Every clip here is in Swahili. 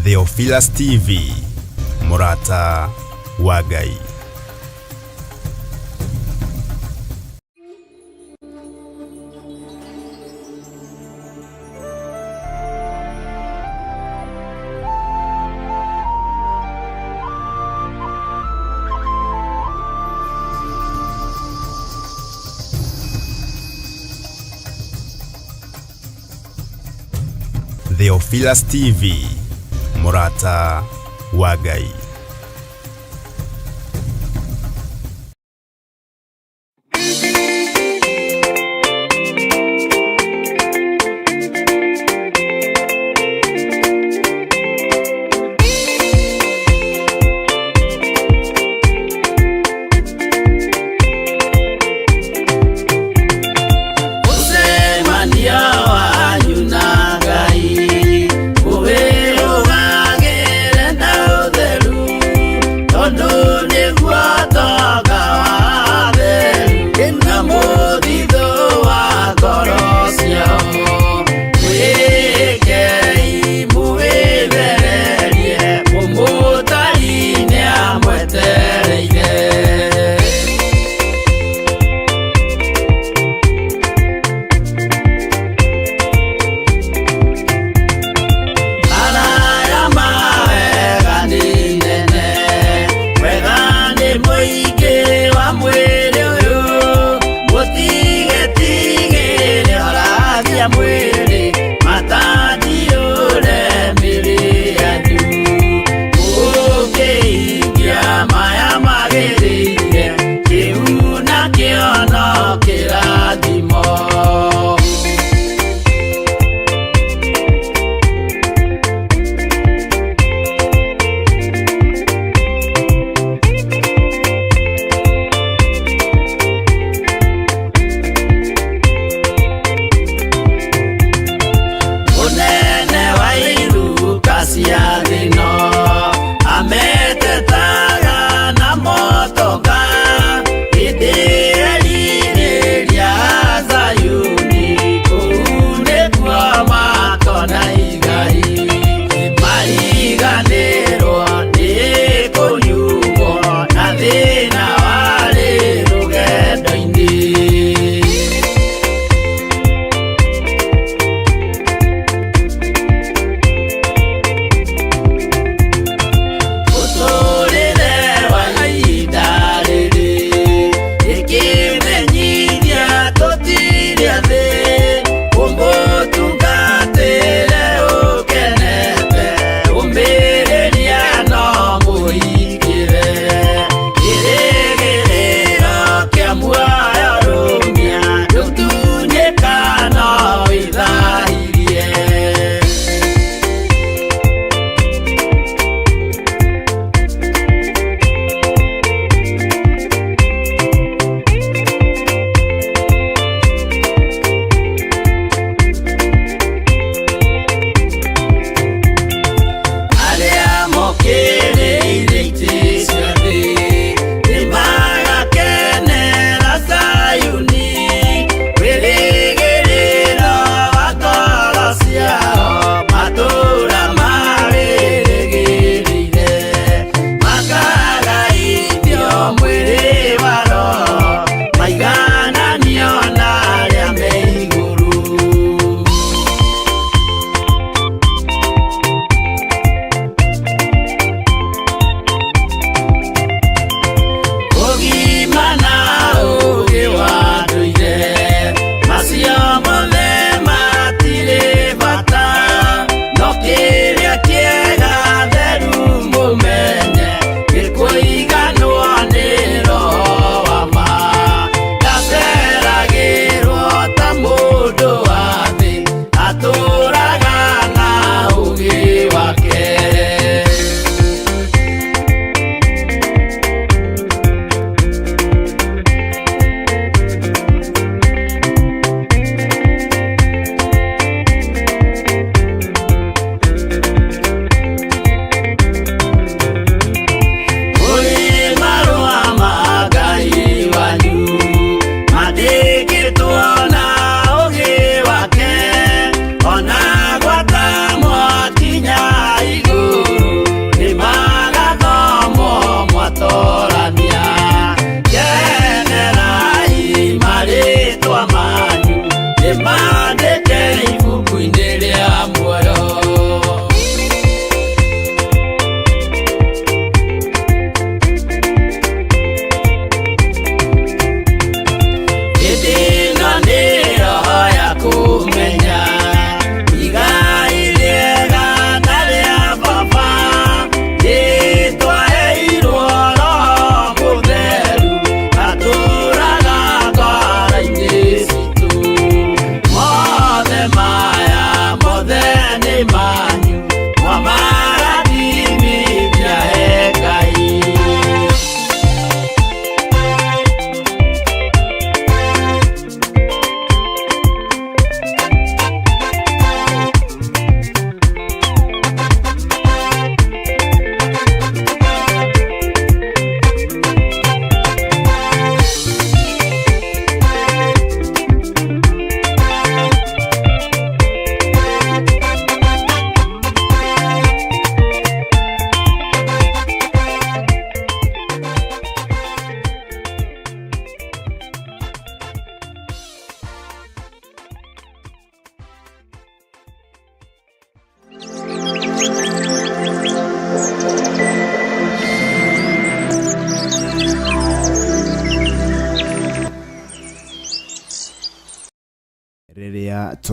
Theophilus TV, Murata wa Ngai. Theophilus TV, Murata wa Ngai.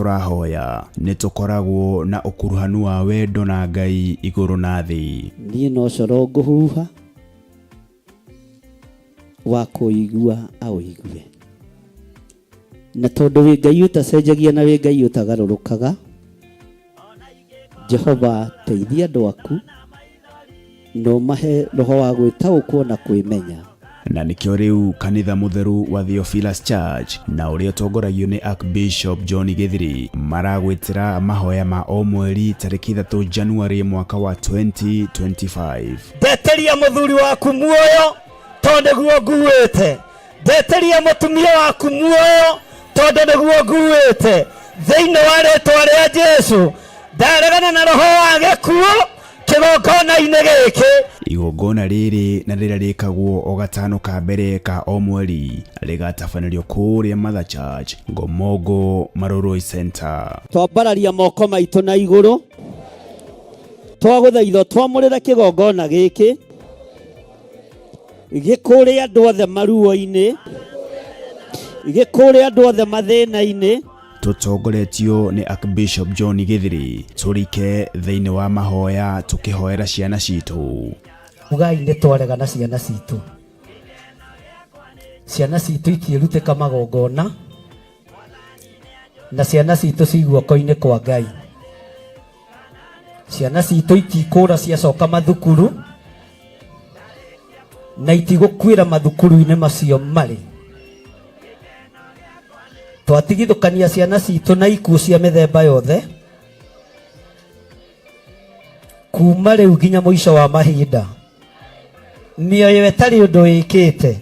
turahoya nitukoragwo na ukuruhanu wa wendo na Ngai iguru na thi. Niĩ no coro nguhuha wa kuigua auigue, na tondu wi Ngai utacenjagia na wi Ngai utagarũrũkaga. Jehova, teithia andũ aku no mahe roho wa gwĩtaũkwo na kwĩmenya. Na nikio riu kanitha mutheru wa Theophilus Church na uria tongoragio ni Archbishop John Githiri maragwitira mahoya ma o mweri tariki 3 January mwaka wa 2025. Ndeteria muthuri waku muoyo tondu niguo nguite. Ndeteria mutumia waku muoyo tondu niguo nguite. Thiini wa ritwa ria Jesu ndaregana na roho wa gĩkuũ kĩgongona-inĩ gĩkĩ. Igongona rĩrĩ na rĩrĩa rĩkagwo o gatano ka mbere ka o mweri rĩgatabanĩrio kũrĩa Mother Church Ngomongo Maroroi Center. Twambararia moko maitũ na igũrũ twagũthaitha twamũrĩre kĩgongona gĩkĩ gĩkũrĩa andũ othe maruo-inĩ, gĩkũrĩa andũ othe mathĩna-inĩ. Tutongoretio ni Archbishop John Githiri turike thiini wa mahoya tukihoera ciana citu. Ugai nĩ twaregana ciana citu. Ciana citu ikĩrutĩka magongona na ciana citu ciguoko-inĩ kwa Ngai. Ciana citu itikũra ciacoka mathukuru na itigũkuĩra mathukuru-inĩ macio marĩ. Twatigithũkania ciana citu na ikuũ cia mĩthemba yothe kuma rĩu nginya mũico wa mahinda. Mĩoyo ĩtarĩ ũndũ wĩkĩte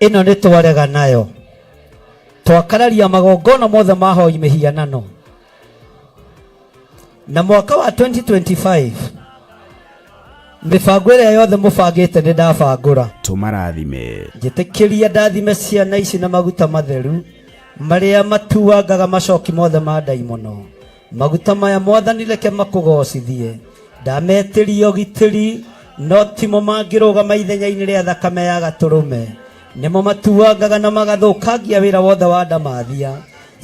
ĩno nĩ twarega nayo. Twakararia magongona mothe mahoi mĩhianano. Na mwaka wa 2025 mibango ĩrĩa yothe mũbangĩte nĩ ndabangũra. Tumarathime. Njĩtĩkĩria ndathime ciana ici na maguta matheru marĩa matuangaga macoki mothe ma ndaimono. Maguta maya Mwathani reke makũgocithie. Ndametĩria ũgitĩri no timo mangĩrũgama ithenya-inĩ rĩa thakame ya Gatũrũme. Nĩmo matuangaga na magathũkangia wĩra wothe wa ndamathia.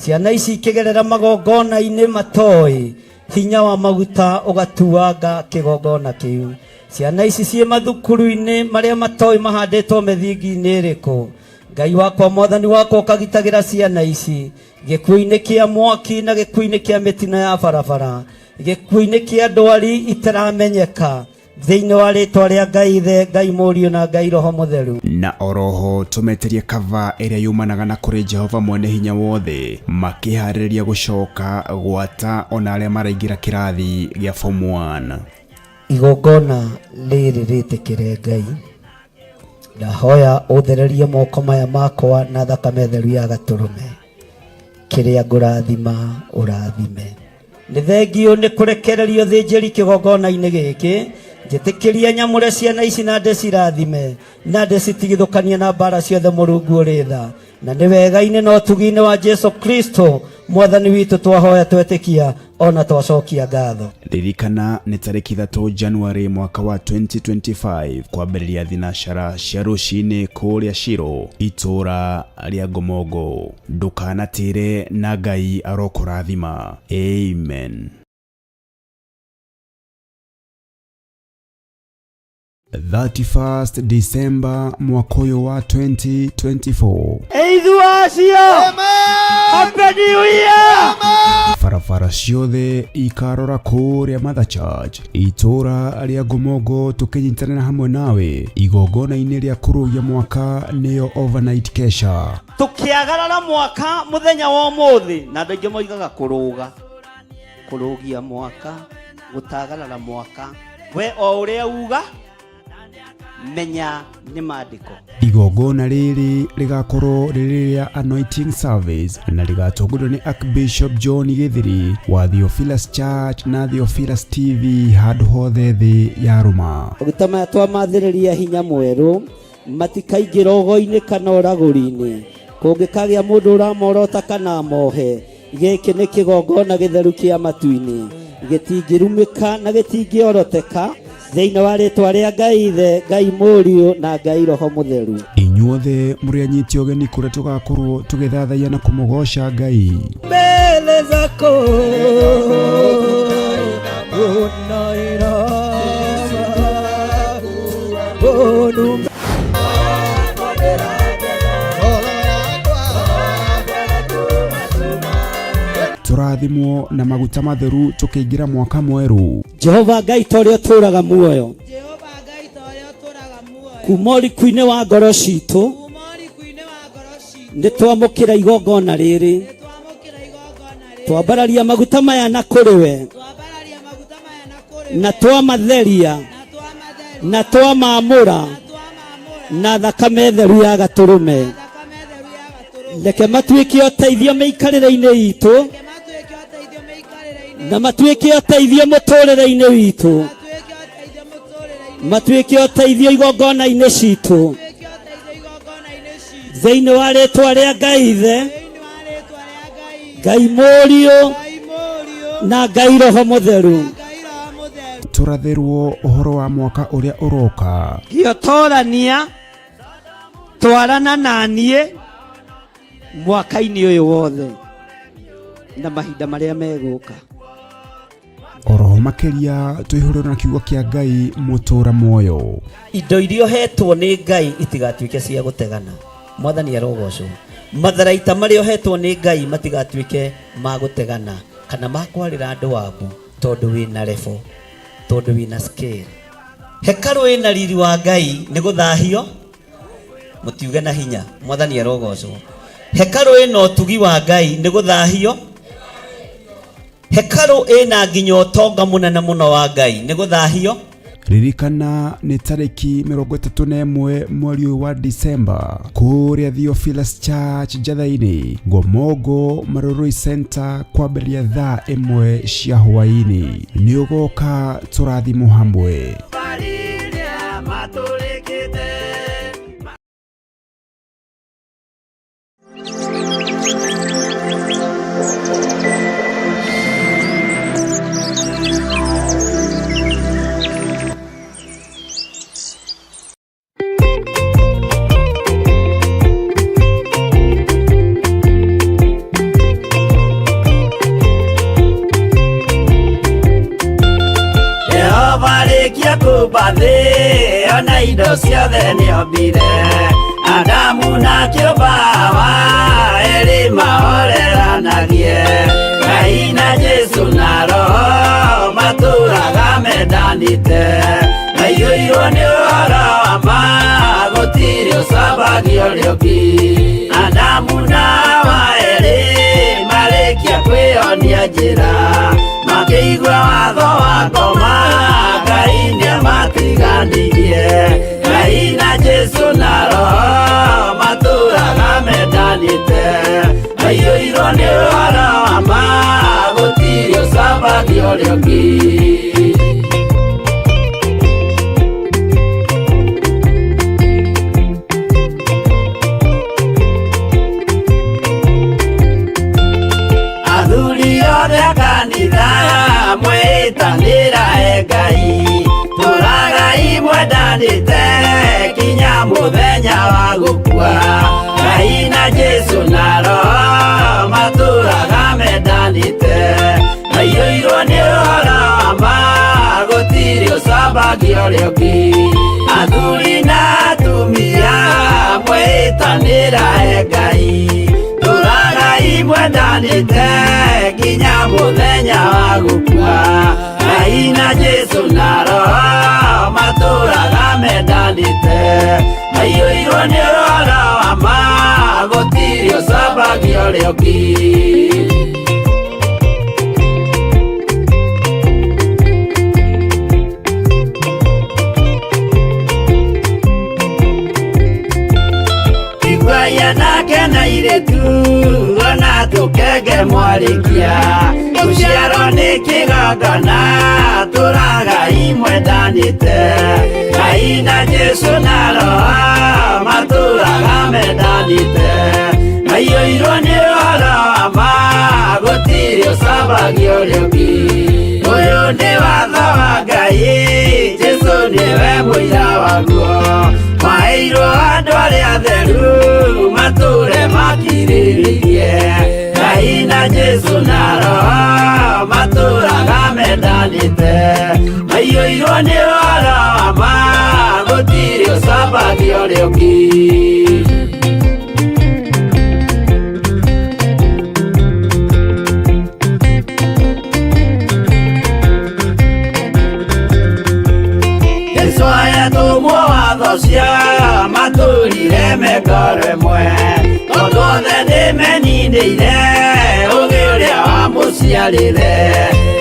Ciana ici ikĩgerera magongona-inĩ matoĩ hinya wa maguta ũgatuanga kĩgongona kĩu. Ciana ici ciĩ mathukuru-inĩ marĩa matoĩ mahandĩtwo mĩthingi-inĩ ĩrĩkũ. Ngai wakwa Mwathani wakwa ũkagitagĩra ciana ici gĩkuũ-inĩ kĩa mwaki na gĩkuũ-inĩ kĩa mĩtino ya barabara, gĩkuũ-inĩ kĩa ndwari itaramenyeka. Thĩinĩ wa rĩtwa rĩa Ngai Ithe, Ngai Mũriũ na Ngai Roho Mũtheru. Na oroho tumeterie kava ĩrĩa yumanaga na kũrĩ Jehova mwene hinya wothe makĩharĩrĩria gũcoka gwata ona arĩa maraingĩra kĩrathi gĩa form 1. Igongona rĩrĩ rĩtĩkĩre Ngai. Ndahoya ũthererie moko maya makwa na thakame theru ya Gatũrũme. Kĩrĩa ngũrathima ũrathime. Nĩ thengio nĩ kũrekererio thĩnjĩri kĩgongona-inĩ gĩkĩ. Njĩtĩkĩria nyamũre ciana ici na ndĩcirathime na ndĩcitigithũkanie na mbara ciothe Mũrungu ũrĩ tha. Na nĩ wega-inĩ na ũtugi-inĩ wa Jesu Kristo Mwathani witũ twahoya twetĩkia ona twacokia ngatho. Ririkana nĩ tarĩki 3 January mwaka wa 2025 kwambĩrĩria thinacara cia rũcinĩ kũrĩa Shiro itũra rĩa Ngomongo. Ndũkanatĩre na Ngai arokũrathima. Amen. 31st December mwaka ũyũ wa 2024. Amen. Happy New Year. Barabara ciothe ikarora kũrĩa Mother Church itũra rĩa Ngomongo tũkĩnyitana hamwe nawe igongona-inĩ rĩa kũrũgia mwaka nĩyo overnight kesha. Tukiagarara mwaka muthenya wa ũmũthĩ na andũ aingĩ moigaga kũrũgia mwaka, gũtagarara mwaka. We o ũrĩa uga menya nĩ maandĩko. Igongona rĩrĩ rĩgakorwo rĩrĩ rĩa anointing service na rĩgatongorio nĩ Archbishop John Githiri wa Theophilus Church na Theophilus TV handũ hothe thĩ ya Roma. Maguta maya twamathĩrĩria hinya mwerũ matikaingĩra ũgo-inĩ kana ũragũri-inĩ. Kũngĩkagĩa mũndũ ũramorota kana mohe, gĩkĩ nĩ kĩgongona gĩtheru kĩa matu-inĩ, gĩtingĩrumĩka na gĩtingĩoroteka. Thĩinĩ wa rĩtwa rĩa Ngai Ithe, Ngai Mũriũ na Ngai Roho Mũtheru. Inyuothe mũrĩ anyiti ũgeni kũrĩa tũgakorwo tũgĩthathaiya na kũmũgoca Ngai. mbele zako unainama turathimwo na maguta matheru tukiingira mwaka mweru. Jehova Ngai toria turaga muoyo kuma ũrikuinĩ wa ngoro citũ nĩ twamũkĩra igongona rĩrĩ twambararia maguta maya na kũrĩ we na twamatheria na twamamũra na thakame theru ya gatũrũme. Reke matuĩke ũteithio mĩikarĩre-inĩ itũ na matuĩke ũteithio mũtũrĩre-inĩ witũ, matuĩke ũteithio igongona-inĩ citũ thĩinĩ wa rĩtwa rĩa Ngai Ithe, Ngai Mũriũ na Ngai Roho Mũtheru. Tũrathĩrwo ũhoro wa mwaka ũrĩa ũroka. Gĩotorania twarana naniĩ mwaka-inĩ ũyũ wothe na mahinda marĩa megũka. Oroho makĩria twĩhũrĩrwo na kiugo kĩa Ngai mũtũra muoyo. Indo iria hetwo nĩ Ngai itigatuĩke cia gũtegana. Mwathani arogocwo. Matharaita marĩa hetwo nĩ Ngai matigatuĩke ma gũtegana kana ma kwarĩra andũ waku tondũ wĩna level, tondũ wĩna scale. Hekalu ĩna riri wa Ngai nĩ gũthahio mũtiuge na hinya. Mwathani arogocwo. Hekalu ĩna ũtugi wa Ngai nĩ gũthahio. Hekalu ĩna nginya ũtonga mũnene mũno wa Ngai nĩ gũthahio. Ririkana nĩ tarĩki 31 mweri wa Disemba kũrĩa Theophilus Church Njatha-inĩ Ngomongo Maroroi Center kwambĩrĩria thaa 1 cia hwaĩ-inĩ. Nĩ ũgoka tũrathimwo hamwe. Kubathe ona indo ciothe nĩombire Adamu na kĩũmba erĩ mahoreranagie. Ngai na Jesu na Roho matũraga mendanĩte, maiyũirwo nĩ ũhoro wa ma gũtirĩ ũcambagio rĩũki. Adamu na Hawa erĩ marĩkia kwĩyonia njĩra makĩigua watho wa ngoma Ngai nĩamatiganirie. Ngai na Jesu na Roho matũraga mendanĩte, maiyũirwo nĩ ũhoro wa ma gũtirĩ ũcambagio rĩũki. Athuri othe a kanitha mwĩtanĩra Ngai, tũragai mwendanĩte kinya mũthenya wa gũkua. Ngai na Jesu na Roho matũraga mendanĩte, maiyũirwo nĩ ũhoro wa ma gũtirĩ ũcambagio rĩũki. Athuri na atumia mwĩtanĩra Ngai, tũragai mwendanĩte kinya mũthenya wa gũkua. Ngai na Jesu na Roho matũraga mendanĩte, maiyũirwo nĩ ũhoro wa ma gũtirĩ ũcambagio rĩũki. Iguaya nake na iretu ona tũkenge mwarikia, gũciarwo nĩ kĩgongona tũragai mwendanĩte. Ngai na Jesu na Roho matũraga mendanĩte, maiyũirwo nĩ ũhoro wa ma gũtirĩ ũcambagio rĩũki. Ũyũ nĩ watho wa Ngai, Jesu nĩwe mũira waguo, maheirwo andũ arĩa atheru matũre makirĩrĩirie. Ngai Ngai na Jesu na Roho matũraga mendanĩte, maiyũirwo nĩ ũhoro wa ma, gũtirĩ ũcambagio rĩũki. Jesũ ayatũmwo watho cia matũrire mekoro ĩmwe, tondũ othe nĩmeninĩire ũgĩ ũrĩa wamũciarire.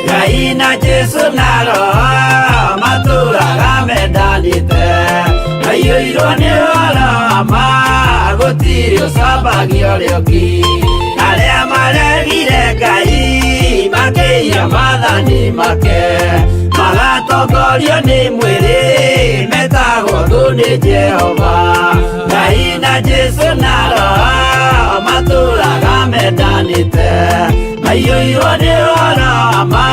Ngai na Jesũ na Roho matũraga mendanĩte, maiyũirwo nĩ ũhoro wa ma, gũtirĩ ũcambagio rĩũki. Arĩa maregire Ngai makĩiya maathani make, magatongorio nĩ mwĩrĩ metagwo thũ nĩ Jehova. Ngai na Jesũ na Roho matũraga mendanĩte, maiyũirwo nĩ ũhoro wa ma,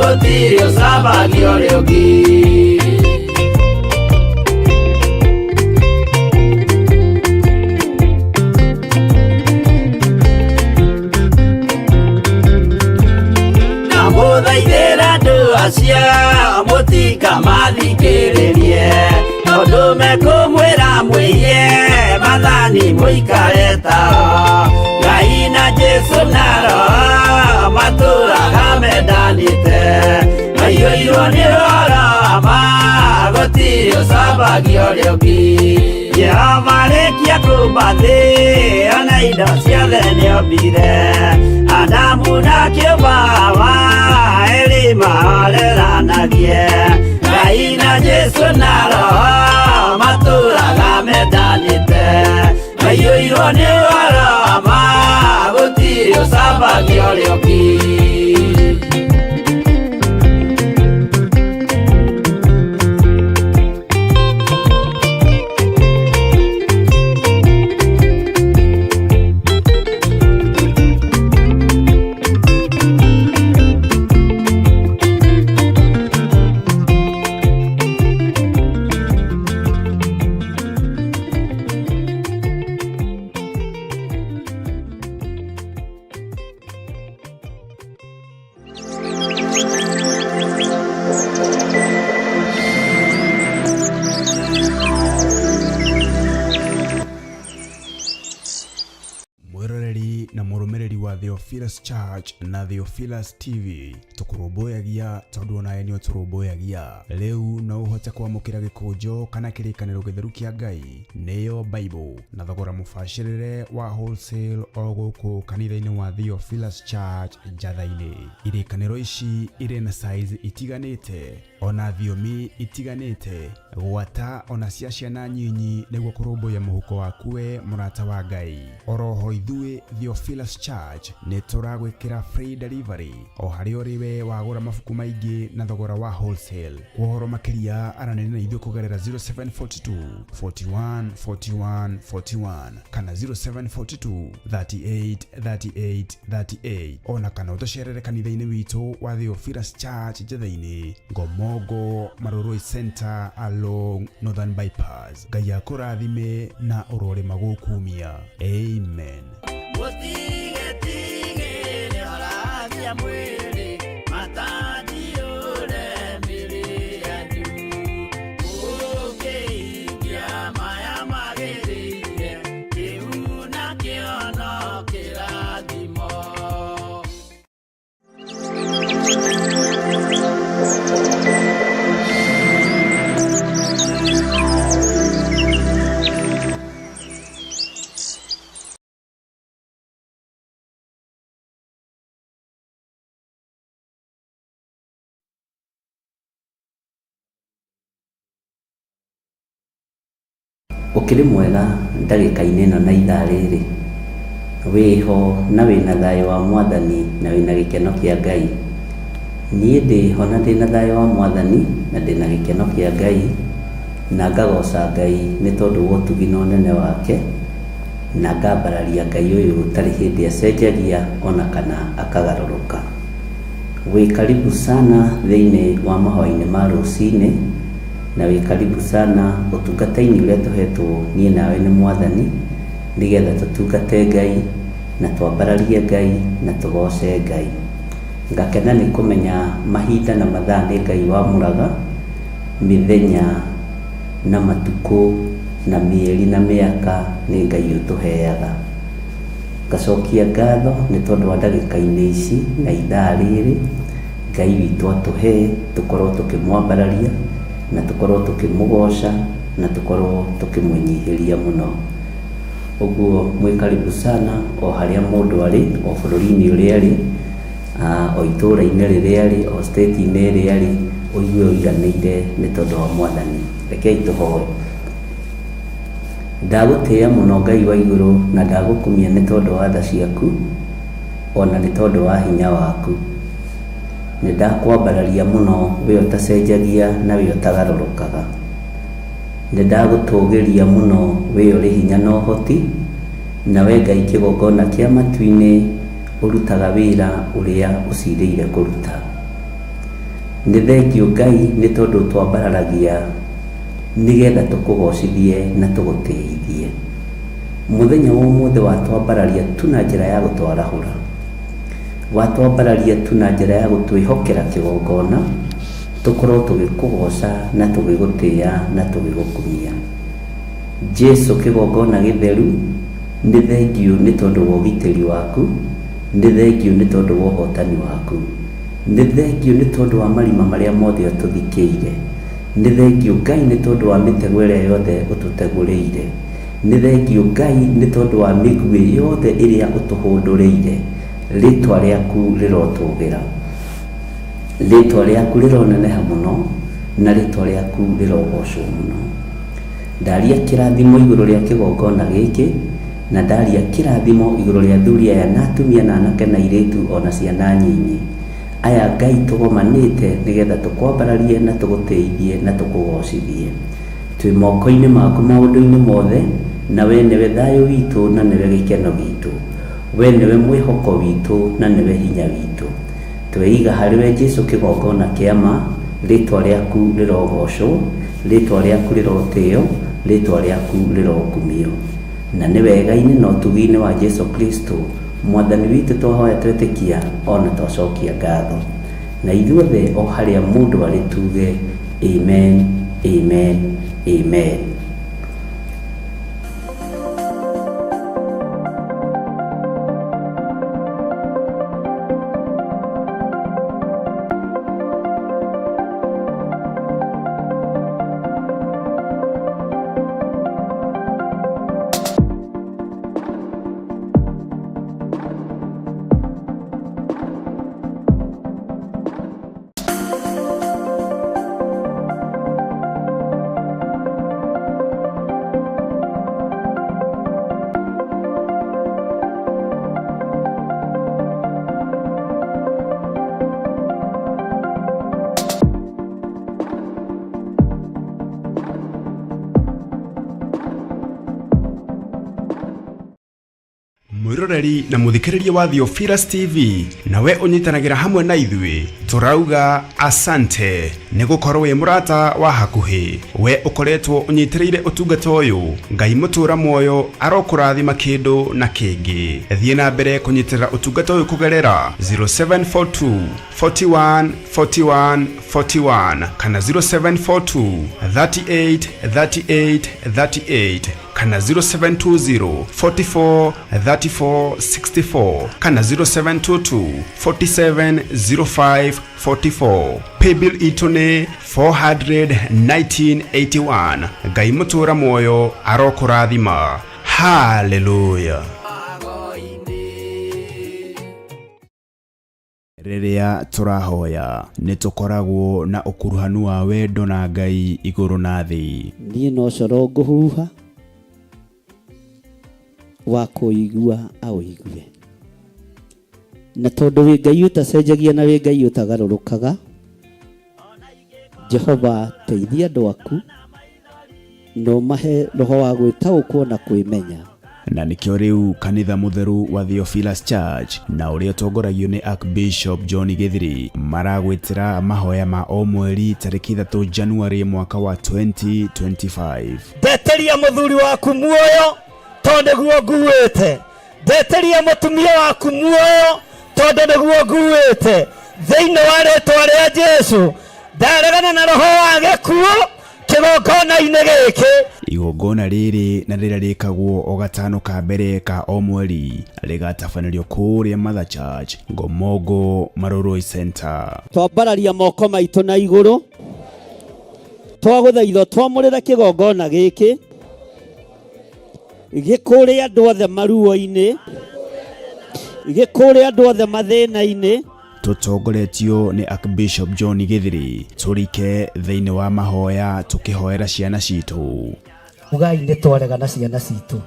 gũtirĩ ũcambagio rĩũki. Mũthaithĩra ndũa cia mũtikamathikĩrĩrie, tondũ mekũmwĩra mwĩhie maathani mũikare tao. Ngai na Jesũ na Roho matũraga mendanĩte, maiyũirwo nĩ ũhoro wa ma, gũtirĩ ũcambagio rĩũki. Jehova arĩkia kũmba thĩ, ona indo ciothe nĩombire, Adamu na kĩũmba Hawa erĩ mahoreranagie. Ngai na Jesũ na Roho matũraga mendanĩte, maiyũirwo nĩ ũhoro wa ma, gũtirĩ ũcambagio rĩũki. Mwiroreri na mũrũmĩrĩri wa Theophilus Church na Theophilus TV tũkũrũmbũyagia tondũ onawe nĩ ũtũrũmbũyagia. Rĩu no ũhote kwamũkĩra gĩkũnjo kana kĩrĩkanĩro gĩtheru kĩa Ngai nĩyo Bible na thogora mũbacĩrĩre wa wholesale o gũkũ kanitha-inĩ wa Theophilus Church Njatha-inĩ. Irĩkanĩro ici irĩ na size itiganĩte ona thiomi itiganĩte, gwata ona cia ciana nyinyi nĩguo kũrũmbũya mũhuko waku we mũrata wa Ngai. Oroho ithuĩ Theophilus Church nĩ tũragwĩkĩra free delivery o harĩa ũrĩ we wagũra mabuku maingĩ na thogora wa wholesale. Ũhoro makĩria aranĩria na ithuĩ kũgerera 0742 41 41 41 kana 0742 38 38 38, ona kana ũtũcerere kanitha-inĩ witũ wa Theophilus Church Njatha-inĩ, Ngomongo Maroroi Center along Northern Bypass. Ngai akũrathime na ũrore magũkumia. Amen. Ukiri mwega ndagĩka-inĩ ĩno na ithaa rĩrĩ, wĩho na wĩna thayũ wa Mwathani na wĩna gĩkeno kĩa Ngai. Niĩ ndĩho na ndĩna thayũ wa Mwathani na ndĩna gĩkeno kĩa Ngai, na ngagoca Ngai nĩ tondũ wa ũtugi na ũnene wake, na ngambararia Ngai ũyũ ũtarĩ hĩndĩ acenjagia ona kana akagarũrũka. Wĩ karibu sana thĩinĩ wa mahoya-inĩ ma rũcinĩ, na wĩ karibu sana ũtungata-inĩ ũrĩa tũhetwo niĩ nawe nĩ Mwathani, nĩgetha tũtungate Ngai na twambararie Ngai na tugoce Ngai. Ngakena nĩ kũmenya mahinda na mathaa nĩ Ngai wamũraga, mĩthenya na matukũ na mĩeri na mĩaka nĩ Ngai ũtũheaga. Ngacokia ngatho nĩ tondũ wa ndagĩka-inĩ ici na ithaa rĩrĩ Ngai witũ atũhe tũkorwo tũkĩmwambararia na tũkorwo tũkĩmũgoca na tũkorwo tũkĩmũnyihĩria mũno. Ũguo mwĩ karibu sana o harĩa mũndũ arĩ, o bũrũri-inĩ ũrĩa arĩ, o itũũra-inĩ rĩrĩa arĩ, o state-inĩ ĩrĩa arĩ, ũigue ũiganĩire nĩ tondũ wa Mwathani. Rekei tũhoe. Ndagũtĩĩa mũno Ngai wa igũrũ na ndagũkumia nĩ tondũ wa tha ciaku, ona nĩ tondũ wa hinya waku. Nĩ ndakwambararia mũno we ũtacenjagia na we ũtagarũrũkaga. Nĩ ndagũtũgĩria mũno we ũrĩ hinya na ũhoti, na we Ngai kĩgongona kĩa matu-inĩ ũrutaga wĩra ũrĩa ũcirĩire kũruta. Nĩ thengiũ Ngai nĩ tondũ twambararagia nĩgetha tũkũgocithie na tũgũtĩithie. Mũthenya wa ũmũthĩ watwambararia tu na njĩra ya gũtwarahũra, watwambararia tu na njĩra ya gũtwĩhokera kĩgongona, tũkorwo tũgĩkũgoca na tũgĩgũtĩĩa na tũgĩgũkumia. Jesu kĩgongona gĩtheru, nĩ thengiũ nĩ tondũ wa ũgitĩri waku, nĩ thengiũ nĩ tondũ wa ũhotani waku, nĩ thengiũ nĩ tondũ wa marima marĩa mothe ũtũthikĩire, nĩ thengiũ Ngai nĩ tondũ wa mĩtego ĩrĩa yothe ũtũtegũrĩire, nĩ thengiũ Ngai nĩ tondũ wa mĩguĩ yothe ĩrĩa ũtũhũndũrĩire. Rĩtwa rĩaku rĩrotũgĩra, rĩtwa rĩaku rĩroneneha mũno, na rĩtwa rĩaku rĩrogocwo mũno. Ndaria kĩrathimo igũrũ rĩa kĩgongona gĩkĩ, na ndaria kĩrathimo igũrũ rĩa athuri aya na atumia na anake na airĩtu ona ciana nyinyi. Aya Ngai tũgomanĩte nĩgetha tũkwambararie na tũgũteithie na tũkũgocithie. Twĩ moko-inĩ maku maũndũ-inĩ mothe, na we nĩwe thayũ witũ na nĩwe gĩkeno gitũ. We nĩwe mwĩhoko witũ na nĩwe hinya witũ. Tweiga harĩ we Jesu kĩgongona kĩa ma, rĩtwa rĩaku rĩrogocwo, rĩtwa rĩaku rĩrotĩo, rĩtwa rĩaku rĩrokumio. Na nĩ wega-inĩ na ũtugi-inĩ wa Jesu Kristo Mwathani witũ twahoya twetĩkia ona twacokia ngatho. Na ithuothe o harĩa mũndũ arĩ tuge amen, amen, amen. Mwiroreri na muthikiriria wa Theophilus TV, nawe unyitanagira hamwe na ithui, turauga asante ni gukorwo wi murata wa hakuhi. We ukoretwo unyitiriire utungata uyu, Ngai mutura moyo arokurathima kindu na kingi. Thie na mbere kunyitirira utungata uyu kugerera 0742 41 41 41 kana 0742 38 38 38 kana 0720 44 34 64 kana 0722 47 05 44. Paybill itone 41981. Ngai mutura moyo arokurathima. Hallelujah. Rĩrĩa tũrahoya nĩ tũkoragwo na ũkuruhanu wa wendo na Ngai igũrũ na thĩ. Niĩ no coro ngũhuha wa kũigua aũigue, na tondũ wĩ Ngai ũtacenjagia na wĩ Ngai ũtagarũrũkaga, Jehova teithia andũ aku no mahe roho wa gwĩtaũkwo na kwĩmenya. Na nikio riu kanitha mutheru wa Theophilus Church na uria utongoragio ni Archbishop John Githiri maragwitira mahoya ma o mweri tariki 3 January mwaka wa 2025. Ndeteria muthuri waku muoyo tondu guo nguite ndeteria mutumia waku muoyo tondu niguo nguite thiini wa ritwa ria Jesu. Ndaregana na roho wa gikuo kigongona-ini giki. Igongona riri na rĩrĩa rĩkagwo o gatano ka mbere ka o mweri rĩgatabanĩrio kũrĩa Mother Church Ngomongo Maroroi Center. Twambararia moko maitũ na igũrũ twagũthaitha twamũrĩre kĩgongona gĩkĩ gĩkũrĩ andũ othe maruo-inĩ, gĩkũrĩ andũ othe mathĩna-inĩ. Tutongoretio ni Archbishop John Githiri turike thĩinĩ wa mahoya tukihoera ciana citũ. Ugai nĩ twaregana ciana citũ.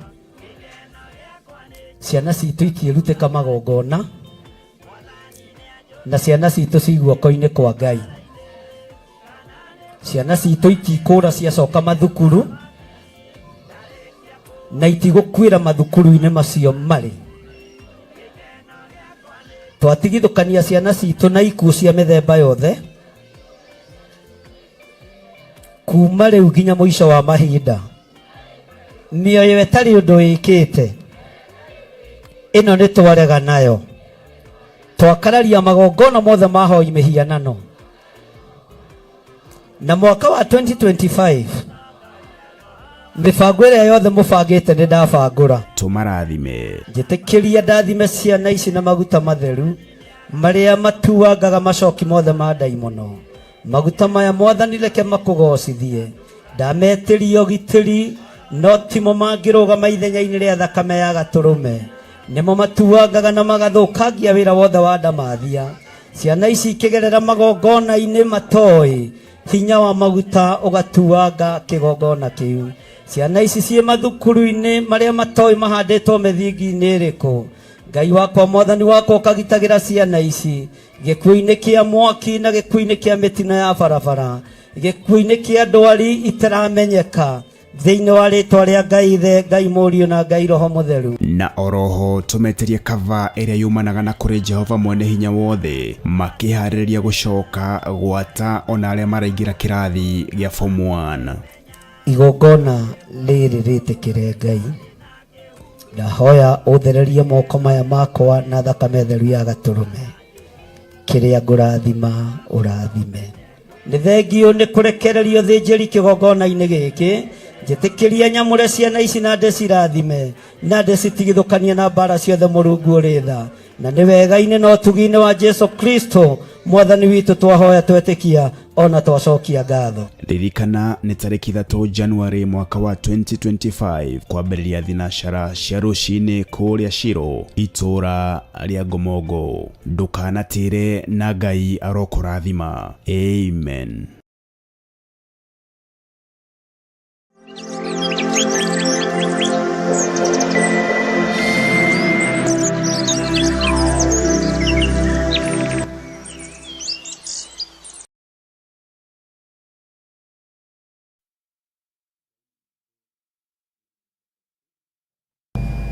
Ciana citũ ikĩrutĩka magongona na ciana citũ ciguoko-inĩ kwa Ngai. Ciana citũ itikũra ciacoka mathukuru na itigũkuĩra mathukuru-inĩ macio marĩ. Twatigithũkania ciana citũ na ikuũ cia mĩthemba yothe kuma rĩu nginya mũico wa mahinda. Mĩoyo ĩtarĩ ũndũ ĩkĩte ĩno nĩ twarega nayo. Twakararia magongona mothe mahoi mĩhianano. Na mwaka wa 2025 mibango ĩrĩa yothe mũbangĩte nĩ ndabangũra. Tumarathime. Njĩtĩkĩria ndathime ciana ici na maguta matheru marĩa matuangaga macoki mothe ma ndaimono. Maguta maya Mwathani reke makũgocithie. Ndametĩria ũgitĩri no timo mangĩrũgama ithenya-inĩ rĩa thakame ya gatũrũme. Nĩmo matuangaga na magathũkangia wĩra wothe wa ndamathia. Ciana ici ikĩgerera magongona-inĩ matoĩ hinya wa maguta ũgatuanga kĩgongona kĩu. Ciana ici ciĩ mathukuru-inĩ marĩa matoĩ mahandĩtwo mĩthingi-inĩ ĩrĩkũ. Ngai wakwa Mwathani wakwa ũkagitagĩra ciana ici gĩkuũ-inĩ kĩa mwaki na gĩkuũ-inĩ kĩa mĩtino ya barabara, gĩkuũ-inĩ kĩa ndwari itaramenyeka, thĩinĩ wa rĩtwa rĩa Ngai Ithe, Ngai Mũriũ na Ngai Roho Mũtheru. Na oroho tumeterie kava ĩrĩa yumanaga na kũrĩ Jehova Mwene Hinya Wothe makĩharĩrĩria gũcoka gwata ona arĩa maraingĩra kĩrathi gĩa form 1. Igongona rĩrĩ rĩtĩkĩre Ngai. Ndahoya ũthererie moko maya makwa na thakame theru ya gatũrũme. Kĩrĩa ngũrathima ũrathime. Nĩ thengio nĩ kũrekererio thĩnjĩri kĩgongona-inĩ gĩkĩ. Njĩtĩkĩria nyamũre ciana ici na ndĩcirathime na ndĩcitigithũkanie na mbara ciothe Mũrungu ũrĩ tha. Na nĩ wega-inĩ na ũtugi-inĩ wa Jesu Kristo Mwathani witũ twahoya twetĩkia ona twacokia ngatho. Ririkana nĩ tarĩki 3 Januari mwaka wa 2025 kwambĩrĩria thinacara cia rũcinĩ kũrĩa Shiro itũra rĩa Ngomongo. Ndũkanatĩre na Ngai arokũrathima. Amen.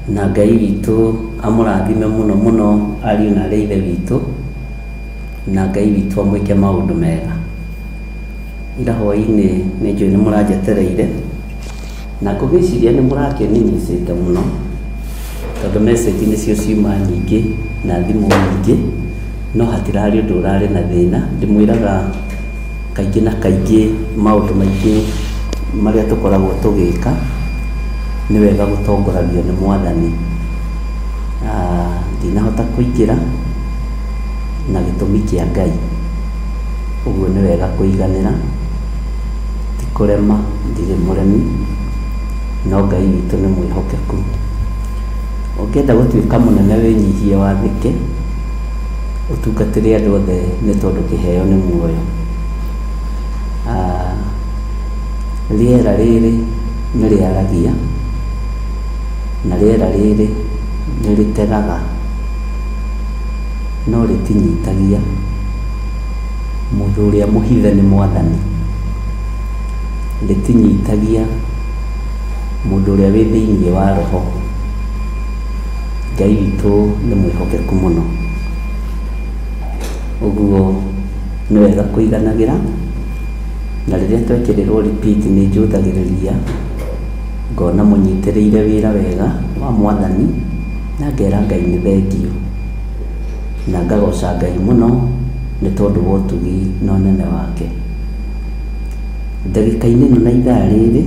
Na Ngai witũ amũrathime mũno mũno ariũ na arĩa ithe witũ, na Ngai witũ amwĩke maũndũ mega. Ira hwaĩ-inĩ nĩ njũĩ nĩ mũranjetereire na ngũgĩciria nĩ mũrakĩninicĩte mũno tondũ message nĩcio ciuma nyingĩ na thimũ nyingĩ, no hatirarĩ ũndũ ũrarĩ na thĩna. Ndĩmwĩraga kaingĩ na kaingĩ maũndũ maingĩ marĩa tũkoragwo tũgĩka nĩ wega gũtongoragio nĩ Mwathani. Ndinahota kũingĩra na gĩtũmi kĩa Ngai, ũguo nĩ wega kũiganĩra, ti kũrema, ndirĩ mũremi, no Ngai witũ nĩ mwĩhokeku. Ũngĩenda gũtuĩka mũnene wĩnyihie wathĩke, ũtungatĩre andũ othe nĩ tondũ kĩheo nĩ muoyo. Rĩera rĩrĩ nĩ rĩaragia na rĩera rĩrĩ nĩ rĩtegaga no rĩtinyitagia. Mũndũ ũrĩa mũhithe nĩ Mwathani, rĩtinyitagia mũndũ ũrĩa wĩ thĩinĩ wa roho. Ngai witũ nĩ mwĩhokeku mũno, ũguo nĩ wega kũiganagĩra, na rĩrĩa twekĩrĩrwo repeat nĩ njũthagĩrĩria ngona mũnyitĩrĩire wĩra wega wa Mwathani na ngera Ngai nĩ thengio na ngagoca Ngai mũno nĩ tondũ wa ũtugi na ũnene wake. Ndagĩka-inĩ ĩno na ithaa rĩrĩ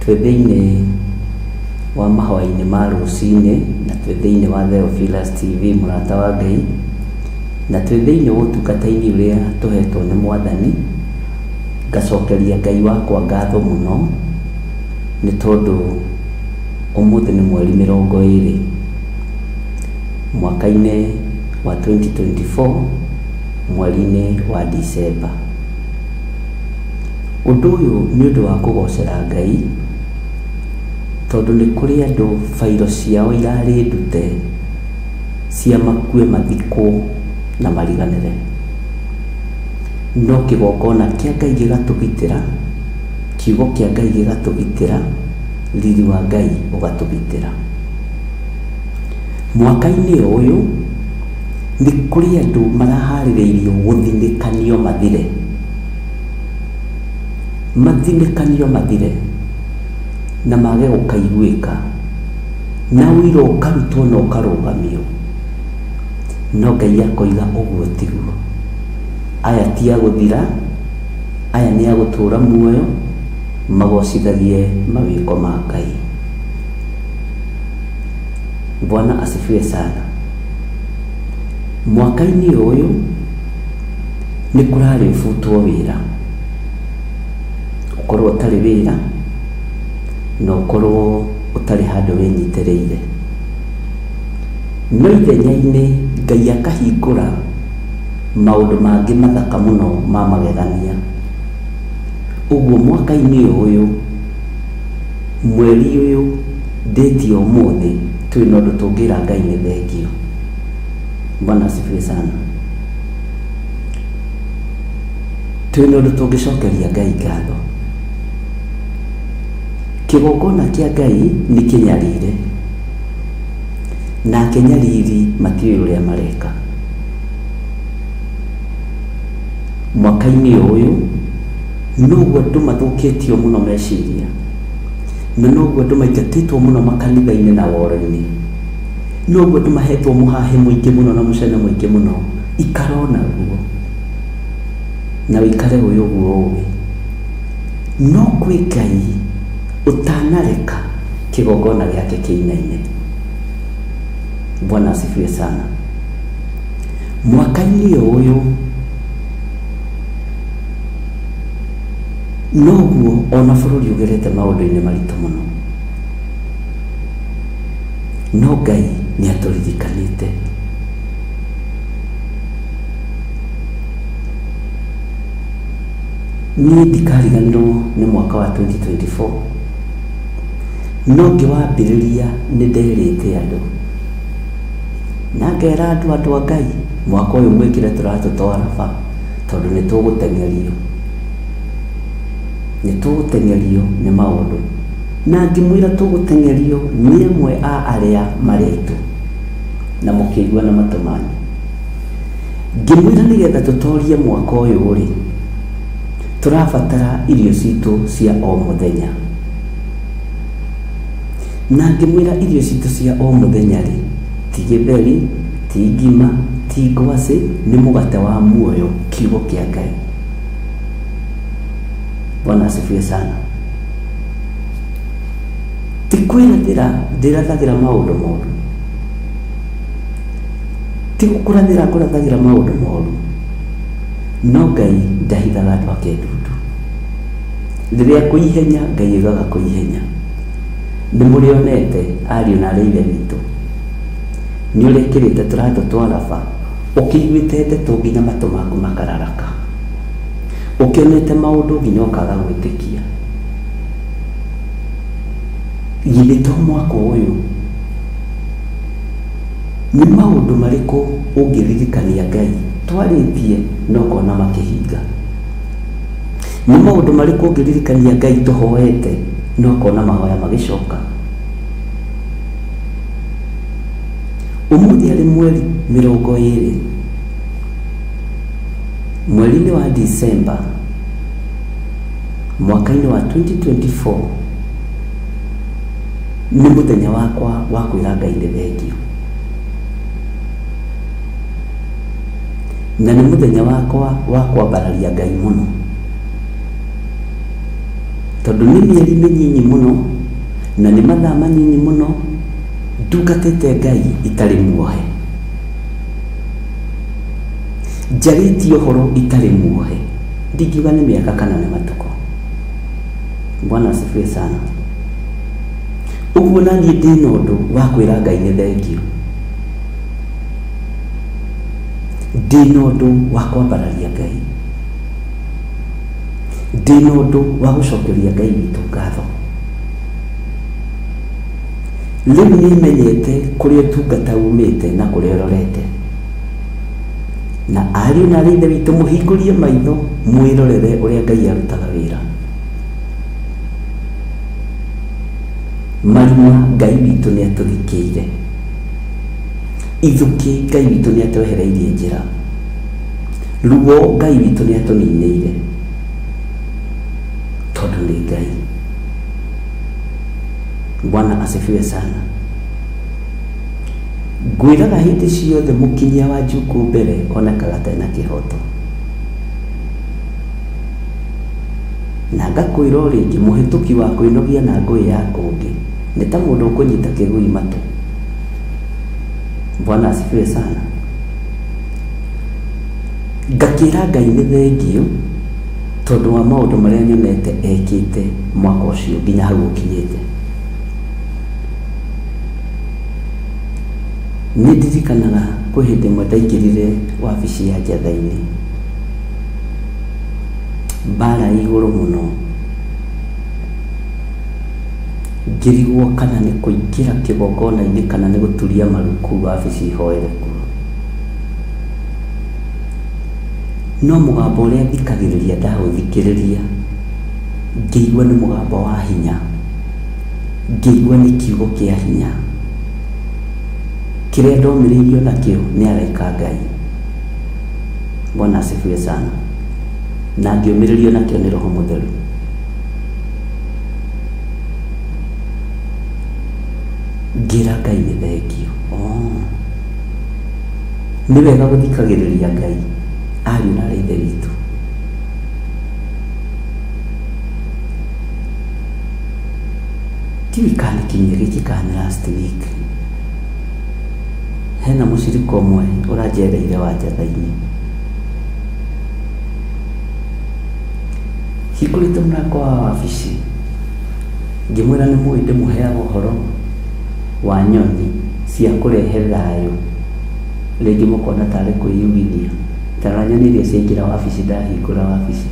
twĩ thĩinĩ wa mahoya-inĩ ma rũcinĩ na twĩ thĩinĩ wa Theophilus TV mũrata wa Ngai, na twĩ thĩinĩ wa ũtungata-inĩ ũrĩa tũhetwo nĩ Mwathani. Ngacokeria Ngai wakwa ngatho mũno nĩ tondũ ũmũthĩ nĩ mweri 20 mwaka-inĩ wa 2024 mweri-inĩ wa December. Ũndũ ũyũ nĩ ũndũ wa kũgocera Ngai tondũ nĩ kũrĩ andũ fairo ciao irarĩ ndute cia makue, mathikũ na mariganĩre, no kĩgongona kĩa Ngai gĩgatũgitĩra, kiugo kĩa Ngai gĩgatũgitĩra, riri wa Ngai ũgatũgitĩra. Mwaka-inĩ ũyũ nĩ kũrĩ andũ maraharĩrĩirio gũthinĩkanio mathire, mathire na mage gũkaiguĩka, na ũira ũkarutwo na ũkarũgamio, no Ngai akoiga ũguo tiguo. Aya ti a gũthira, aya nĩ a gũtũũra muoyo magocithagie mawĩko ma Ngai. Bwana asifiwe sana. Mwaka-inĩ ũyũ nĩ kũrarĩbutwo wĩra, ũkorwo ũtarĩ wĩra na ũkorwo ũtarĩ handũ wĩnyitĩrĩire, no ithenya-inĩ Ngai akahingũra maũndũ mangĩ mathaka mũno ma magegania. Ũguo mwaka-inĩ ũyũ, mweri ũyũ, date ya ũmũthĩ, twĩ na ũndũ tũngĩra Ngai nĩ thengio. Bwana asifiwe sana. Twĩ na ũndũ tũngĩcokeria Ngai ngatho. Kĩgongona kĩa Ngai nĩ kĩnyarire, na kĩnyariri matiũĩ ũrĩa mareka. Mwaka-inĩ ũyũ noguo andũ mathũkĩtio mũno meciria, na noguo andũ maingatĩtwo mũno makanitha-inĩ na woro-inĩ, noguo andũ mahetwo mũhahe mũingĩ mũno na mũcene mũingĩ mũno. Ikara naguo na wĩikare ũyũ ũguo ũĩ, no kwĩ Ngai ũtanareka kĩgongona gĩake kĩinaine. Bwana asifiwe sana. Mwaka-inĩ ũyũ noguo ona bũrũri ũgerete maũndũ-inĩ maritũ mũno, no Ngai nĩ atũririkanĩte. Niĩ ndikariganĩrwo nĩ mwaka wa 2024, no ngĩwambĩrĩria nĩ nderĩte andũ na ngera andũ a Ngai, mwaka ũyũ mwĩkĩre tũratũtwara ba, tondũ nĩ tũgũteng'erio nĩ maũndũ, na ngĩmwĩra tũgũteng'erio nĩ amwe a arĩa maretwo na mũkĩigua na matũ manyu. Ngĩmwĩra nĩgetha tũtorie mwaka ũyũ rĩ, tũrabatara irio citũ cia o mũthenya, na ngĩmwĩra irio citũ cia o mũthenya rĩ, ti gĩtheri, ti ngima, ti ngwacĩ, nĩ mũgate wa muoyo, kiugo kĩa Ngai. Bwana asifiwe sana. Ti kwĩrathĩra ndĩrathagĩra maũndũ moru, ti gũkũrathĩra ngũrathagĩra maũndũ moru, no Ngai ndahithaga andũ ake ndundu. Rĩrĩa kwĩ ihenya, Ngai augaga kwĩ ihenya. Nĩ mũrĩonete ariũ na arĩa ithe witũ, nĩ ũrekĩrĩte tũratũtwara ba, ũkĩiguĩte ndeto nginya matũ maku makararaka, ũkĩonete maũndũ nginya ũkaga gwĩtĩkia. Githĩ to mwaka ũyũ, nĩ maũndũ marĩkũ ũngĩririkania Ngai twarĩtie na ũkona makĩhinga? Nĩ maũndũ marĩkũ ũngĩririkania Ngai tũhoete na ũkona mahoya magĩcoka? Ũmũthĩ arĩ mweri 20, mweri-inĩ wa December mwaka-inĩ wa 2024, nĩ mũthenya wakwa wa kwĩra Ngai nĩ thengio, na nĩ mũthenya wakwa wa kwambararia Ngai mũno, tondũ nĩ mĩeri mĩnyinyi mũno na nĩ mathaa manyinyi mũno ndungatĩte Ngai itarĩ muohe, njarĩtie ũhoro itarĩ muohe, ndingiuga nĩ mĩaka kana nĩ matukũ. Bwana asifiwe sana. Ũguo naniĩ ndĩna ũndũ wa kwĩra Ngai nĩ thengio, ndĩna ũndũ wa kwambararia Ngai, ndĩna ũndũ wa gũcokeria Ngai witũ ngatho. Rĩu nĩmenyete kũrĩa ũtungata umĩte na kũrĩa ũrorete, na ariũ na aarĩ a Ithe witũ mũhingũrie maitho mwĩrorere ũrĩa Ngai arutaga wĩra. Marima Ngai witũ nĩ atũthikĩire, ithũki Ngai witũ nĩ atwehereirie njĩra, ruo Ngai witũ nĩ atũninĩire, tondũ nĩ Ngai. Bwana asifiwe sana. Ngwĩraga hĩndĩ ciothe mũkinyia wa Njuku mbere onekaga atarĩ na kĩhoto, na ngakwĩra o rĩngĩ mũhĩtũki wa kwĩnogia na ngũĩ ya kũngĩ nĩ ta mũndũ ũkũnyita kĩgui matũ. Bwana asifiwe sana. Ngakĩra Ngai nĩ thengio tondũ wa maũndũ marĩa nyonete ekĩte mwaka ũcio nginya hau ũkinyĩte. Nĩ ndirikanaga kwĩ hĩndĩ ĩmwe ndaingĩrire wabici ya Njatha-inĩ, mbara igũrũ mũno, ngĩrigwo kana nĩ kũingĩra kĩgongona-inĩ kana nĩ gũturia maru kũu wabici ihoere kuo. No mũgambo ũrĩa thikagĩrĩria ndaũthikĩrĩria, ngĩigua nĩ mũgambo wa hinya, ngĩigua nĩ kiugo kĩa hinya, kĩrĩa ndomĩrĩirio nakĩo nĩ araika Ngai. Bwana asifiwe sana. Na ngĩũmĩrĩrio nakĩo nĩ Roho Mũtheru. Ngĩra Ngai nĩ thengio. Nĩ wega gũthikagĩrĩria Ngai, ariũ na aarĩ a Ithe witũ. Tiwi kana kiumia gĩkĩ kana last week, hena mũcirika ũmwe ũranjereire wa Njatha-inĩ. Hingũrĩte mũrango wa wabici, ngĩmwĩra nĩ mũĩ ndĩmũheaga ũhoro wa nyoni cia kũrehe thayũ, rĩngĩ mũkona tarĩ kwĩyugithia, tara nyoni iria ciaingĩra wabici ndahingũra wabici.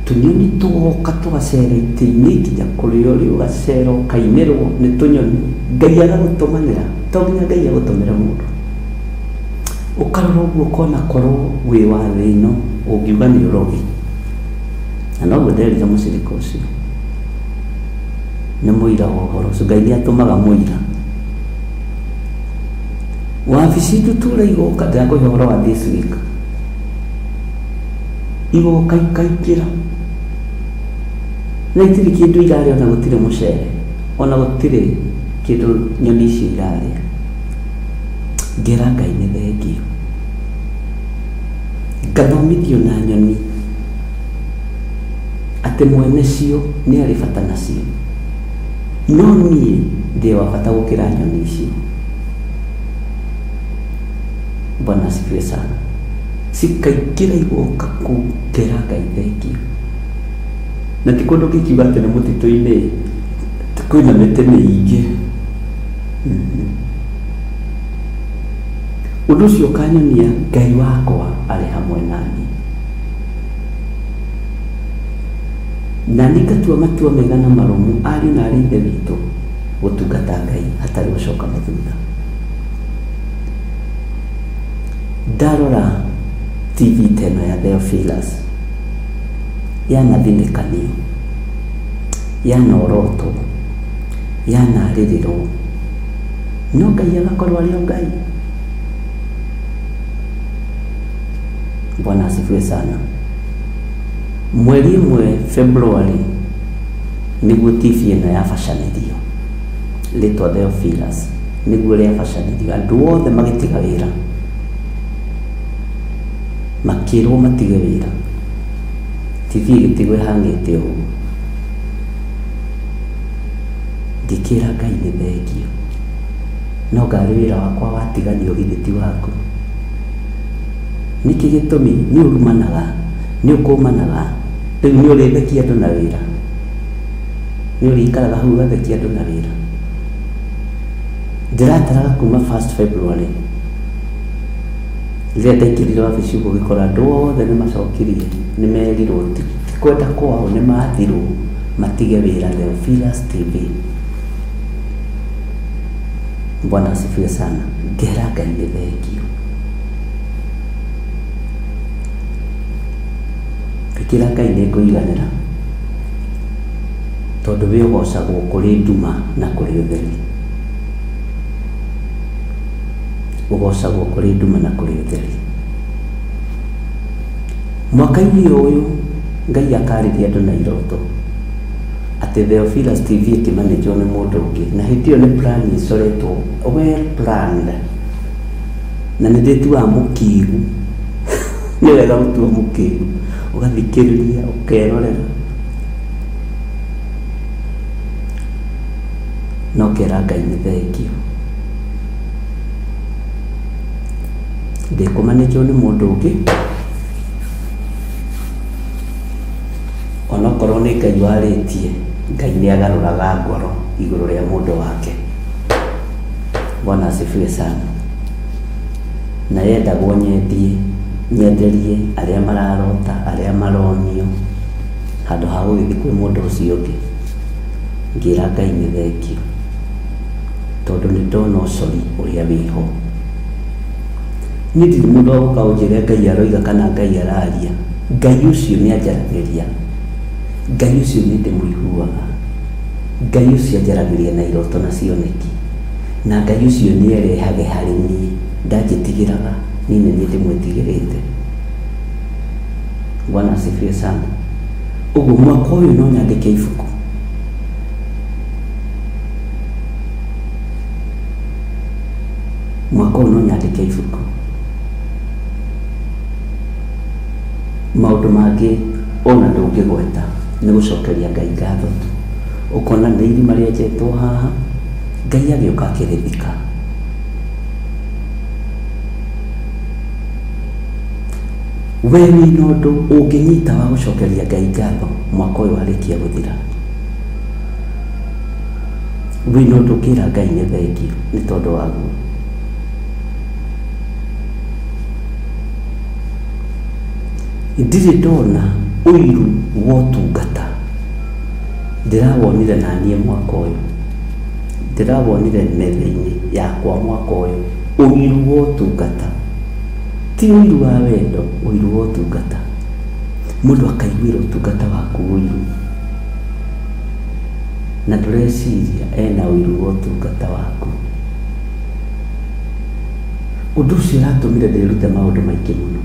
Tũnyoni tũgoka tũgacera itĩ-inĩ nginya kũrĩa ũrĩ ũgacera ũkainĩrwo nĩ tũnyoni, Ngai agagũtũmanĩra, to nginya Ngai agũtũmĩra mũndũ. Ũkarora ũguo ũkona korwo wĩ wa thĩ ĩno ũngiuga nĩ ũrogi. Na noguo nderire mũcirika ũcio, nĩ mũira wa ũhoro ũcio, Ngai nĩ atũmaga mũira. Wabici tũtũra igoka, ndakũhe ũhoro wa this week, igoka ikaingĩra na itirĩ kĩndũ irarĩa, ona gũtirĩ mũcere, ona gũtirĩ kĩndũ nyoni icio irarĩa. Ngera Ngai nĩ thengio, ngathomithio na nyoni atĩ mwene cio nĩ arĩ bata nacio, no niĩ ndĩ wa bata gũkĩra nyoni icio. Bwana asifiwe sana. Cikaingĩra igoka kũu, ngera Ngai thengio. Na ti kũndũ gĩkiuga atĩ nĩ mũtitũ-inĩ, kwĩna mĩtĩ mĩingĩ. Ũndũ ũcio ũkanyonia Ngai wakwa arĩ hamwe naniĩ, na nĩ ngatua matua mega na marũmu, ariũ na aarĩ a Ithe witũ, gũtungata Ngai hatarĩ gũcoka na thutha. Ndarora TV teno ya Theophilus, yana thinĩkanio, yana oroto, yana rĩrĩro, no Ngai agakorwo arĩ o Ngai. Bwana asifiwe sana. Mweri 1 Februari niguo TV ĩno yabacanirio rĩtwa Theophilus niguo rĩabacanirio andũ othe magĩtiga wĩra makĩrwo matige wĩra TV ĩgĩtigwo ĩhang'ĩte ũguo ngĩkĩra Ngai nĩ thengio no ngarĩ wĩra wakwa watiganio githĩ ti waku nĩkĩ gĩtũmi nĩ ũrumanaga nĩ ũkũmanaga rĩu nĩ ũrĩthekia andũ na wĩra nĩ ũrĩikaraga hau ũgathekia andũ na wĩra ndĩrataraga kuma 1st February rĩrĩa ndaingĩrire wabici gũgĩkora andũ othe nĩ macokirie nĩ merirwo ti kwenda kwao nĩ mathirwo matige wĩra Theophilus TV. Bwana asifiwe sana. Ngera Ngai nĩ thengio. Ngĩkĩra Ngai nĩ ngũiganĩra tondũ we ũgocagwo kũrĩ nduma na kũrĩ ũtheri. Ũgocagwo kũrĩ nduma na kũrĩ ũtheri. Mwaka-inĩ ũyũ Ngai akarĩria andũ na iroto atĩ Theophilus TV ĩkĩmanĩjwo nĩ mũndũ ũngĩ na hĩndĩ ĩyo nĩ plan ĩcoretwo well planned na nĩ ndĩtuaga mũkĩgu nĩ wega gũtua mũkĩgu ũgathikĩrĩria ũkerorera no kera Ngai nĩ thengio. Ndĩkũmanĩjwo nĩ mũndũ ũngĩ onokorwo nĩ Ngai warĩtie Ngai nĩ agarũraga ngoro igũrũ rĩa mũndũ wake. Bwana asifiwe sana. Na yendagwo nyenderie arĩa mararota arĩa maronio handũ ha gũgĩthiĩ kwĩ mũndũ ũcio ũngĩ. Ngĩra Ngai nĩ thengio tondũ nĩ ndona ũcori ũrĩa wĩho. Niĩ ndirĩ mũndũ wa gũka ũnjĩre Ngai aroiga kana Ngai araria. Ngai ũcio nĩ anjaragĩria. Ngai ũcio nĩ ndĩmũiguaga. Ngai ũcio anjaragĩria na iroto na cioneki na Ngai ũcio nĩ erehage harĩ niĩ ndanjĩtigĩraga niĩ nĩ niĩ ndĩmwĩtigĩrĩte. Bwana asifiwe sana. Ũguo mwaka ũyũ no nyandĩke ibuku mwaka ũyũ no nyandĩke ibuku. Maũndũ mangĩ ona ndũngĩgweta nĩ gũcokeria Ngai ngatho tu. Ũkona nĩ irima rĩenjetwo haha Ngai agĩũka akĩrĩthika. We wĩna ũndũ ũngĩnyita wa gũcokeria Ngai ngatho mwaka ũyũ warĩkia gũthira. Wĩna ũndũ ũngĩra Ngai nĩ thengio nĩ tondũ waguo. Ndirĩ ndona ũiru wa ũtungata ndĩrawonire na niĩ mwaka ũyũ. Ndĩrawonire metha-inĩ yakwa mwaka ũyũ ũiru wa ũtungata, ti ũiru wa wendo, ũiru wa ũtungata. Mũndũ akaiguĩra ũtungata waku ũiru na ndũreciria ena ũiru wa ũtungata waku. Ũndũ ũcio ũratũmire ndĩrute maũndũ maingĩ mũno.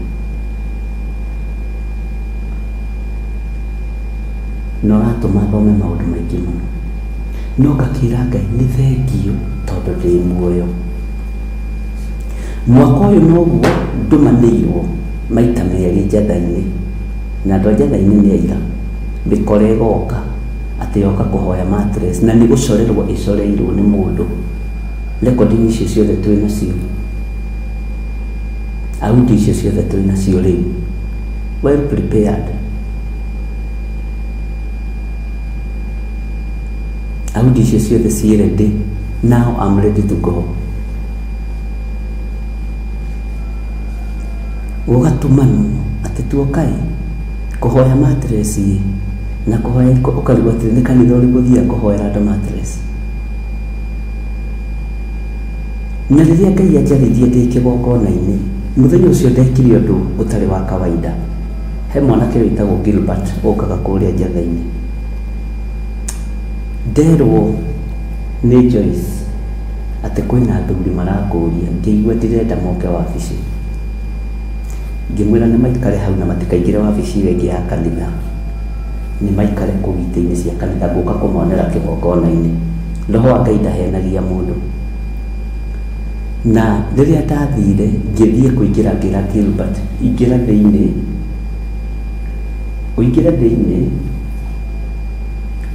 No ratũma thome maũndũ maingĩ mũno. No ngakĩra Ngai nĩ thengio tondũ ndĩ muoyo. Mwaka ũyũ noguo ndũmanĩirwo maita merĩ njatha-inĩ na andũ a njatha-inĩ nĩ aira. Mĩkora ĩgoka atĩ yoka kũhoya mattress na nĩ gũcorerwo ĩcoreirwo nĩ mũndũ. Recording icio ciothe twĩ nacio, audio icio ciothe twĩ nacio rĩu. Well prepared. Audio icio ciothe ciĩ ready. Now I'm ready to go. Ũgatũmanwo atĩ tuokai kũhoya mattress na kũhoya ũkarigwo atĩ nĩ kanitha ũrĩkũ ũthiaga kũhoera andũ mattress. Na rĩrĩa Ngai anjarĩirie ndĩ kĩgongona-inĩ, mũthenya ũcio ndekire ũndũ ũtarĩ wa kawaida. He mwanake wĩtagwo Gilbert ũkaga kũrĩa njatha-inĩ. Nderwo nĩ Joyce atĩ kwĩna athuri marakũria, ngĩigua ndirenda moke wabici. Ngĩmwĩra nĩ maikare hau na matikaingĩre wabici ĩyo ĩngĩ ya kanitha. nĩ maikare kũu itĩ-inĩ cia kanitha gũka kũmonera kĩgongona-inĩ. Roho wa Ngai ndahenagia mũndũ. Na rĩrĩa ndathire ngĩthiĩ kũingĩra ngĩra Gilbert, ingĩra thĩinĩ, ũingĩre thĩinĩ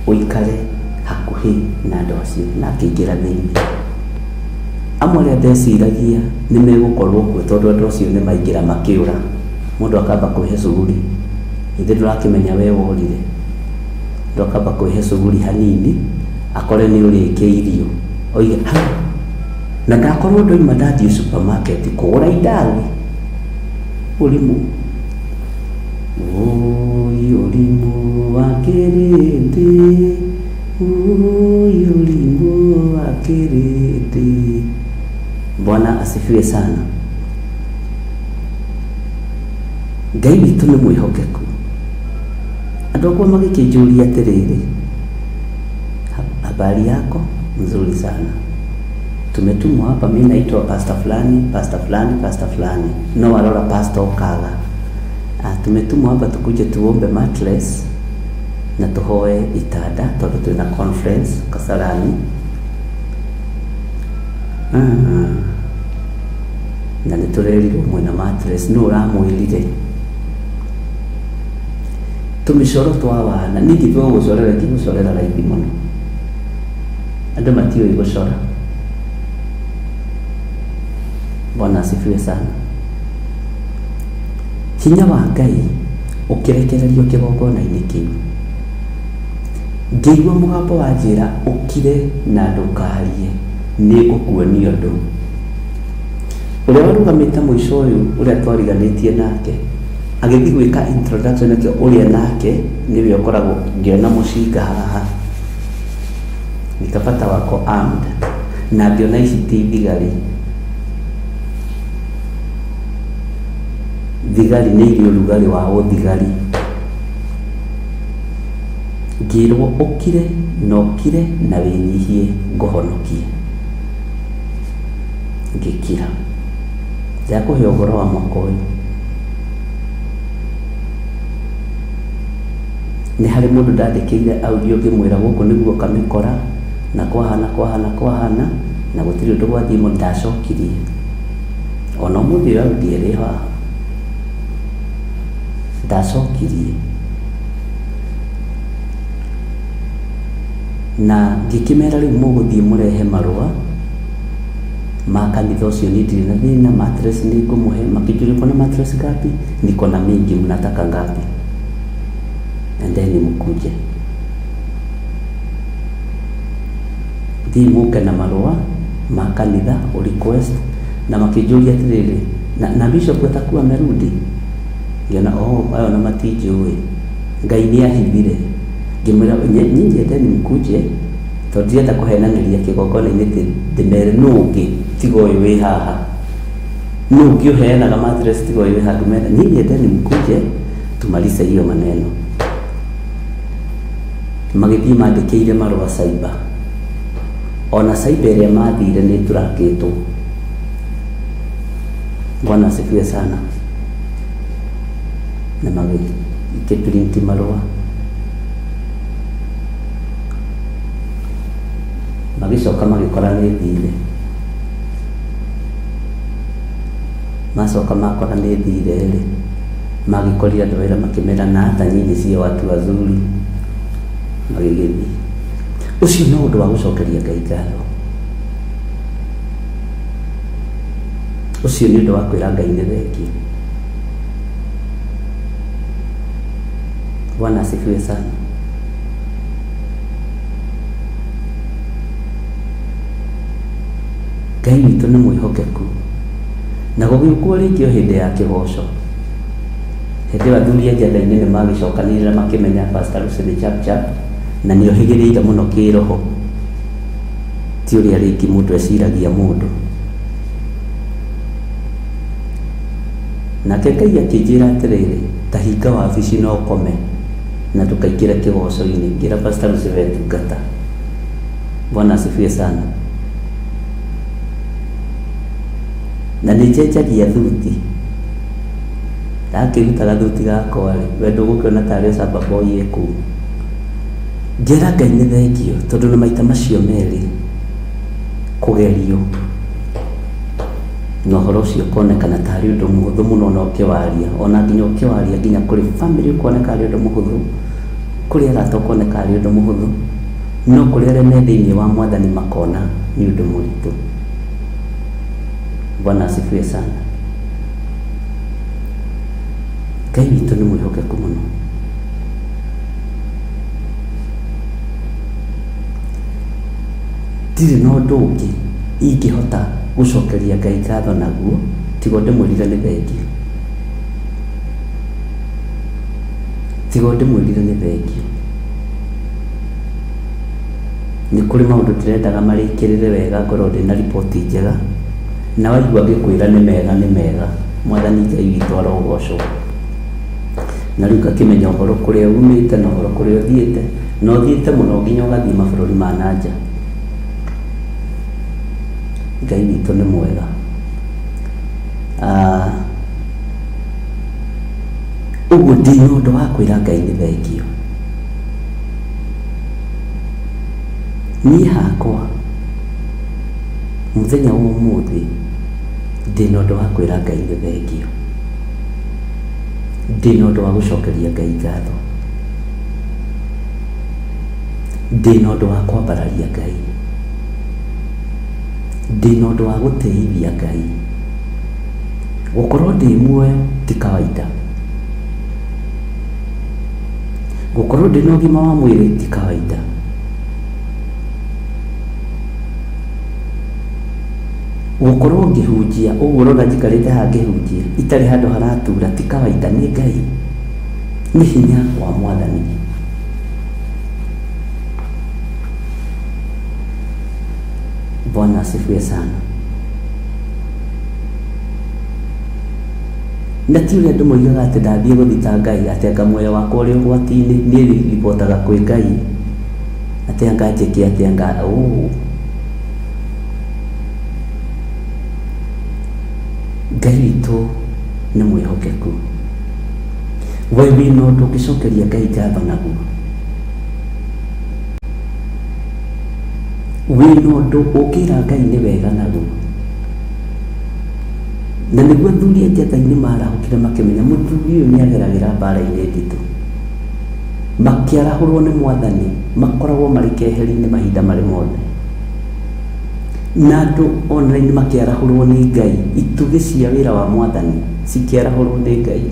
ũikare hakuhĩ na andũ acio, na ngĩingĩra thĩinĩ. Amwe arĩa ndeciragia nĩ megũkorwo kuo tondũ andũ acio nĩ maingĩra makĩũra, mũndũ akamba kwĩhe cuguri, ithe ndũrakĩmenya we worire, mũndũ akamba kwĩhe cuguri hanini akore nĩ ũrĩke irio, oige na ndakorwo ndoima ndathiĩ supermarket kũgũra indathi. Ũrimũ ũrimũ wa kĩrĩndĩ, ũrimũ wa kĩrĩndĩ. Bwana asifiwe sana. Ngai witũ nĩ mwĩhokeku. Andũ akwa magĩkĩnjũria atĩrĩrĩ, habari yako? Nzuri sana. Tumetumwa hapa, mimi naitwa pastor fulani, pastor fulani, pastor fulani. No warora pastor Okaga. Tumetumwa hapa tukuje tuombe mattress na tuhoe itanda tondũ twina conference Kasarani. Na nĩ tũrerirwo mwĩna mattress, nũ ũramwĩrire? Tũmĩcoro twa wana, ningĩ twagũcorera ngĩgũcorera raithi mũno. Andũ matiũĩ gũcora. Bwana asifiwe sana. Hinya wa Ngai ũkĩrekererio kĩgongona-inĩ kĩu. Ngĩigua mũgambo wa njĩra ũkire na ndũkarie, nĩ ngũkuonia ũndũ. Ũrĩa warũgamĩte mũico ũyũ ũrĩa twariganĩtie nake agĩthiĩ gwĩka introduction akĩo ũrĩa nake nĩwe ũkoragwo ngĩona mũcinga haha, nikapata wako armed na ngĩona ici ti thigari. Thigari nĩ irĩ ũrugarĩ wa ũthigari. Ngĩrwo ũkire na ũkire na wĩnyihie ngũhonokie. Ngĩkira. Ndakũhe ũhoro wa mwaka ũyũ. Nĩ harĩ mũndũ ndandĩkĩire audio ngĩmwĩra gũkũ nĩguo kamĩkora na kwahana na gũtirĩ ũndũ gwathiĩ mũndũ ndacokirie. Ona ũmũthĩ ũyũ ndierĩ haha. Ndacokirie. Na ngĩkĩmera rĩu mũgũthiĩ mũrehe marũa ma kanitha ũcio, nĩ ndirĩ na thĩna, mattress nĩ ngũmũhe. Makĩnjũria kuna mattress ngapi? Niko na mingi, mnataka ngapi? And then mkuje. Thiĩ mũke na marũa ma kanitha o request, na makĩnjũria atĩrĩrĩ, na bishop atakuwa amerudi? Ngĩona ayo na matinjũĩ, Ngai nĩ ahithire. Ngĩmwĩra nyinyi endeni mkuje tondũ ndienda kũhenanĩria kĩgongona-inĩ ndĩmere nũ ũngĩ tiga ũyũ wĩ haha, nũ ũngĩ ũheanaga mattress tiga ũyũ wĩ haha. Ngĩmwĩra nyinyi endeni mkuje tumalize hiyo maneno. Magĩthiĩ mandĩkĩire marũa cyber. Ona cyber ĩrĩa mathire nĩ turakĩtwo. Bwana asifiwe sana. Na magĩkĩprinti marũa, magĩcoka magĩkora nĩ thire. Macoka makora nĩ thire rĩ, magĩkorire andũ wĩra makĩmera na hata nyinyi cia watu wazuri, magĩgĩthiĩ. Ũcio no ũndũ wa gũcokeria Ngai ngatho. Ũcio nĩ ũndũ wa kwĩra Ngai nĩ thengio. Bwana asifiwe sana. Ngai witũ nĩ mwĩhokeku. Na gũgĩũkwo rĩngĩ o hĩndĩ ya kĩgoco. Hĩndĩ ĩyo athuri a njatha-inĩ nĩ magĩcokanĩrĩra makĩmenya Pastor Lucy nĩ chap na nĩ ohĩgĩrĩire mũno kĩroho. Ti ũrĩa rĩngĩ mũndũ eciragia mũndũ. Nake Ngai akĩnjĩra atĩrĩrĩ, ta hinga wabici no ũkome na tukaingĩra kĩgoco-inĩ. Ngĩra Pastor Lucy we tungata. Bwana asifiwe sana. Na nĩ njenjagia thuti. Ndakĩruta gathuti gakwa rĩ, we ndũgũkĩona tarĩ Samba Boy kũu. ngera Ngai nĩ thengio tondũ nĩ maita macio merĩ kũgerio na ũhoro ũcio ũkonekana tarĩ ũndũ mũhũthũ mũno na ũkĩwaria, ona nginya ũkĩwaria nginya kũrĩ family ũkoneka arĩ ũndũ mũhũthũ, kũrĩ arata ũkoneka arĩ ũndũ mũhũthũ, no kũrĩ arĩa me thĩinĩ wa Mwathani makona nĩ ũndũ mũritũ. Bwana asifiwe sana. Ngai witũ nĩ mwĩhokeku mũno. Ndirĩ na ũndũ ũngĩ ingĩhota gũcokeria Ngai ngatho naguo tiga ndĩmwĩrire nĩ thengio, tiga ndĩmwĩrire nĩ thengio. Nĩ kũrĩ maũndũ ndĩrendaga marĩkĩrĩre wega, ngorwo ndĩna riboti njega, na waigua ngĩkwĩra nĩ mega nĩ mega, Mwathani Ngai witũ arogocwo. Na rĩu ngakĩmenya ũhoro kũrĩa umĩte na ũhoro kũrĩa ũthiĩte, na ũthiĩte mũno nginya ũgathiĩ mabũrũri ma nanja. Ngai witũ nĩ mwega. Ũguo ndĩ ũndũ wa kwĩra Ngai nĩ thengio. Niĩ hakwa mũthenya wa ũmũthĩ ndĩ na ũndũ wa kwĩra Ngai nĩ thengio, ndĩ na ũndũ wa gũcokeria Ngai ngatho, ndĩ na ũndũ wa kwambararia Ngai, ndĩ na ũndũ wa gũtĩithia Ngai. Gũkorwo ndĩ muoyo ti kawaida, gũkorwo ndĩ na ũgima wa mwĩrĩ ti kawaida, gũkorwo ngĩhunjia ũguo ũrona njikarĩte haha ngĩhunjia itarĩ handũ haratura ti kawaida, nĩ Ngai, nĩ hinya wa Mwathani. Bwana asifiwe sana. Na ti ũrĩa andũ moigaga atĩ ndathiĩ gũthita Ngai atĩ anga muoyo wakwa ũrĩ ũgwati-inĩ, niĩ ribotaga kwĩ Ngai atĩ anga njĩke atĩ anga Ngai witũ nĩ mwĩhokeku. We wĩna ũndũ ũngĩcokeria Ngai ngatho naguo, wĩna ũndũ ũngĩra Ngai nĩ wega naguo. Na nĩguo athuri a njata-inĩ marahũkire makĩmenya mũthuri ũyũ nĩ ageragĩra mbara-inĩ nditũ, makĩarahũrwo nĩ Mwathani, makoragwo marĩ keheri-inĩ mahinda marĩ mothe, na andũ online makĩarahũrwo nĩ Ngai, itugĩ cia wĩra wa Mwathani cikĩarahũrwo nĩ Ngai,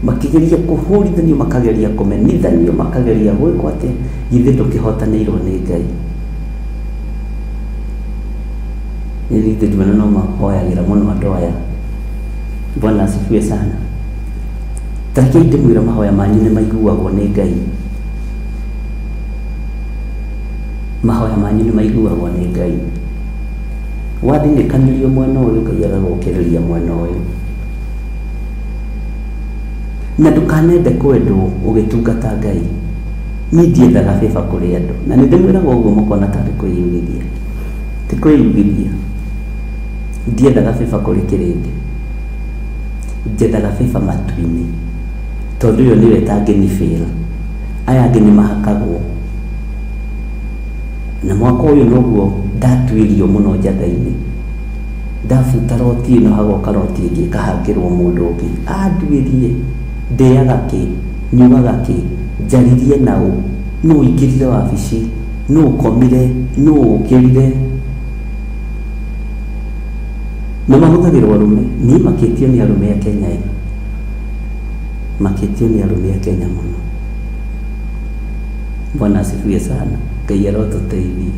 makĩgeria kũhũrithanio, makageria kũmenithanio, makageria gwĩkwo atĩa, githĩ ndũkĩhotanĩirwo nĩ Ngai. Nĩ rĩngĩ ndĩmena no mahoyagĩra mũno andũ aya. Bwana asifiwe sana. Tareke ndĩmwĩra mahoya manyu nĩ maiguagwo nĩ Ngai, mahoya manyu nĩ maiguagwo nĩ Ngai. Wathinĩkanĩrio mwena ũyũ, Ngai agagũkĩrĩria mwena ũyũ. Na ndũkanende kwendwo ũgĩtungata Ngai. Niĩ ndiendaga bĩba kũrĩ andũ, na nĩ ndĩmwĩraga ũguo mũkona tarĩ kwĩyugithia, ti kwĩyugithia. Ndiendaga bĩba kũrĩ kĩrĩndĩ, njendaga bĩba matu-inĩ, tondũ ũyũ nĩwe tangĩnibĩra, aya angĩ nĩ mahakagwo. Na mwaka ũyũ noguo ndatuĩrio mũno njata-inĩ, ndabuta roti ĩno hagoka roti ĩngĩ ĩkahangĩrwo mũndũ ũngĩ, anduĩrie ndĩaga kĩ, nyugaga kĩ, njaririe naũ, nũ ingĩrire wabici, nũ ũkomire, nũ ũkĩrire. Na mahũthagĩrwo arũme, niĩ makĩtio nĩ arũme a Kenya, makĩtio nĩ arũme a Kenya mũno. Bwana asifiwe sana. Ngai arotũteithia.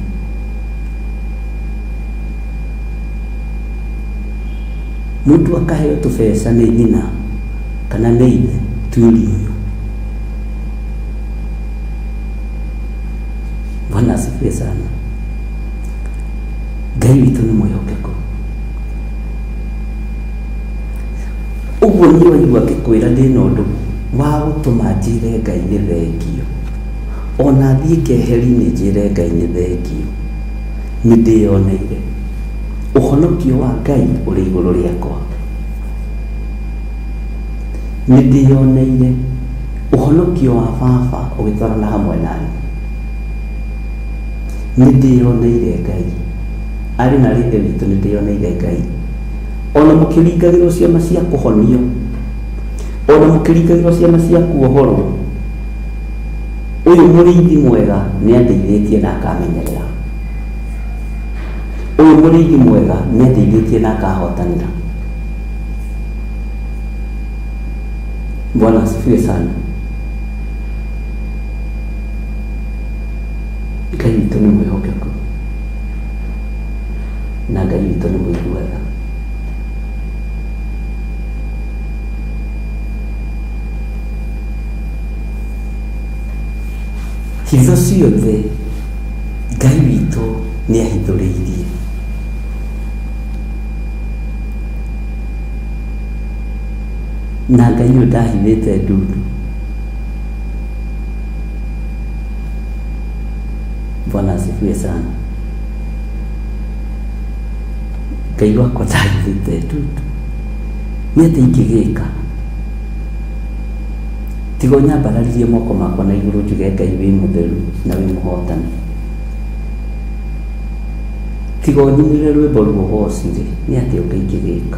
Mũndũ akaheo tũbeca nĩ nyina kana nĩ ithe, tuĩrie ũyũ. Bwana asifiwe sana. Ngai witũ nĩ mwĩhokeku. Ũguo niĩ waigua ngĩkwĩra ndĩna ũndũ wa gũtũma njĩre Ngai nĩ thengio, ona thiĩ keheri-inĩ njĩre Ngai nĩ thengio, nĩ ndĩyoneire ũhonokio wa Ngai ũrĩ igũrũ rĩakwa, nĩ ndĩyoneire ũhonokio wa baba ũgĩtwarana hamwe nani. Nĩndĩyoneire Ngai, arĩ na Ithe witũ nĩndĩyoneire Ngai. Ona mũkĩringagĩrwo ciama cia kũhonio, ona mũkĩringagĩrwo ciama cia kuohorwo, ũyũ mũrĩithi mwega nĩandeithĩtie na akamenyerera. Ũyũ mũrĩithi mwega nĩandeithĩtie na akahotanĩra. Bwana asifiwe sana. Ngai witũ nĩ mwĩhokeku na Ngai witũ nĩ mũiguaga. Hitho ciothe Ngai witũ nĩ ahithũrĩirie. Na Ngai ũyũ ndahithĩte ndundu. Bwana asifiwe sana. Ngai wakwa ndahithĩte ndundu. Nĩatĩ ingĩgĩka tiga nyambararirie moko makwa na igũrũ njuge Ngai wĩ mũtheru na wĩ mũhotani. Tiga nyinire rwĩmbo ruogocire nĩatĩ ũngĩ ingĩgĩka.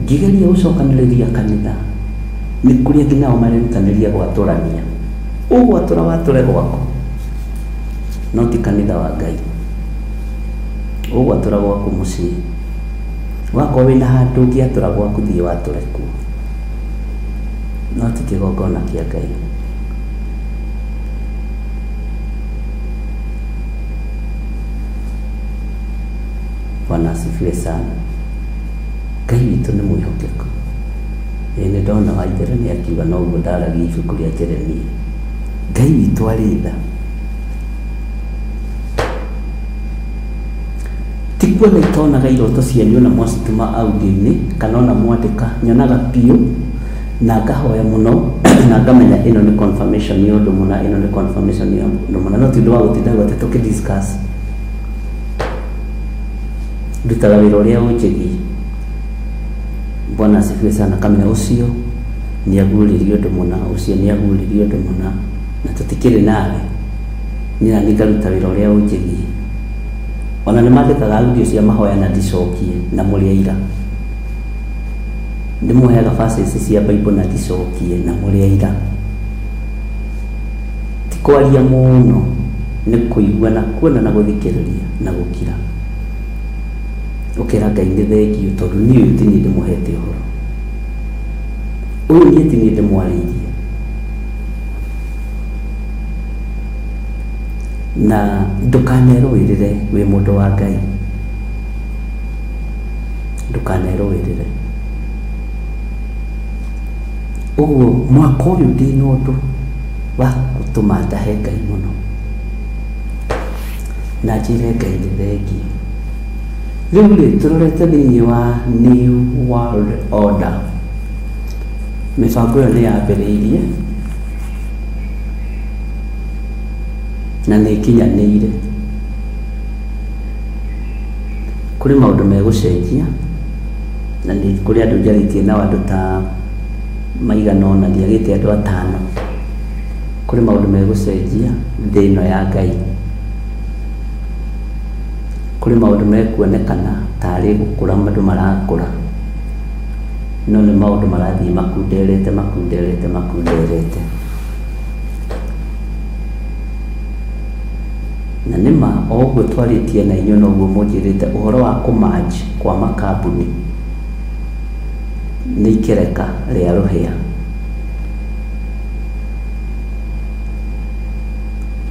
Ngĩgeria gũcokanĩrĩria kanitha nĩ kũrĩa nginya o marerutanĩria gwatũrania. Ũgwatũra watũre gwako no ti kanitha wa Ngai. Ũgwatũra gwaku mũciĩ, wakorwo wĩna handũ ũngĩatũra gwaku thiĩ watũre kuo, no ti kĩgongona kĩa Ngai. Bwana asifiwe sana. Ngai witũ nĩ mwĩhokeku. Nĩ ndona Waithera nĩ akiuga noguo ndaragia ibuku rĩa Jeremia. Ngai witũ arĩ tha. Ti kuona itonaga iroto cianyu na mwacitũma audio-inĩ kana ona mwandĩka, nyonaga piũ na ngahoya mũno na ngamenya ĩno nĩ confirmation ya ũndũ mũna, ĩno nĩ confirmation ya ũndũ mũna, no ti ũndũ wa gũtinda gwate tũkĩdiscuss. Ndutaga wĩra ũrĩa ũnjĩgiĩ. Bwana asifiwe sana. Kamenya ũcio nĩagurĩrio ũndũ mũna, ũcio nĩagurĩrio ũndũ mũna, na tũtikĩrĩ nawe. Nĩna nĩngaruta wĩra ũrĩa ũnjĩgiĩ. Ona nĩmandĩkaga audio cia mahoya na ndicokie na mũrĩ aira. Ndĩmũheaga verses cia Bible na ndicokie na mũrĩ aira. Ti kwaria mũno, nĩ kũigua na kuona na gũthikĩrĩria na gũkira. Ũkĩra Ngai nĩ thengio tondũ niĩ ũyũ ti niĩ ndĩmũhete ũhoro. Ũyũ niĩ ti niĩ ndĩmwarĩirie. Na ndũkanerũĩrĩre wĩ mũndũ wa Ngai. Ndũkanerũĩrĩre. Ũguo mwaka ũyũ ndĩna ũndũ wa gũtũma ndahe Ngai mũno, na njĩre Ngai nĩ thengio. Rĩu rĩ tũrorete thĩinĩ wa New World Order. Mĩbango ĩyo nĩ yambĩrĩirie na nĩ ĩkinyanĩire. Kũrĩ maũndũ megũcenjia na nĩ kũrĩ andũ njarĩtie nao, andũ ta maigana ũna, ndiagĩte andũ 5. Kũrĩ maũndũ megũcenjia thĩ ĩno ya Ngai. Kũrĩ maũndũ mekuonekana tarĩ gũkũra andũ marakũra, no nĩ maũndũ marathiĩ makunderete. Na nĩma o ũguo twarĩtie na inyuĩ noguo mũnjĩrĩte ũhoro wa kũmanji kwa makambuni nĩ ikereka rĩa rũhĩa.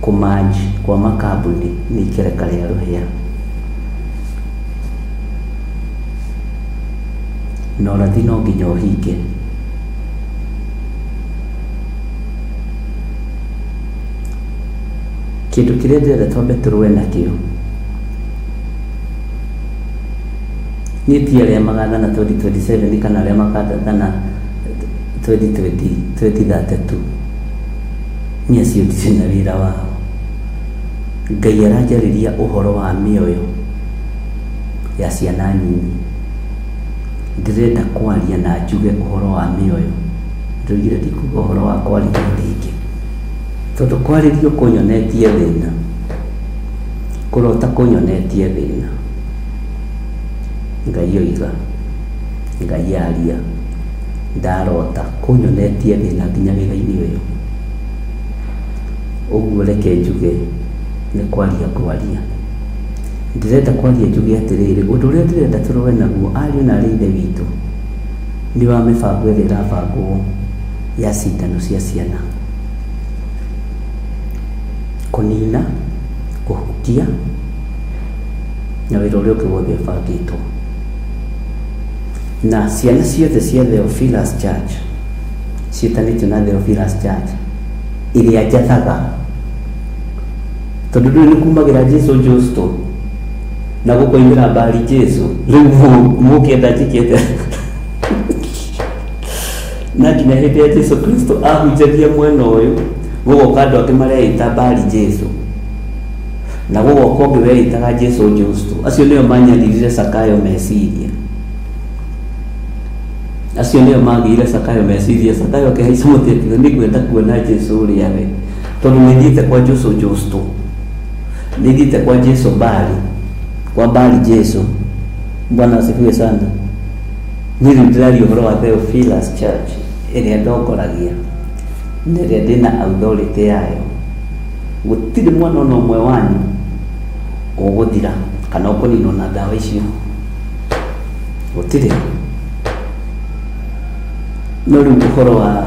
Kũmanji kwa makambuni nĩ ikereka rĩa rũhĩa. Na ũrathi no nginya ũhinge. Kĩndũ kĩrĩa ndĩrenda twambe tũrũe nakĩo, niĩ ti arĩa magathana 2027 kana arĩa makathana 2032. Niĩ acio ndirĩ na wĩra wao. Ngai aranjarĩria ũhoro wa mĩoyo ya ciana nini. ndirenda kwaria na njuge uhoro wa mioyo ndirigire ndikuga uhoro wa kwaria ndingi tondu kwaririo kunyonetie thina kurota kunyonetie thina Ngai oiga Ngai aria ndarota kunyonetie thina nginya wĩra-inĩ ũyũ ũguo reke njuge nĩ kwaria kwaria ndirenda kwaria njuge atĩrĩrĩ ũndũ ũrĩa ndĩrenda tũrũe naguo ariũ na arĩ ithe witũ nĩ wa mĩbango ĩrĩa ĩrabangwo ya cindano cia ciana kũnina kũhukia na wĩra ũrĩa ũngĩ wothe ũbangĩtwo na ciana ciothe cia Theophilus Church ciĩtanĩtio na Theophilus Church iria njathaga tondũ ndũĩ nĩ kumagĩra Jesu Justo na gũkoimĩra mbari Jesu rĩu mũkĩenda njĩkĩte na nginya hĩndĩ ya Jesu Kristo ahunjagia mwena ũyũ gũgoka andũ angĩ mareita mbari Jesu na gũgoka ũngĩ weitaga Jesu Justo acio nĩo manyanirire Zakayo meciria acio nĩo magĩire Zakayo meciria Zakayo akĩhaica mũtĩ akiuga nĩngwenda kuona Jesu ũrĩa we tondũ nĩthiĩte kwa Jesu Justo nĩthiĩte kwa Jesu mbari kwa mbari Jesu Bwana asifiwe sana nĩrĩu ndĩraria ũhoro wa Theophilus Church ĩrĩa ndongoragia na ĩrĩa ndĩna authority yayo gũtirĩ mwana ona ũmwe wanyu ũgũthira kana ũkũninwo na ndawa icio gũtirĩ no rĩu ũhoro wa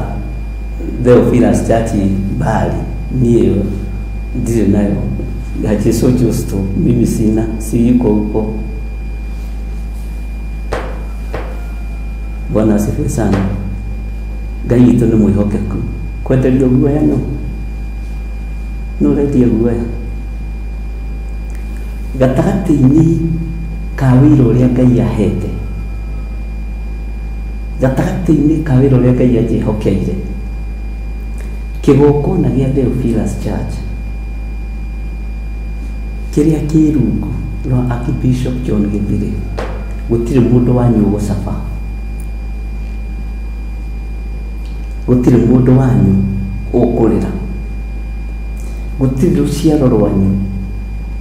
Theophilus Church mbari niĩ ndirĩ nayo ya Jesu Justo mimi sina siyuko huko Bwana asifiwe sana Ngai witũ nĩ mwĩhokeku kwenderio guoya no rendia guoya gatagatĩ-inĩ ka wĩra ũrĩa Ngai ahete gatagatĩ-inĩ ka wĩra ũrĩa Ngai anjĩhokeire kĩgongona gĩa Theophilus Church kĩrĩa kĩrungu no Archbishop John Githiri gũtirĩ mũndũ wanyu ũgũcaba gũtirĩ mũndũ wanyu ũkũrĩra gũtirĩ rũciaro rwanyu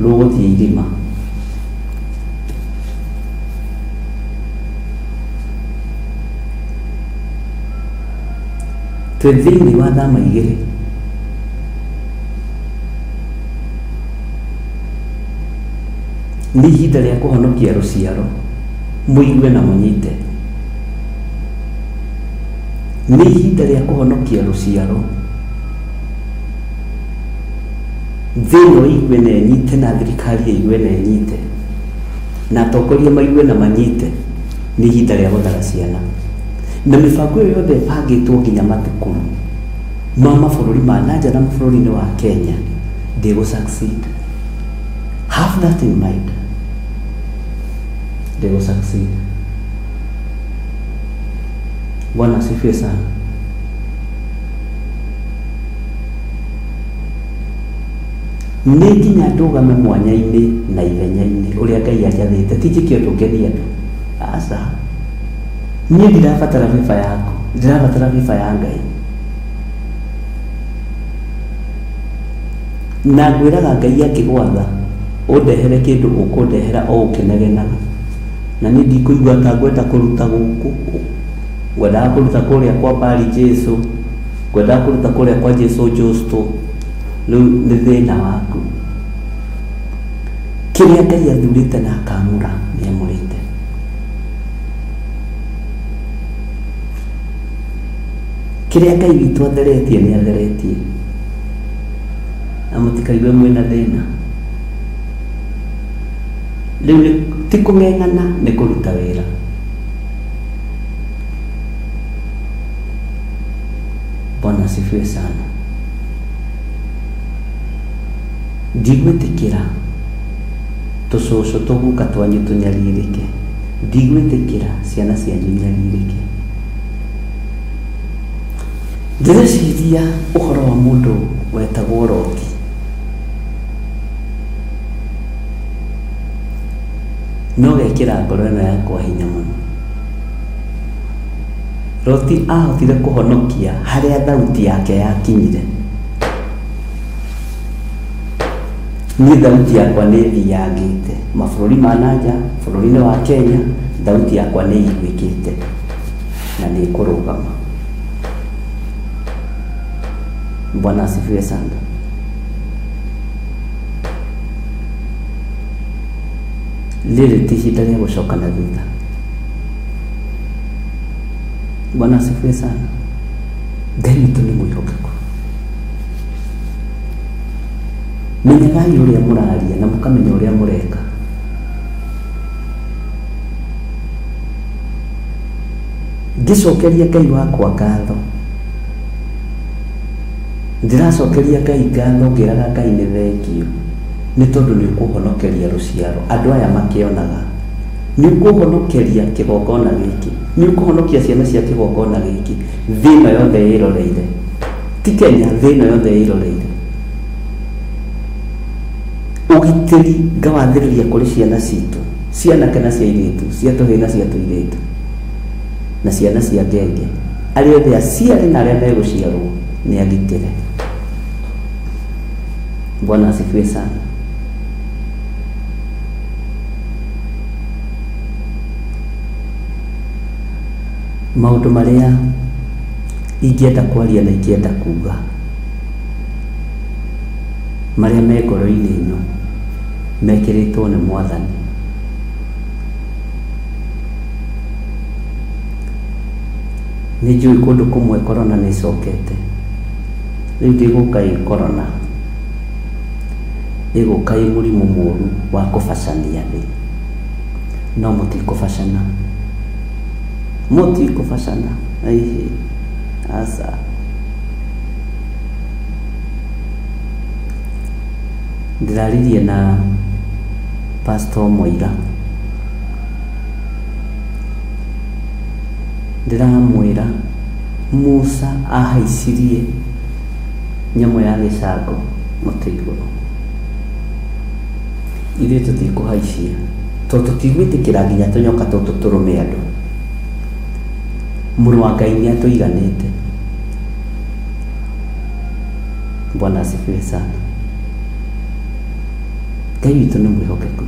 rũgũthiĩ irima twĩ thĩinĩ wa thama igĩrĩ nĩ ihinda rĩa kũhonokia rũciaro mũigue na mũnyite nĩ ihinda rĩa kũhonokia rũciaro thĩ ĩno igue na ĩnyite na thirikari igue na ĩnyite na atongoria maigue na manyite nĩ ihinda rĩa gũthara ciana na mĩbango ĩyo yothe ĩbangĩtwo nginya mathukuru ma mabũrũri ma nanja na mabũrũri-inĩ wa Kenya ndĩgũ succeed have that in mind ndĩgũ succeed Bwana asifiwe sana nĩ nginya ndũgame mwanya-inĩ na ithenya-inĩ ũrĩa Ngai anjathĩte ti njĩke ũndũ ngenie andũ aca niĩ ndirabatara vĩba yaku ndirabatara vĩba ya Ngai na ngwĩraga Ngai akĩgwatha ũndehere kĩndũ ũkũndehera o ũkĩnegenaga na nĩ ndikũigua ta ngwenda kũruta gũkũ ngwendaga kũruta kũrĩa kwa mbari Jesu ngwendaga kũruta kũrĩa kwa Jesu Justo rĩu nĩ thĩna waku kĩrĩa Ngai athurĩte na akamũra nĩ amũrĩte kĩrĩa Ngai witũ atheretie nĩ atheretie na mũtikaigue mwĩna thĩna rĩu ti kũng'eng'ana nĩ kũruta wĩra Bwana asifiwe sana ndigwĩtĩkĩra tũcũcũ tũguka twanyu tũnyarirĩke ndigwĩtĩkĩra ciana cianyu inyarirĩke ndĩreciria ũhoro wa mũndũ wetagwo Loti no gekĩra ngoro ĩno yakwa hinya mũno Loti ahotire kuhonokia haria thauti yake yakinyire. Ni thauti yakwa nĩ thiangĩte mabũrũri ma nanja, bũrũri-inĩ wa Kenya, thauti yakwa nĩ iguĩkĩte na nĩ kũrũgama. Bwana asifiwe sana. Rĩrĩ ti ihinda rĩa gũcoka na thutha. Bwana asifiwe sana. Ngai witũ nĩ mwĩhokeku. Menyagai ũrĩa mũraria na mũkamenya ũrĩa mũreka. Ngĩcokeria Ngai wakwa ngatho. Ndĩracokeria Ngai ngatho ngĩraga Ngai nĩ thengio nĩ tondũ nĩ ũkũhonokeria rũciaro. Andũ aya makĩonaga nĩ ũkũhonokeria kĩgongona gĩkĩ, nĩ ũkũhonokia ciana cia kĩgongona gĩkĩ, thĩna yothe ĩroreire. Ti Kenya, thĩna yothe ĩroreire. Ũgitĩri ngawathĩrĩria kũrĩ ciana citũ, cianake na cia airĩtu, cia tũhĩĩ na cia tũirĩtu, na ciana cia ngenge, arĩa othe aciari na arĩa megũciarwo nĩ agitĩre. Bwana asifiwe sana. Maũndũ marĩa ingĩenda kwaria na ingĩenda kuga marĩa me ngoro-inĩ ĩno mekĩrĩtwo nĩ Mwathani. Nĩ njũĩ kũndũ kũmwe korona nĩ ĩcokete. Rĩu ndĩgũka ĩ korona, ĩgũka ĩ mũrimũ mũũru wa kũbacania thĩ. No mũtikũbacana, mũtikũbacana. Aihi asa. Ndĩraririe na Pastor Moira. Ndĩramwĩra Musa ahaicirie nyamũ ya gĩcango mũtĩ igũrũ. Ithuĩ tũtikũhaicia tondũ tũtigwĩtĩkĩra nginya tũnyoka tũtũ tũrũme andũ. Mũrũ wa Ngai nĩ atũiganĩte. Bwana asifiwe sana. Ngai witũ nĩ mwĩhokeku.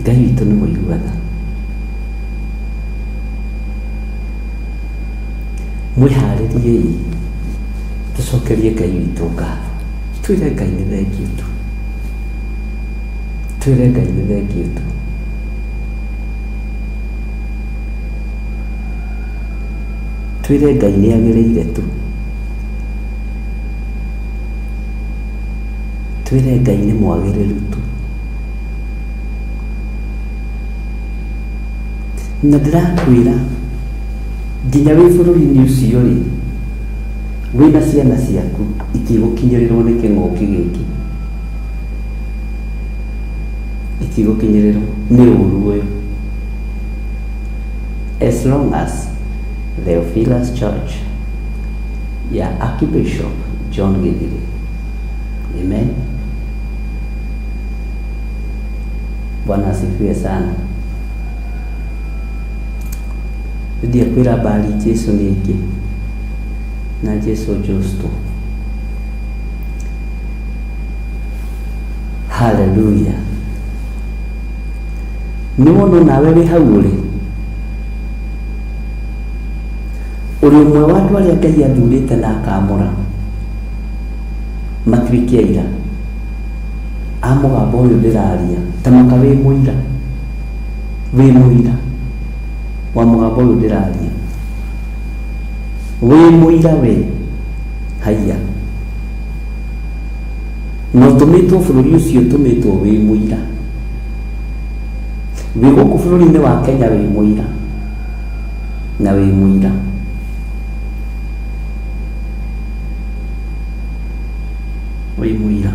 Ngai witũ nĩ mũiguaga. Mwĩharĩriei tũcokerie Ngai witũ ngatho. Twĩre Ngai nĩ thengio tu. Twĩre Ngai nĩ thengio tu. Twĩre Ngai nĩ agĩrĩire tu. Twĩre Ngai nĩ mwagĩrĩru tu. Na ndĩrakwĩra nginya wĩ bũrũri-inĩ ũcio rĩ, wĩna ciana ciaku itigũkinyĩrĩrwo nĩ kĩng'ũki gĩkĩ, itigũkinyĩrĩrwo nĩ ũru ũyũ. As long as Theophilus Church ya Archbishop John Githiri. Amen. Bwana asifiwe sana. Ndiye kwira bali Yesu niki na Yesu justo. Hallelujah. Niwono nawe wĩ hau ũrĩ. Ũrĩ ũmwe wa andũ arĩa Ngai athurĩte na akamũra matuĩke ira. Mũgambo ũyũ ndĩraria ta maka wĩ mũira, wĩ mũira wa mũgambo ũyũ ndĩraria, wĩ mũira we haiya. No tũmĩtwo bũrũri ũcio, tũmĩtwo wĩ mũira, wĩ gũkũ bũrũri-inĩ wa Kenya wĩ mũira na wĩ mũira. Wĩ mũira.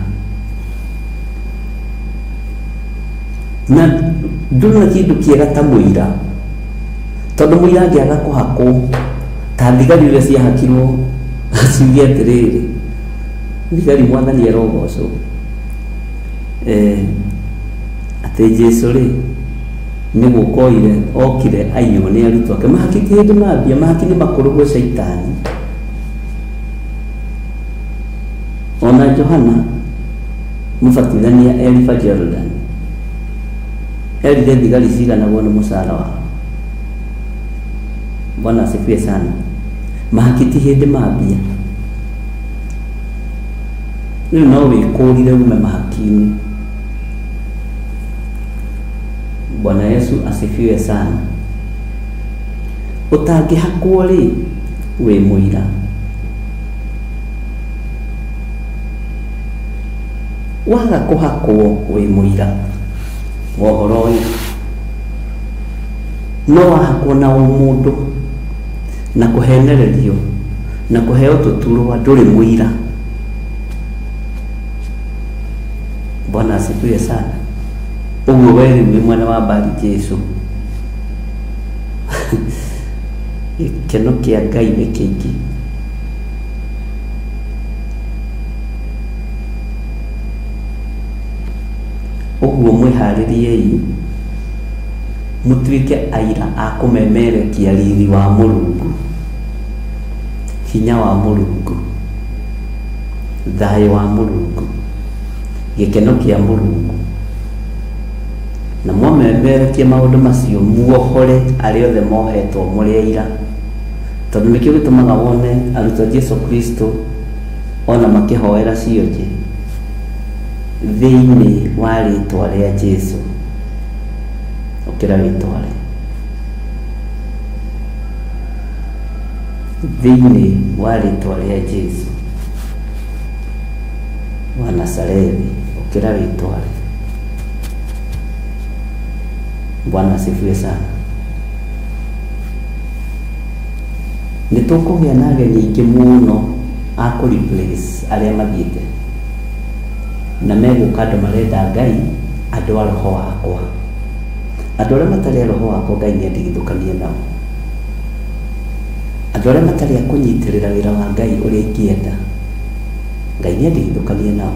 Na ndũrĩ na kĩndũ kĩega ta mũira, tondũ mũira angĩaga kũhakwo ta thigari iria ciahakirwo ciuge atĩrĩrĩ, thigari Mwathani arogocwo atĩ Jesũ rĩ nĩguo koire okire aiywo nĩ arutwo ake mahaki ti hĩndĩ mambia mahaki nĩ makũrũ gwĩ Shaitani. Ona Johana mũbatithania Elifa Jordan erire thigari ciganagwo nĩ mũcara wao. Bwana asifiwe sana. Mahaki ti hĩndĩ mambia. Rĩu no wĩkũrire ume mahaki-inĩ. Bwana Yesu asifiwe sana. Ũtangĩhakwo rĩ wĩ mũira. Waga kũhakwo wĩ mũira. Wohoro ũyũ no wahakwo na mũndũ na kũhenererio na kũheo tũturwa ndũrĩ mũira. Bwana asifiwe sana. Ũguo weri wĩ mwana wa mbari Jesu. Gĩkeno kĩa Ngai nĩ kĩingĩ. Ũguo mwĩharĩriei mũtuĩke aira a kũmemerekia riiri wa Mũrungu, hinya wa Mũrungu, thayũ wa Mũrungu, gĩkeno kĩa Mũrungu, na mwamemerekia maũndũ macio muohore arĩa othe mohetwo mũrĩ aira. Tondũ nĩkĩo gĩtũmaga wone arutwo Jesu Kristo ona makĩhoera cionje thĩinĩ wa rĩtwa rĩa Jesu ũkĩra rĩtwa rĩ thĩinĩ wa rĩtwa rĩa Jesu wa Nazarethi ũkĩra rĩtwa rĩ. Bwana asifiwe sana. Nĩtũkũgĩa na ageni aingĩ mũno a kũ-replace arĩa mathiĩte na megũka andũ marenda Ngai andũ a roho wakwa. Andũ arĩa matarĩ roho wakwa Ngai nĩandigithũkanie nao. Andũ arĩa matarĩ a kũnyitĩrĩra wĩra wa Ngai ũrĩa ingĩenda Ngai nĩandigithũkanie nao.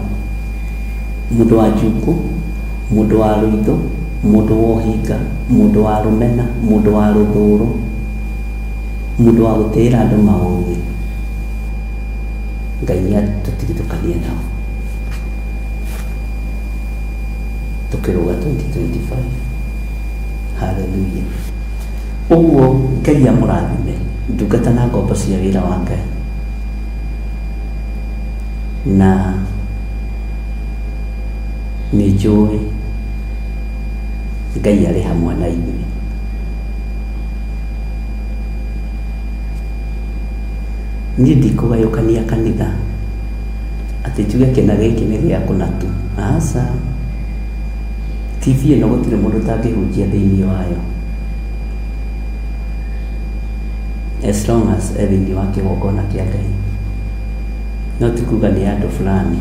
Mũndũ wa njuku, mũndũ wa rũitho, mũndũ wa ũhinga, mũndũ wa rũmena, mũndũ wa rũthũũro, mũndũ wa gũtĩĩra andũ maũthĩ Ngai nĩatũtigithũkanie nao. Tukĩrũga 2025. Haleluya. Ũguo Ngai amũrathime ndungata na ngombo cia wĩra wa Ngai, na nĩnjũĩ Ngai arĩ hamwe na ithuĩ. Niĩ ndikũgayũkania kanitha atĩ njuge kĩna gĩkĩ nĩ gĩa kũna tu. Aca, TV ĩno gũtirĩ mũndũ ũtangĩhunjia thĩinĩ wayo as long as thĩinĩ wa kĩgongona kĩa Ngai. No ti kuga nĩ andũ fulani.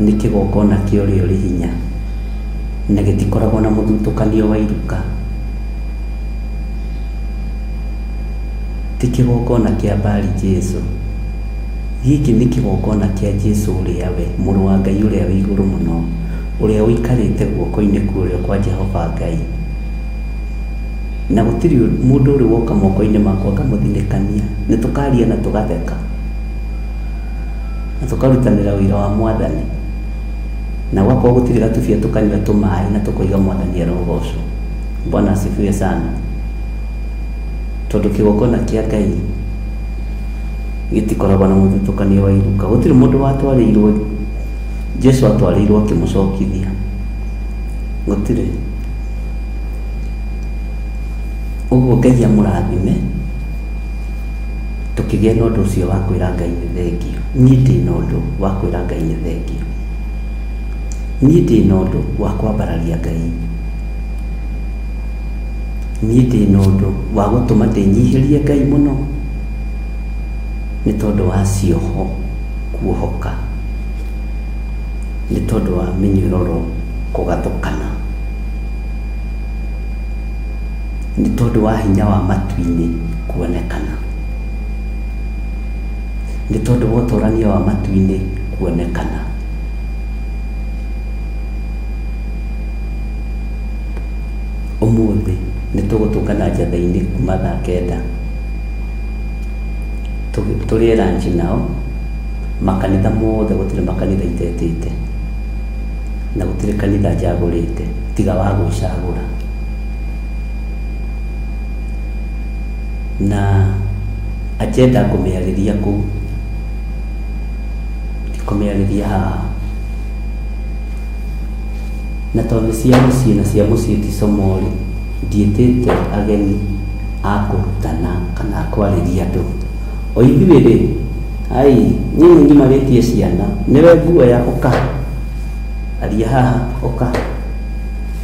Nĩ kĩgongona kĩa ũrĩa ũrĩ hinya na gĩtikoragwo na mũthutũkanio wa iruka. Ti kĩgongona kĩa Baali Jesu. Gĩkĩ nĩ kĩgongona kĩa Jesu ũrĩa we mũrũ wa Ngai ũrĩa wĩ igũrũ mũno, ũrĩa ũikarĩte guoko-inĩ kũrĩa kwa Jehova Ngai. Na gũtirĩ mũndũ ũrĩ woka moko-inĩ makwa ngamũthinĩkania. Nĩ tũkaria na tũgatheka na tũkarutanĩra wĩra wa Mwathani, na gwakorwo gũtirĩ gatubia tũkanyua tũmaĩ na tũkoiga Mwathani arogocwo. Bwana asifiwe sana. Tondũ kĩgongona kĩa Ngai gĩtikoragwo na mũthutũkanio wa iruka. Gũtirĩ mũndũ watwarĩirwo, Jesu atwarĩirwo akĩmũcokithia. Gũtirĩ. Ũguo Ngai amũrathime tũkĩgĩa na ũndũ ũcio wa kwĩra Ngai nĩ thengio. Niĩ ndĩ na ũndũ wa kwĩra Ngai nĩ thengio. Niĩ ndĩ na ũndũ wa kwambararia Ngai. Niĩ ndĩ na ũndũ wa gũtũma ndĩnyihĩrie Ngai mũno nĩ tondũ wa cioho kuohoka, nĩ tondũ wa mĩnyororo kũgathũkana, nĩ tondũ wa hinya wa matu-inĩ kuonekana, nĩ tondũ wa ũtũrania wa matu-inĩ kuonekana, tũgũtũngana njatha-inĩ kuma thaa 9 tũrĩe ranji nao. Makanitha mothe gũtirĩ makanitha itetĩte na gũtirĩ kanitha njagũrĩte tiga wa gwĩcagũra. Na agenda kũmĩarĩria kũu, kũmĩarĩria haha. Na tondũ cia mũciĩ na cia mũciĩ ti comori, ndiĩtĩte ageni a kũrutana kana a kwarĩria andũ. O ithuĩ rĩ, ai nyinyi ngimarĩtie ciana, nĩwe nguoya ũka aria haha, ũka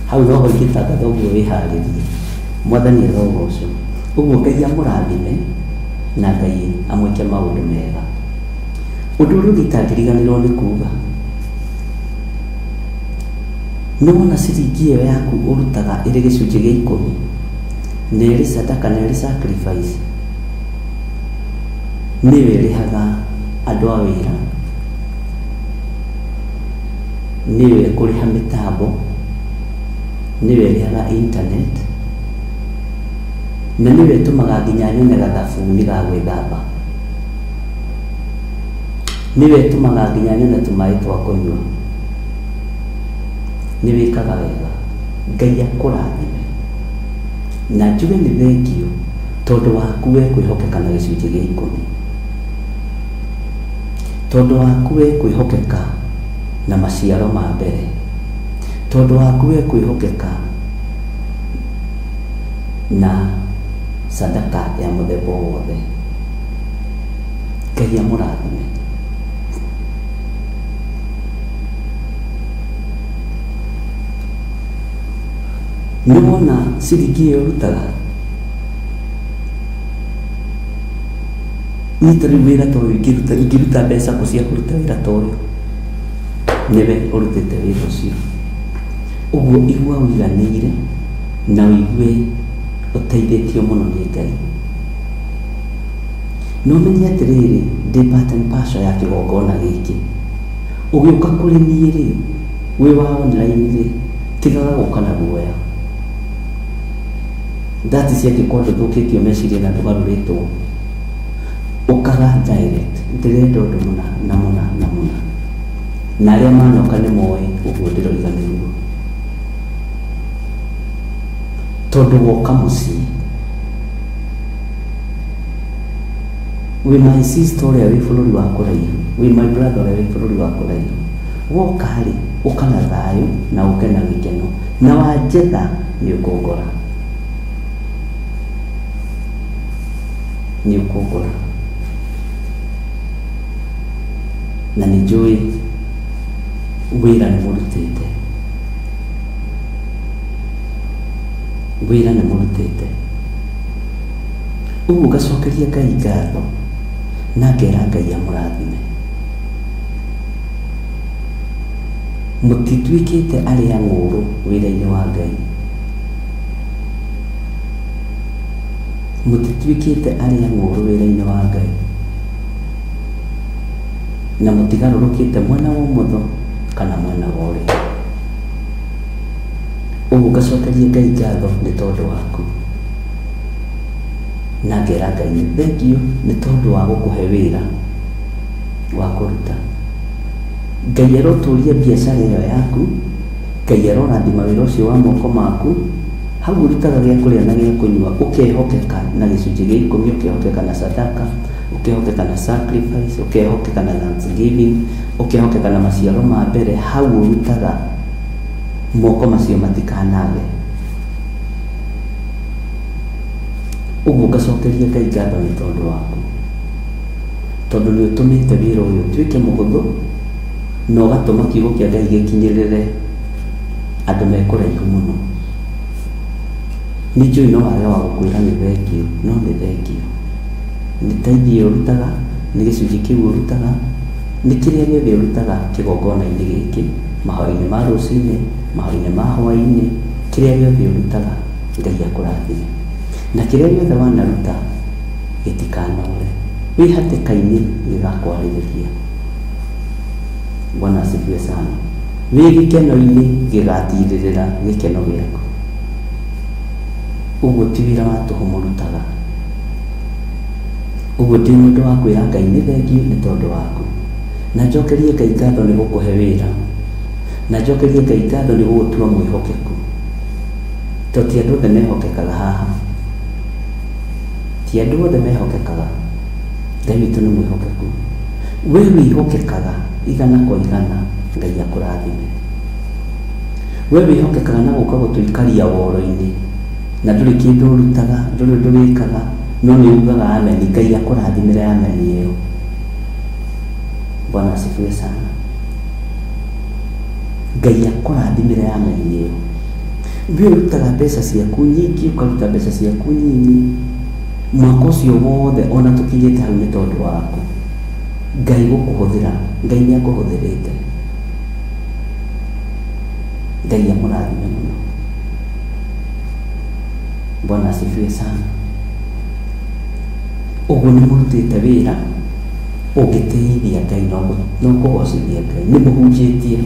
hau noho ingĩtangatha ũguo wĩharĩrie. Mwathani arogocwo. Ũguo Ngai amũrathime na Ngai amwĩke maũndũ mega. Ũndũ ũrĩa ũgĩtangĩriganĩrwo nĩ kuuga, nĩwona ciringi ĩyo yaku ũrutaga ĩrĩ gĩcunjĩ gĩa 10 na ĩrĩ sadaka na ĩrĩ sacrifice, nĩwe ĩrĩhaga andũ a wĩra, nĩwe kũrĩha mĩtambo, nĩwe ĩrĩhaga internet, na nĩwe ĩtũmaga nginya nyone gathabuni ga gwĩthamba, nĩwe ĩtũmaga nginya nyone tũmaĩ twa kũnyua. Nĩwĩkaga wega. Ngai akũrathime na njuge nĩ thengio tondũ waku we kwĩhokeka na gĩcunjĩ gĩa 10, tondũ waku we kwĩhokeka na maciaro ma mbere, tondũ waku we kwĩhokeka na sadaka ya mũthemba wothe. Ngai amũrathime. Nĩwona ciringi ĩyo ũrutaga, nĩtarĩ wĩra ta ũyũ ingĩruta mbeca kũ cia kũruta wĩra ta ũyũ, nĩwe ũrutĩte wĩra ũcio. Ũguo igua ũiganĩire na ũigue ũteithĩtio mũno nĩ Ngai. No menye atĩrĩrĩ, ndĩ part and parcel ya kĩgongona gĩkĩ. Ũgĩũka kũrĩ niĩ rĩ, wĩ wa online rĩ, tigaga gũka na guoya. Ndati ciake kwa ndũthũkĩtio meciria na ndũgarũrĩtwo, ũkaga direct. Ndĩrenda ũndũ mũna na mũna na mũna, na arĩa manoka nĩ moĩ ũguo ndĩroiganĩrwo. Tondũ woka mũciĩ wĩ my sister ũrĩa wĩ bũrũri wa kũraihu, wĩ my brother ũrĩa wĩ bũrũri wa kũraihu, woka rĩ ũka na thayũ na ũke na gĩkeno, na wanjetha nĩ ũkũngora, nĩ ũkũngora. Na nĩ njũĩ wĩra nĩ mũrutĩte, wĩra nĩ mũrutĩte. Ũguo ngacokeria Ngai ngatho na ngera Ngai amũrathime. Mũtituĩkĩte arĩa ng'ũrũ wĩra-inĩ wa Ngai, mũtituĩkĩte arĩa ng'ũrũ wĩra-inĩ wa Ngai, na mũtigarũrũkĩte mwena wa ũmotho kana mwena wa ũrĩo. Ũguo ngacokeria Ngai ngatho nĩ tondũ waku, na ngera Ngai nĩ thengio nĩ tondũ wa gũkũhe wĩra wa kũruta. Ngai arotũria biacara ĩyo yaku, Ngai arorathima wĩra ũcio wa moko maku, hau ũrutaga gĩa kũrĩa na gĩa kũnyua, ũkehokeka na gĩcunjĩ gĩa 10, ũkehokeka na sadaka, ũkehokeka na sacrifice, ũkehokeka na thanksgiving, ũkehokeka na maciaro ma mbere. Hau ũrutaga moko macio matikanage. Ũguo ngacokeria Ngai ngatho nĩ tondũ waku, tondũ nĩ ũtũmĩte wĩra ũyũ ũtuĩke mũhũthũ na ũgatũma kiugo kĩa Ngai gĩkinyĩrĩre andũ me kũraihu mũno. Nĩ njũĩ no wage wa gũkwĩra nĩ thengio, no nĩ thengio. Nĩ tithe ũrutaga, nĩ gĩcunjĩ kĩu ũrutaga, nĩ kĩrĩa gĩothe ũrutaga kĩgongona-inĩ gĩkĩ, mahoya-inĩ ma rũcinĩ, mahoya-inĩ ma hwaĩ-inĩ, kĩrĩa gĩothe ũrutaga Ngai akũrathime. Na kĩrĩa gĩothe wanaruta gĩtikanore, wĩ hatĩka-inĩ gĩgakwarĩrĩria. Bwana asifiwe sana. Wĩ gĩkeno-inĩ gĩgatirĩrĩra gĩkeno gĩaku. uguo ti wĩra wa tũhũ mũrutaga. Uguo ndĩ mũndũ wa kwĩra Ngai nĩ thengiũ nĩ tondũ waku, na njokerie Ngai ngatho nĩ gũkũhe wĩra, na njokerie Ngai ngatho nĩ gũgũtua mwĩhokeku, tondũ ti andũ othe mehokekaga haha, ti andũ othe mehokekaga. Ngai witũ nĩ mwĩhokeku. We wĩhokekaga igana kwa igana, Ngai akũrathime. We wĩhokekaga na gũka gũtũikaria woro-inĩ, na ndũrĩ kĩndũ ũrutaga, ndũrĩ ũndũ wĩkaga, no nĩ ugaga ameni. Ngai akũrathimĩre ameni ĩyo. Bwana asifiwe sana. Ngai akũrathimĩre ameni ĩyo. We ũrutaga mbeca ciaku nyingĩ, ũkaruta mbeca ciaku nyinyi, mwaka ũcio wothe ona tũkinyĩte hau nĩ tondũ waku. Ngai gũkũhũthĩra, Ngai nĩ akũhũthĩrĩte. Ngai amũrathime mũno. Bwana asifiwe sana. Ũguo nĩ mũrutĩte wĩra ũngĩteithia Ngai no kũgocithia Ngai, nĩ mũhunjĩtie.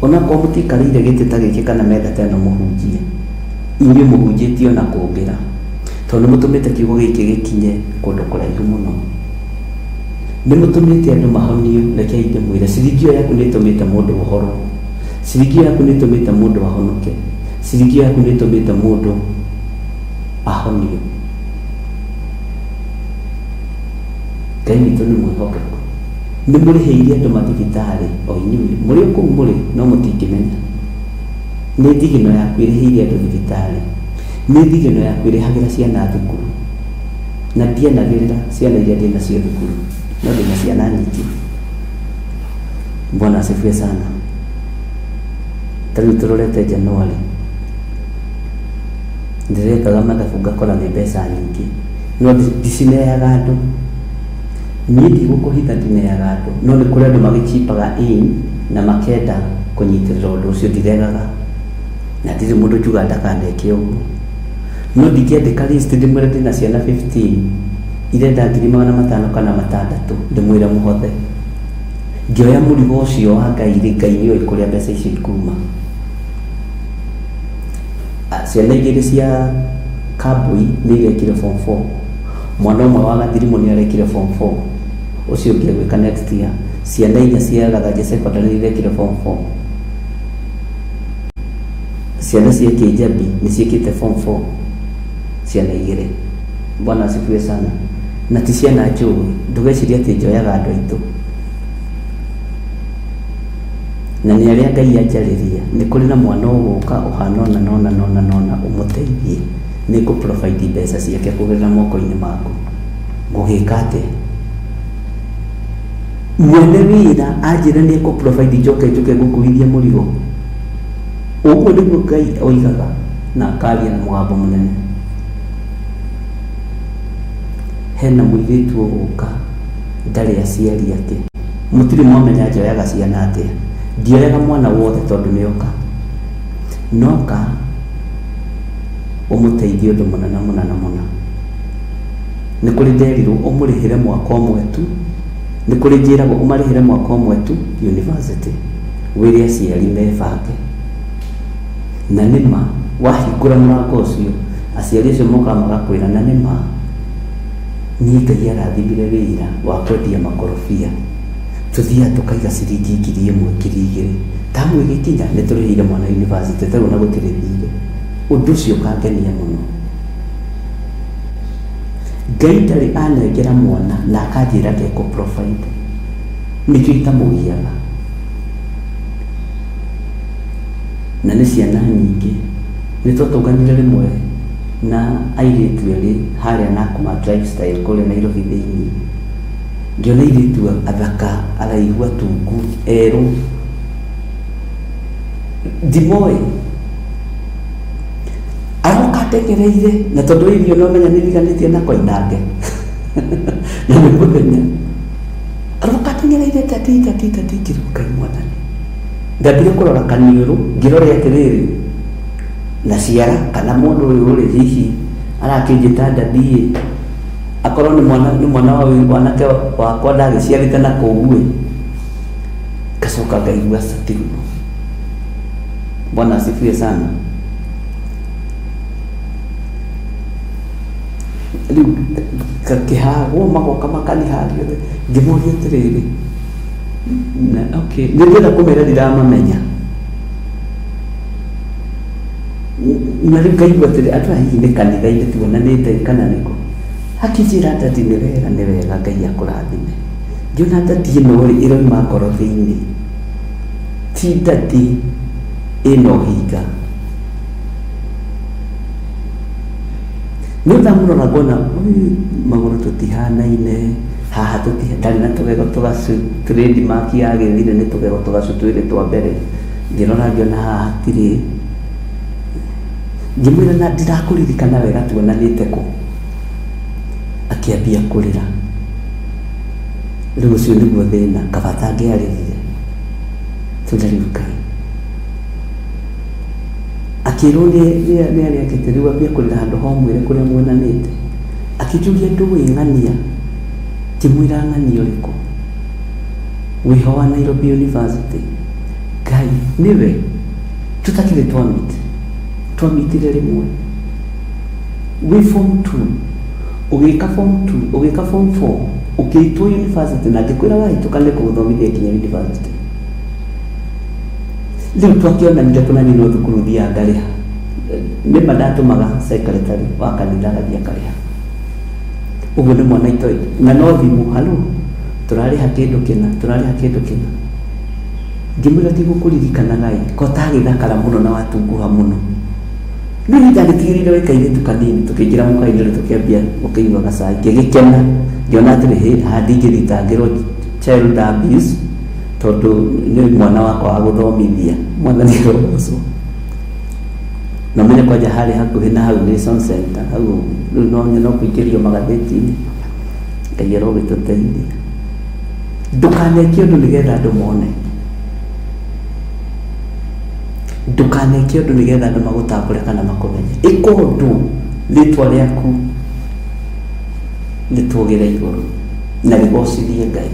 Ona kwa mũtikarĩire gĩtĩ ta gĩkĩ kana mendete no mũhunjie, inyuĩ mũhunjĩtie ona kũngĩra, tondũ nĩ mũtũmĩte kiugo gĩkĩ gĩkinye kũndũ kũraihu mũno. Nĩ mũtũmĩte andũ mahonio. Rekei ndĩmwĩre, ciringi ĩyo yaku nĩ ĩtũmĩte mũndũ ũhoro, ciringi ĩyo yaku nĩ ĩtũmĩte mũndũ ahonoke, ciringi ĩyo yaku nĩ ĩtũmĩte mũndũ ahonio. Ngai witũ nĩ mwĩhokeku. Nĩ mũrĩhĩire andũ mathibitarĩ, o inyuĩ mũrĩ o kũu mũrĩ no mũtingĩmenya. Nĩ thigino yaku ĩrĩhĩire andũ thibitarĩ, nĩ thigino yaku ĩrĩhagĩra ciana thukuru, na ndianagĩrĩra ciana iria ndĩ nacio thukuru, no ndĩ na ciana nyingĩ. Bwana asifiwe sana. Tarĩu tũrorete Januari, ndĩrekaga mathabu ngakora nĩ mbeca nyingĩ, no ndicineaga andũ. Niĩ ndigũkũhitha ndineaga andũ, no nĩ kũrĩ andũ magĩchipaga in na makenda kũnyitĩrĩra ũndũ ũcio ndiregaga, na ndirĩ mũndũ njuga ndakaneke ũguo. No ndingĩandĩka list ndĩmwĩre ndĩ na ciana 15 irenda 500,000 kana 6,000 ndĩmwĩre mũhothe. Ngĩoya mũrigo ũcio wa Ngai, Ngai nĩoĩ kũrĩa mbeca icio ikuma. Ciana igĩrĩ cia Kambui nĩ irekire form 4, mwana ũmwe wa Gathirimũ nĩ arekire form 4, ũcio ũngĩ gwĩka next year. Ciana 4 cia Gathanjĩ secondary irekire form 4. Ciana cia Kĩnjambi nĩ ciĩkĩte form 4, ciana 2. Bwana asifiwe sana. Na ti ciana njũĩ, ndũgecirie atĩ njoyaga andũ aitũ. Na nĩ arĩa Ngai anjarĩria, nĩ kũrĩ na mwana ũgũka ũhana ona ũmũteithie. Nĩ ngũ-provide mbeca ciake kũgerera moko-inĩ maku. Ngũgĩka atĩa? Mwene wĩra anjĩra nĩ ekũ-provide njoke ngũkuithie mũrigo. Ũguo nĩguo Ngai oigaga na akaria na mũgambo mũnene. Hena mũirĩtu ũgũka, ndarĩ aciari ake. Mũtirĩ mwamenya njoyaga ciana atĩa. Ndioyaga mwana wothe tondũ nĩoka. Noka ũmũteithie ũndũ mũnana. Nĩ kũrĩ nderirwo ũmũrĩhĩre mwaka ũmwe tu, nĩ kũrĩ njĩragwo ũmarĩhĩre mwaka ũmwe tu university, wĩre aciari mebange. Na nĩma wahingũra mũrango ũcio, aciari acio mokaga magakwĩra na nĩma niĩ Ngai arathimire wĩra wa kwendia makorobia. Tũthiaga tũkaiga ciringi 1,000 2,000, tamu ĩgĩkinya nĩ tũrĩhĩire mwana university tarĩ na gũtirĩ thirĩ. Ũndũ ũcio ũkangenia mũno. Ngai ndarĩ anengera mwana na akanjĩra ndekũ-provide, nĩkĩo itamũgiaga. Na nĩ ciana nyingĩ, nĩ twatũnganire rĩmwe na airĩtu erĩ harĩa Nakumatt Lifestyle kũrĩa Nairobi thĩinĩ. Ngĩona airĩtu athaka, araihu, atungu, erũ, ndimoĩ. Aroka atengereire, na tondũ irio no menya nĩ riganĩtie na Koinange na nĩ mũthenya. Aroka atengereire tati ngĩruga Ngai Mwathani. Ngambire kũrora kaniũrũ, ngĩrora atĩrĩrĩ, na ciara kana mũndũ ũyũ rĩ hihi arakĩnjĩta ndadi, akorwo nĩ mwana wa wanake wakwa ndagĩciarĩte na kũu. Ngacoka ngaigua catiru. Bwana asifiwe sana. riu kakihagwo magoka makanihario ngimoria atiriri na okay ndirenda kumera ndiramamenya na riu ngaigua atiri andũ hihi nĩ kanitha-inĩ tuonanĩte kana nĩkũ hakinjĩra ndati nĩ wega Ngai akũrathime ngiona ndati ĩno rĩ ĩroima ngoro-inĩ ti ndati ĩno hinga nĩũtha mũrora ngona magũrũ tũtihanaine haha ndarĩ na tũgego tũgacu trade mark yagĩthire nĩ tũgego tũgacu twĩrĩ twa mbere ngĩrora ngĩona haha hatirĩ ngĩmwĩra na ndirakũririkana wega tuonanĩte kũ akĩambia kũrĩra rĩu ũcio nĩguo thĩna kaba atangĩarĩrire tũndarĩukai akĩrwo nĩ arĩa akĩte rĩu ambia kũrĩra handũ homwĩre kũrĩa muonanĩte akĩnjũria ndũĩ ng'ania ngĩmwĩra ng'ania ũrĩkũ wĩho wa Nairobi University Ngai nĩwe tũtakĩrĩ twamitire rĩmwe wĩ form 2 ũgĩka form 2 ũgĩka form 4 ũkĩitwo university na ngĩkwĩra wahĩtũkane kũgũthomithia nginya university rĩu twakĩonanire kũnani no thukuru thia ngarĩha nĩma ndatũmaga secretary wa kanitha gathiĩ akarĩha ũguo nĩ mwana itoĩ na no thimũ halo tũrarĩha kĩndũ kĩna ngĩmwĩra tigũkũririkana Ngai ko tagĩthakara mũno na watunguha mũno rĩu nĩndatigĩrĩire wekairĩtu kanini tũkĩingĩra mũkainĩ rĩ tũkĩambia ũkĩigua gacai ngĩgĩkena ngĩona atĩrĩ haha ndingĩthitangĩrwo child abuse tondũ nĩ mwana wakwa wa gũthomithia mwathani rogocwo na menye kwanja harĩ hakuhĩ na hau Nation Center hau rĩu no kũingĩrio magathĩti-inĩ Ngai arogĩtũteithia ndũkaneke ũndũ nĩgetha andũ mone ndũkaneke ũndũ nĩgetha andũ magũtambũre kana makũmenye ĩka ũndũ rĩtwa rĩaku rĩtũgĩre igũrũ na rĩgocithie Ngai.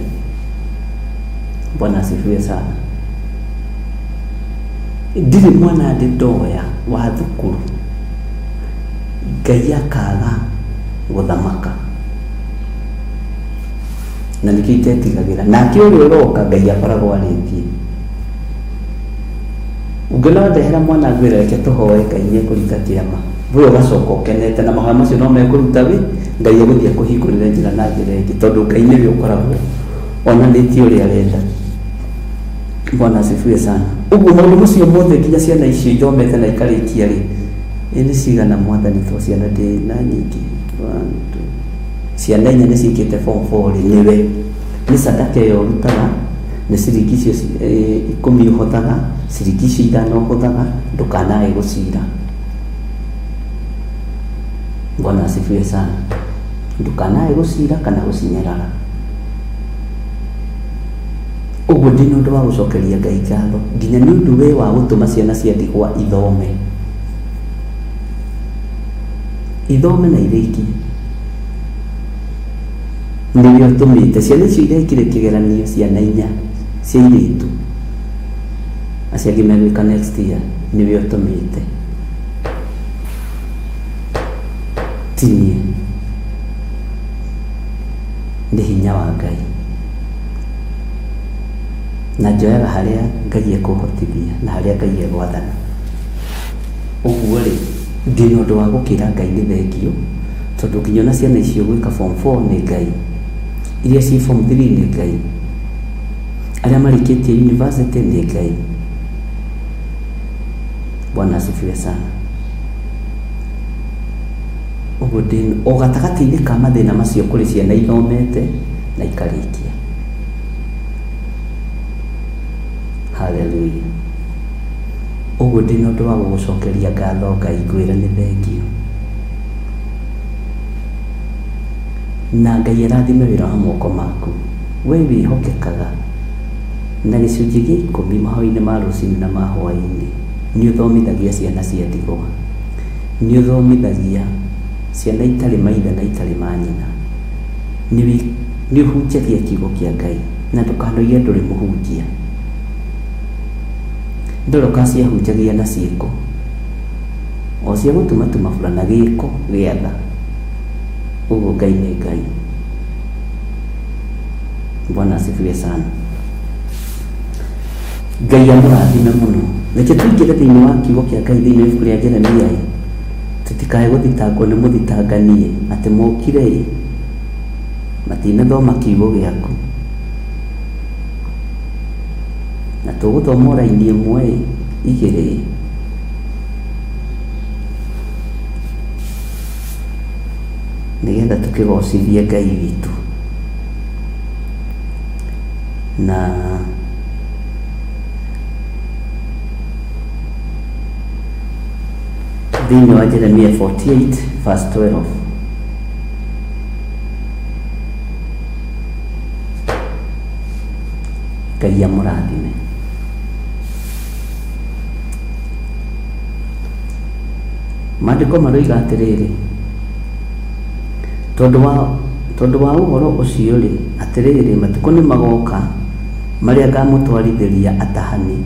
Bwana asifiwe sana. Ndirĩ mwana ndoya wa thukuru Ngai akaga gũthamaka na nĩkĩo itetigagĩra nake ũrĩa ũroka Ngai akoragwo arĩtie ũngĩona ndehera mwana ngwĩra reke tũhoe Ngai nĩekũruta kĩama we ũgacoka ũkenete na mahoya macio no mekũruta we Ngai egũthiĩ kũhingũrĩra njĩra na njĩra ĩngĩ tondũ Ngai nĩwe ũkoragwo onanĩtie ũrĩa arenda. Bwana asifiwe sana. Ũguo maũndũ macio mothe nginya ciana icio ithomete na ikarĩkia rĩ nĩ cigana mwathani twa ciana ndĩna nyingĩ ciana inya nĩ cikĩte form 4 rĩ nĩwe nĩ sadaka ĩyo ũrutaga nĩ ciringi icio 10 ũhothaga ciringi icio 5 ũhothaga ndũkanae gũcira. Bwana asifiwe sana. Ndũkanae gũcira kana gũcinyarara. Ũguo ndĩ ũndũ wa gũcokeria Ngai ngatho nginya nĩ ũndũ we wa gũtũma ciana cia ndigwa ithome na irĩkie nĩwe ũtũmĩte ciana icio irekire kĩgeranio ciana 4 cia airĩtu acio angĩ megwĩka next year nĩwe ũtũmĩte tinie nĩ hinya wa Ngai na njoyaga harĩa Ngai ekũhotithia na harĩa Ngai egwathana. Ũguo rĩ ndĩ na ũndũ wa gũkĩra Ngai nĩ thengio tondũ nginya na ciana icio gwĩka form 4 nĩ Ngai iria ci form 3 nĩ Ngai arĩa marĩkĩtie university nĩ Ngai. Bwana asifiwe sana. Ũguo ndĩ o gatagatĩ-inĩ ka mathĩna macio kũrĩ ciana ithomete na ikarĩkia. Hallelujah. Ũguo ndĩ na ũndũ wa gũgũcokeria ngatho Ngai ngwĩre nĩ thengio na Ngai arathime wĩra wa moko maku we wĩhokekaga na gĩcunjĩ gĩa 10 mahoya-inĩ ma rũciinĩ na ma hwaĩ-inĩ nĩ ũthomithagia ciana cia ndigwa nĩ ũthomithagia ciana itarĩ maithe na itarĩ manyina nĩ ũhunjagia kiugo kĩa Ngai na ndũkanoige ndũrĩ mũhunjia ndoroka ciahunjagia na ciĩko o cia gũtumatuma fulana gĩko gĩatha Uguo Ngai nĩ Ngai. Bwana asifiwe sana. Ngai amũrathime mũno. Reke tũingĩre thĩinĩ wa kiugo kĩa Ngai thĩinĩ wa ibuku rĩa Jeremia, tũtikae gũthitangwo nĩ mũthitanganie atĩ mokire matinathoma kiugo gĩaku, na tũgũthoma raini ĩmwe igĩrĩ. Nĩgetha tũkĩgocithie Ngai witũ. Na thĩinĩ wa Jeremia 48 verse 12, Ngai amũrathime. Maandĩko maroiga atĩrĩrĩ, tondũ wa ũhoro ũcio rĩ, atĩrĩrĩ, matukũ nĩ magoka marĩa ngamũtwarithĩria atahani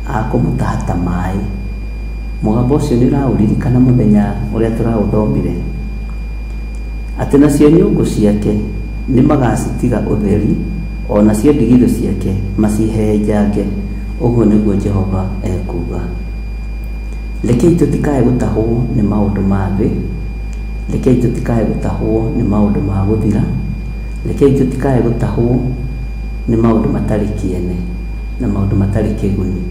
a kũmũtaha ta maaĩ. Mũgambo ũcio nĩ ũraũririkana mũthenya ũrĩa tũraũthomire, atĩ nacio nyũngũ ciake nĩ magacitiga ũtheri, o nacio ndigithũ ciake macihehenjange. Ũguo nĩguo Jehova ekuga. Rekei tũtikae gũtahwo nĩ maũndũ ma thĩ, rekei tũtikae gũtahwo nĩ maũndũ ma gũthira, rekei tũtikae gũtahwo nĩ maũndũ matarĩ kĩene na maũndũ matarĩ kĩguni.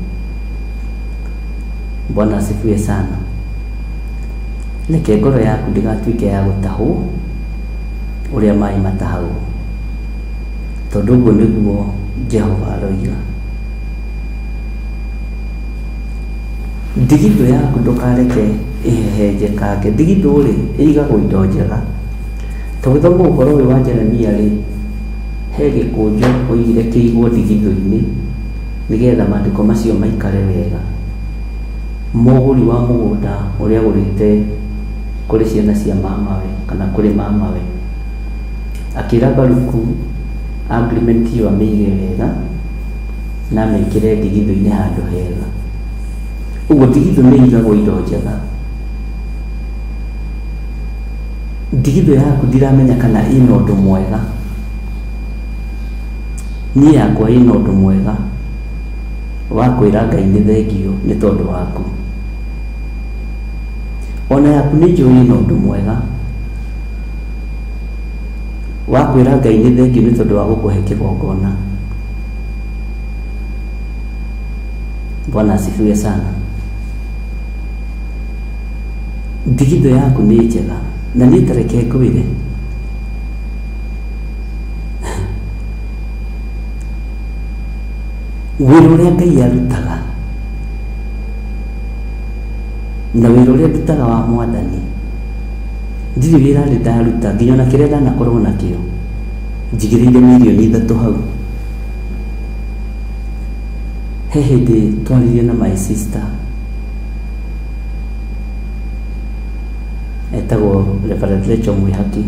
Bwana asifiwe sana. Reke ngoro yaku ndĩgatuĩke ya gũtahwo ũrĩa maaĩ matahagwo, tondũ ũguo nĩguo Jehova aroiga. Ndigithũ yaku ndũkareke ĩhehenjekange. Ndigithũ rĩ, ĩigagwo indo njega. Tũgĩthoma ũhoro ũyũ wa Jeremia rĩ, he gĩkũnjo oigire kĩigwo ndigithũ-inĩ nĩgetha maandĩko macio maikare wega. Mũgũri wa mũgũnda ũrĩa agũrĩte kũrĩ ciana cia mamawe kana kũrĩ mamawe akĩra Baruku agreement ĩyo amĩige wega na amĩkĩre ndigithũ-inĩ handũ hega. Ũguo ndigithũ nĩ igagwo indo njega. Ndigithũ yaku ndiramenya kana ĩna ũndũ mwega. Niĩ yakwa ĩna ũndũ mwega wa kwĩra Ngai nĩ thengio nĩ tondũ waku. Ona yaku nĩ njũĩ ĩna ũndũ mwega wa kwĩra Ngai nĩ thengio nĩ tondũ wa gũkũhe kĩgongona. Bwana asifiwe sana. Ndigithũ yaku nĩ njega na niĩ tareke ngwĩre, wĩra ũrĩa Ngai arutaga na wĩra ũrĩa ndutaga wa Mwathani, ndirĩ wĩra ndĩ ndaruta nginya ona kĩrĩa ndanakorwo nakĩo njigĩrĩire mirioni 3 hau. He hĩndĩ twaririe na my sister etagwo Reverend Rachel Mwihaki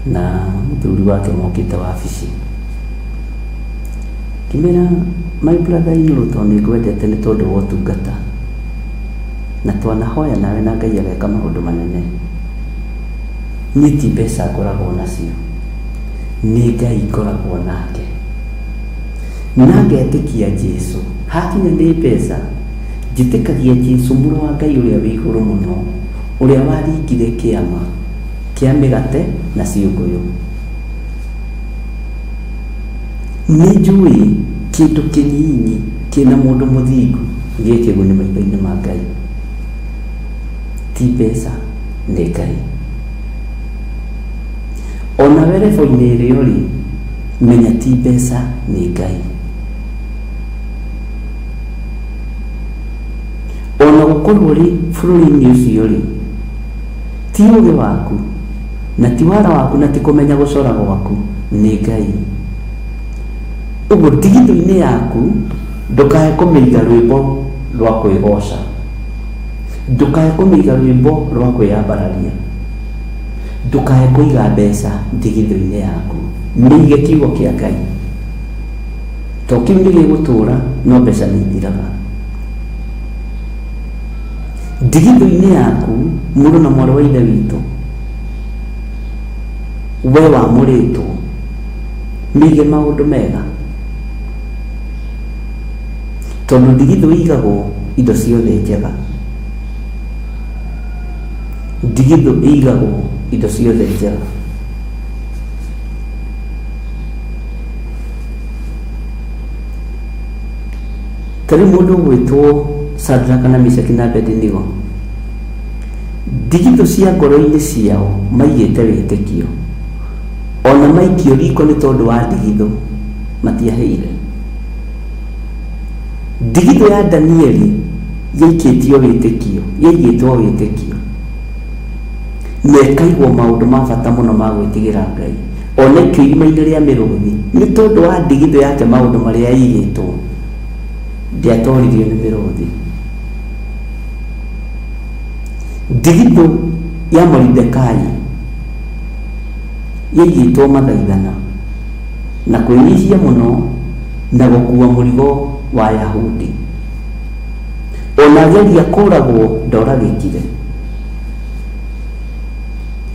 na mũthuri wake mokĩte wabici. Kimera my brother Inoru, tondũ nĩngwendete nĩ tondũ wa ũtungata na twanahoya nawe na Ngai ageka maũndũ manene. Niĩ ti mbeca ngoragwo nacio, nĩ Ngai ngoragwo nake na ngetĩkia Jesũ. Hakinya nĩ mbeca, njĩtĩkagia Jesũ mũrũ wa Ngai ũrĩa wĩ igũrũ mũno, ũrĩa waringire kĩama kĩa mĩgate na ciũngũyũ. Nĩ njũĩ kĩndũ kĩnyinyi kĩna mũndũ mũthingu gĩ kĩguni maitho-inĩ ma Ngai. Ti mbeca, nĩ Ngai. Ona we revo-inĩ ĩrĩo rĩ, menya ti mbeca, nĩ Ngai. Ona gũkorwo rĩ bũrũri-inĩ ũcio rĩ, ti ũgĩ waku na ti wara waku na ti kũmenya gũcora gwaku, nĩ Ngai. Ũguo ndigithũ-inĩ yaku ndũkae kũmĩiga rwĩmbo rwa kwĩgoca, ndũkae kũmĩiga rwĩmbo rwa kwĩyambararia, ndũkae kũiga mbeca ndigithũ-inĩ yaku. Mĩige kiugo kĩa Ngai, to kĩu nĩ gĩgũtũra no mbeca nĩ ithiraga. Ndigithũ-inĩ yaku mũrũ na mwarĩ wa ithe witũ we wamũrĩtwo mĩige maũndũ mega, tondũ ndigithũ igagwo indo ciothe njega, ndigithũ igagwo indo ciothe njega. Tarĩ mũndũ gwĩtwo Shadraka na Meshaki na Abedinego, ndigithũ cia ngoro-inĩ ciao maigĩte wĩtĩkio, ona maikio riko nĩ tondũ wa ndigithũ matiahĩire. Ndigithũ ya Danieli yaikĩtio wĩtĩkio, yaigĩtwo wĩtĩkio, na ĩkaigwo maũndũ ma bata mũno ma gwĩtigĩra Ngai, ona ikio irima-inĩ rĩa mĩrũũthi nĩ tondũ wa ndigithũ yake. Maũndũ marĩa yaigĩtwo ndiatoririo nĩ mĩrũũthi. Ndigithũ ya Moridekai yaigĩtwo mathaithana na kwĩnyihia mũno na gũkua mũrigo wa Ayahudi, ona geria kũragwo ndoragĩkire.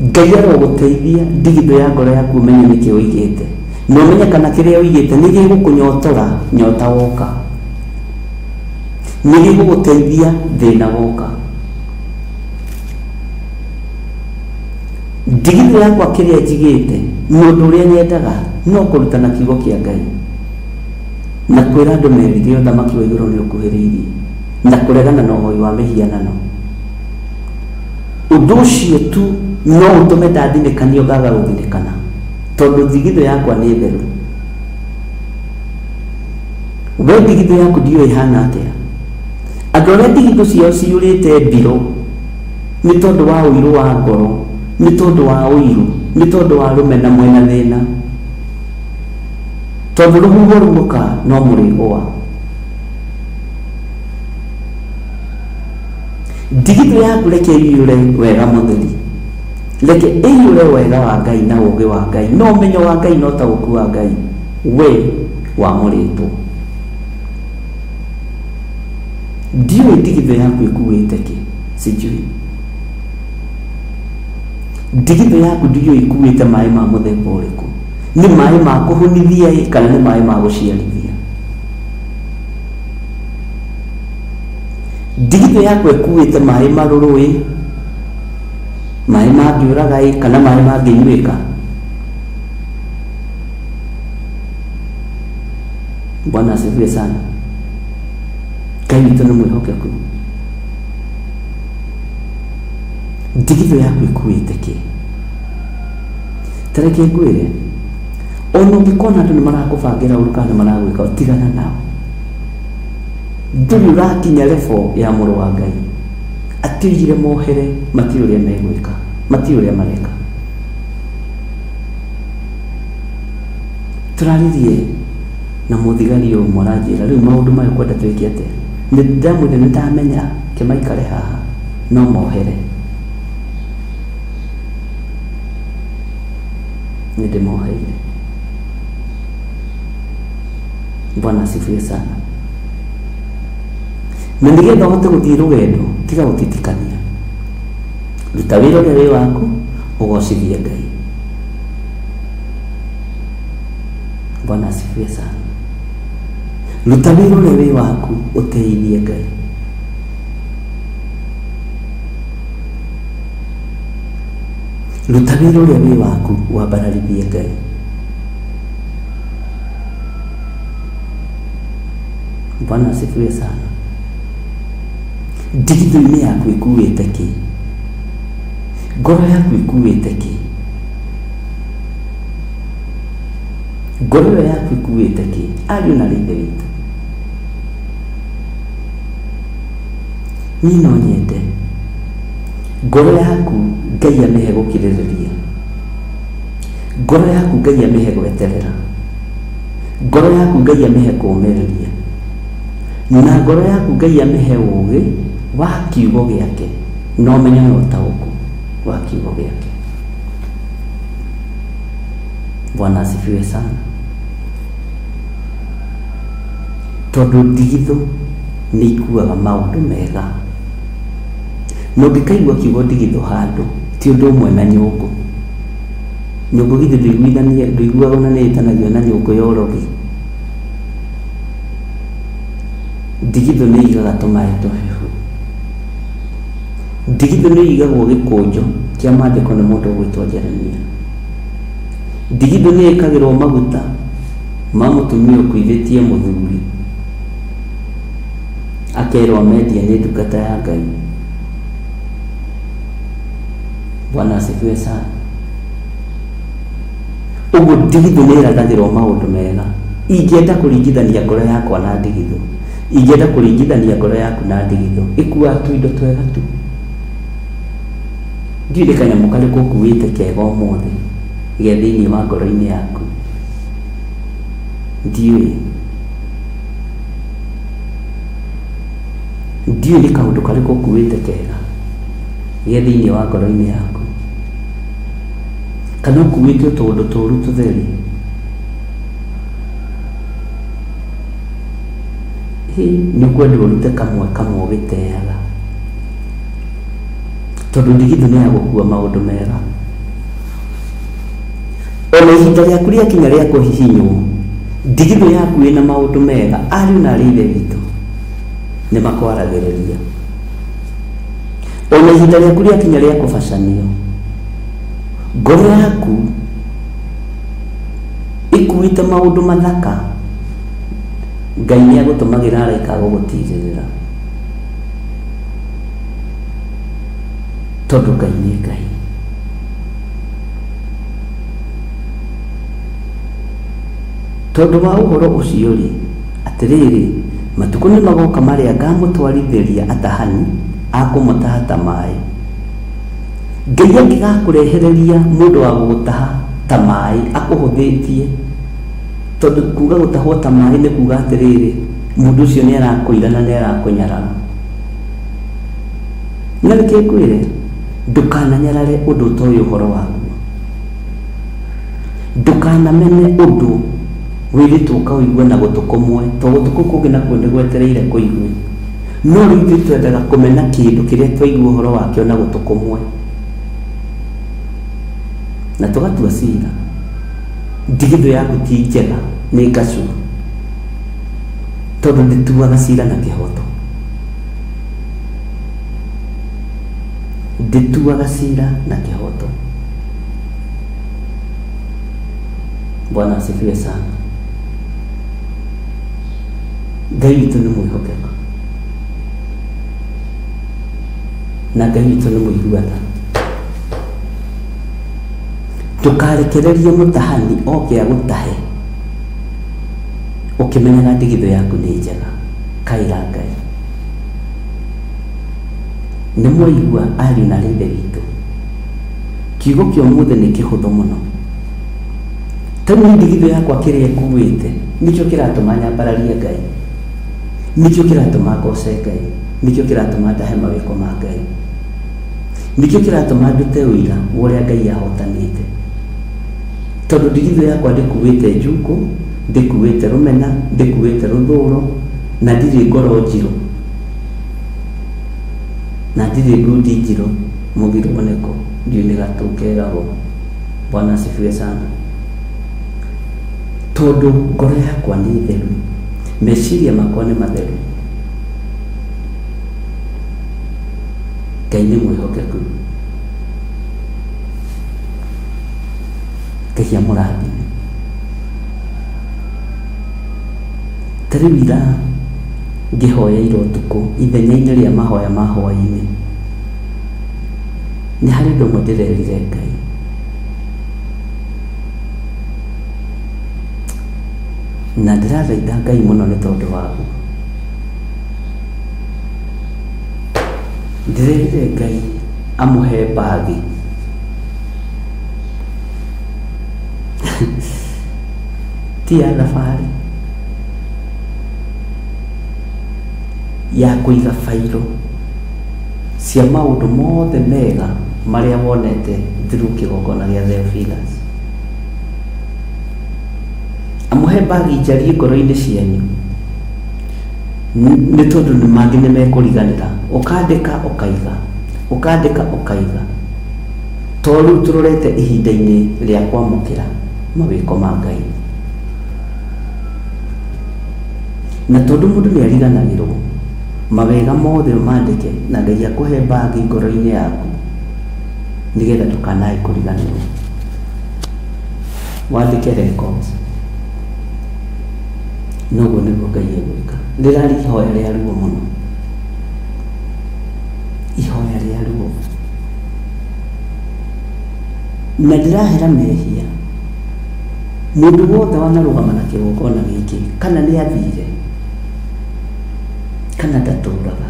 Ngai arogũteithia ndigithũ ya ngoro yaku ũmenye nĩkĩ ũigĩte, na ũmenye kana kĩrĩa ũigĩte nĩ gĩgũkũnyotora nyota woka, nĩ gĩgũgũteithia thĩna woka. Ndigithũ yakwa kĩrĩa njigĩte nĩ ũndũ ũrĩa nyendaga no kũrutana kiugo kĩa Ngai, na kwĩra andũ merire ũthamaki wa igũrũ nĩ ũkuhĩrĩirie, na kũregana na ũhoi wa mĩhianano. Ũndũ ũcio tu no ũtũme ndathinĩkanio ngaga gũthinĩkana, tondũ ndigithũ yakwa nĩ theru. We ndigithũ yaku ndiũĩ ĩhana atĩa. Andũ arĩa ndigithũ ciao ciyũrĩte mbiro nĩ tondũ wa ũiru wa ngoro, nĩ tondũ wa ũiru, nĩ tondũ wa rũmena mwena thĩna, tondũ rũhuho ruoka no mũrĩgũa. Ndigithũ yaku reke ĩiyũre wega mũtheri, reke ĩiyũre wega wa Ngai na ũũgĩ wa Ngai, no ũmenyo wa Ngai no ũtaũku wa Ngai, we wamũrĩtwo. Ndiũĩ ndigithũ yaku ĩkuĩte kĩ, sijui. Ndigithũ yaku ndiũĩ ĩkuĩte maĩ ma mũthemba ũrĩkũ, nĩ maĩ ma kũhunithia kana nĩ maĩ ma gũciarithia. Ndigithũ yaku ĩkuĩte maĩ marũrũ, maĩ mangĩũraga kana maĩ mangĩnyuĩka. Bwana asifiwe sana. Ngai witũ nĩ mwĩhokeku. Ndigithũ yaku ĩkuĩte kĩ? Ta reke ngwĩre, ona ũngĩkona andũ nĩ marakũbangĩra ũru kana maragwĩka, ũtigana nao. Ndũrĩ ũrakinya level ya mũrũ wa Ngai atĩrĩire mohere matirĩ ũrĩa megwĩka, matirĩ ũrĩa mareka. Tũraririe na mũthigari ũmwe aranjĩra rĩu maũndũ maya kwenda twĩke atĩa. Ndamwĩra nĩ ndamenya kĩmaikare haha no mohere. Nĩ ndĩmoheire. Bwana asifiwe sana. Na nĩgetha ũhote gũthiĩ rũgendo tiga gũtitikania, ruta wĩra ũrĩa wĩ waku ũgocithie Ngai. Bwana asifiwe sana. Ruta wĩra ũrĩa wĩ waku ũteithie Ngai. Ruta wĩra ũrĩa wĩ waku wambararithie Ngai. Bwana asifiwe sana. Ndigithũ-inĩ yaku ĩkuĩte kĩ? Ngoro yaku ĩkuĩte kĩ? Ngoro ĩyo yaku ĩkuĩte kĩ? Ariũ na ithe witũ, niĩ no nyende ngoro yaku Ngai amĩhe gũkirĩrĩria, ngoro yaku Ngai amĩhe gweterera, ngoro yaku Ngai amĩhe kũũmĩrĩria, na ngoro yaku Ngai amĩhe ũũgĩ wa kiugo gĩake na ũmenyo na ũtaũku wa kiugo gĩake. Bwana asifiwe sana. Tondũ ndigithũ nĩ ikuaga maũndũ mega, na ũngĩkaigua kiugo ndigithũ handũ ti ũndũ ũmwe na nyũngũ. nyũngũ githĩ ndũiguaga ona nĩ ĩtanagio na nyũngũ ya ũrogi. Ndigithũ nĩ igaga tũmaĩ tũhehu. Ndigithũ nĩ igagwo gĩkũnjo kĩa mandĩko nĩ mũndũ ũgwĩtwo Jeremia. Ndigithũ nĩ ĩkagĩrwo maguta ma mũtumia ũkuithĩtie mũthuri, akerwo amendie nĩ ndungata ya Ngai. Bwana asifiwe sana. Ũguo ndigithũ nĩ ĩrathagĩrwo maũndũ mega. Ingĩenda kũringithania ngoro yakwa na ndigithũ, ingĩenda kũringithania ngoro yaku na ndigithũ, ĩkuaga tu indo twega tu. Ndiũĩ nĩ kanyamũ karĩkũ ũkuĩte kega ũmũthĩ ge thĩinĩ wa ngoro-inĩ yaku. Ndiũĩ nĩ kaũndũ karĩkũ ũkuĩte kega ge thĩinĩ wa ngoro-inĩ yaku, kana ũkuĩte tũũndũ tũũru tũtheri. Nĩ ũkwenda ũrute kamwe kamwe ũgĩteaga, tondũ ndigithũ nĩ yagũkua maũndũ mega. Ona ihinda rĩaku rĩakinya rĩa kũhihinywo, ndigithũ yaku ĩna maũndũ mega, ariũ na aarĩ a Ithe witũ nĩ makwaragĩrĩria. Ona ihinda rĩaku rĩakinya rĩa kũbacanio, ngoro yaku ĩkuĩte maũndũ mathaka, Ngai nĩ agũtũmagĩra araika agũgũtigĩrĩra, tondũ Ngai nĩ Ngai. Tondũ wa ũhoro ũcio rĩ, atĩrĩrĩ, matukũ nĩ magoka marĩa ngamũtwarithĩria atahani akũmũtaha ta maĩ. Ngai angĩgakũrehereria mũndũ wa gũgũtaha ta maĩ akũhũthĩtie, tondũ kuga gũtahwo ta maĩ nĩ kuga atĩrĩrĩ, mũndũ ũcio nĩ arakũira na nĩ arakũnyarara. Na reke ngwĩre, ndũkananyarare ũndũ ũtoĩ ũhoro waguo. Ndũkanamene ũndũ wĩrĩtwo ũkawĩigua na gũtũ kũmwe, to gũtũ kũngĩ nakuo nĩ gwetereire kũigua. No rĩu ithuĩ twendaga kũmena kĩndũ kĩrĩa twaigua ũhoro wakĩo na gũtũ kũmwe, na tũgatua cira. Ndigithũ yaku ti njega, nĩ ngacu, tondũ ndĩtuaga cira na kĩhoto. Ndĩtuaga cira na kĩhoto. Bwana asifiwe sana. Ngai witũ nĩ mwĩhokeku, na Ngai witũ nĩ mũiguana. Ndũkarekererie mũtahani oke agũtahe ũkĩmenyaga ndigithũ yaku nĩ njega. Kaĩra Ngai. Nĩ mwaigua ariũ na aarĩ a Ithe witũ, kiugo kĩa ũmũthĩ nĩ kĩhũthũ mũno. Tani ndigithũ yakwa kĩrĩa ĩkuĩte nĩkĩo kĩratũma nyambararie Ngai, nĩkĩo kĩratũma ngoce Ngai, nĩkĩo kĩratũma ndahe mawĩko ma Ngai, nĩkĩo kĩratũma ndute ũira wa ũrĩa Ngai ahotanĩte. Tondũ ndigithũ yakwa ndĩkuĩte njukũ, ndĩkuĩte rũmena, ndĩkuĩte rũthũũro, na ndirĩ ngoro njirũ, na ndirĩ ngundi njirũ mũgirũnĩko, ndiũĩ nĩ gatũ kegagwo. Bwana asifiwe sana. Tondũ ngoro yakwa nĩ theru, meciria makwa nĩ matheru. Ngai nĩ mwĩhokeku, Ngai amũrathime. Ta rĩu ira ngĩhoya ira ũtukũ ithenya-inĩ rĩa mahoya ma hwaĩ-inĩ, nĩ harĩ ũndũ ũmwe ndĩrerire Ngai. Na ndĩrathaitha Ngai mũno nĩ tondũ waguo. Ndĩrerire Ngai amũhe mbagi ti ya thabarĩ, ya kũiga bairũ cia maũndũ mothe mega marĩa wonete through kĩgongona gĩa Theophilus. Amũhe mbagi njarie ngoro-inĩ cianyu, nĩ tondũ nĩ mangĩ nĩ mekũriganĩra, ũkandĩka ũkaiga, ũkandĩka ũkaiga, tondũ tũrorete ihinda-inĩ rĩa kwamũkĩra mawĩko ma Ngai, na tondũ mũndũ nĩ ariganagĩrwo mawega mothe mandĩke na Ngai akũhe mbagi ngoro-inĩ yaku nĩgetha ndũkanae kũriganĩrwo, wandĩke records. Noguo nĩguo Ngai egwĩka. Rĩrarĩ ihoya rĩa ruo mũno, ihoya rĩa ruo, na ndĩrahera mehia mũndũ wothe wanarũgama na kĩgongona gĩkĩ, kana nĩ athire kana ndatũraga,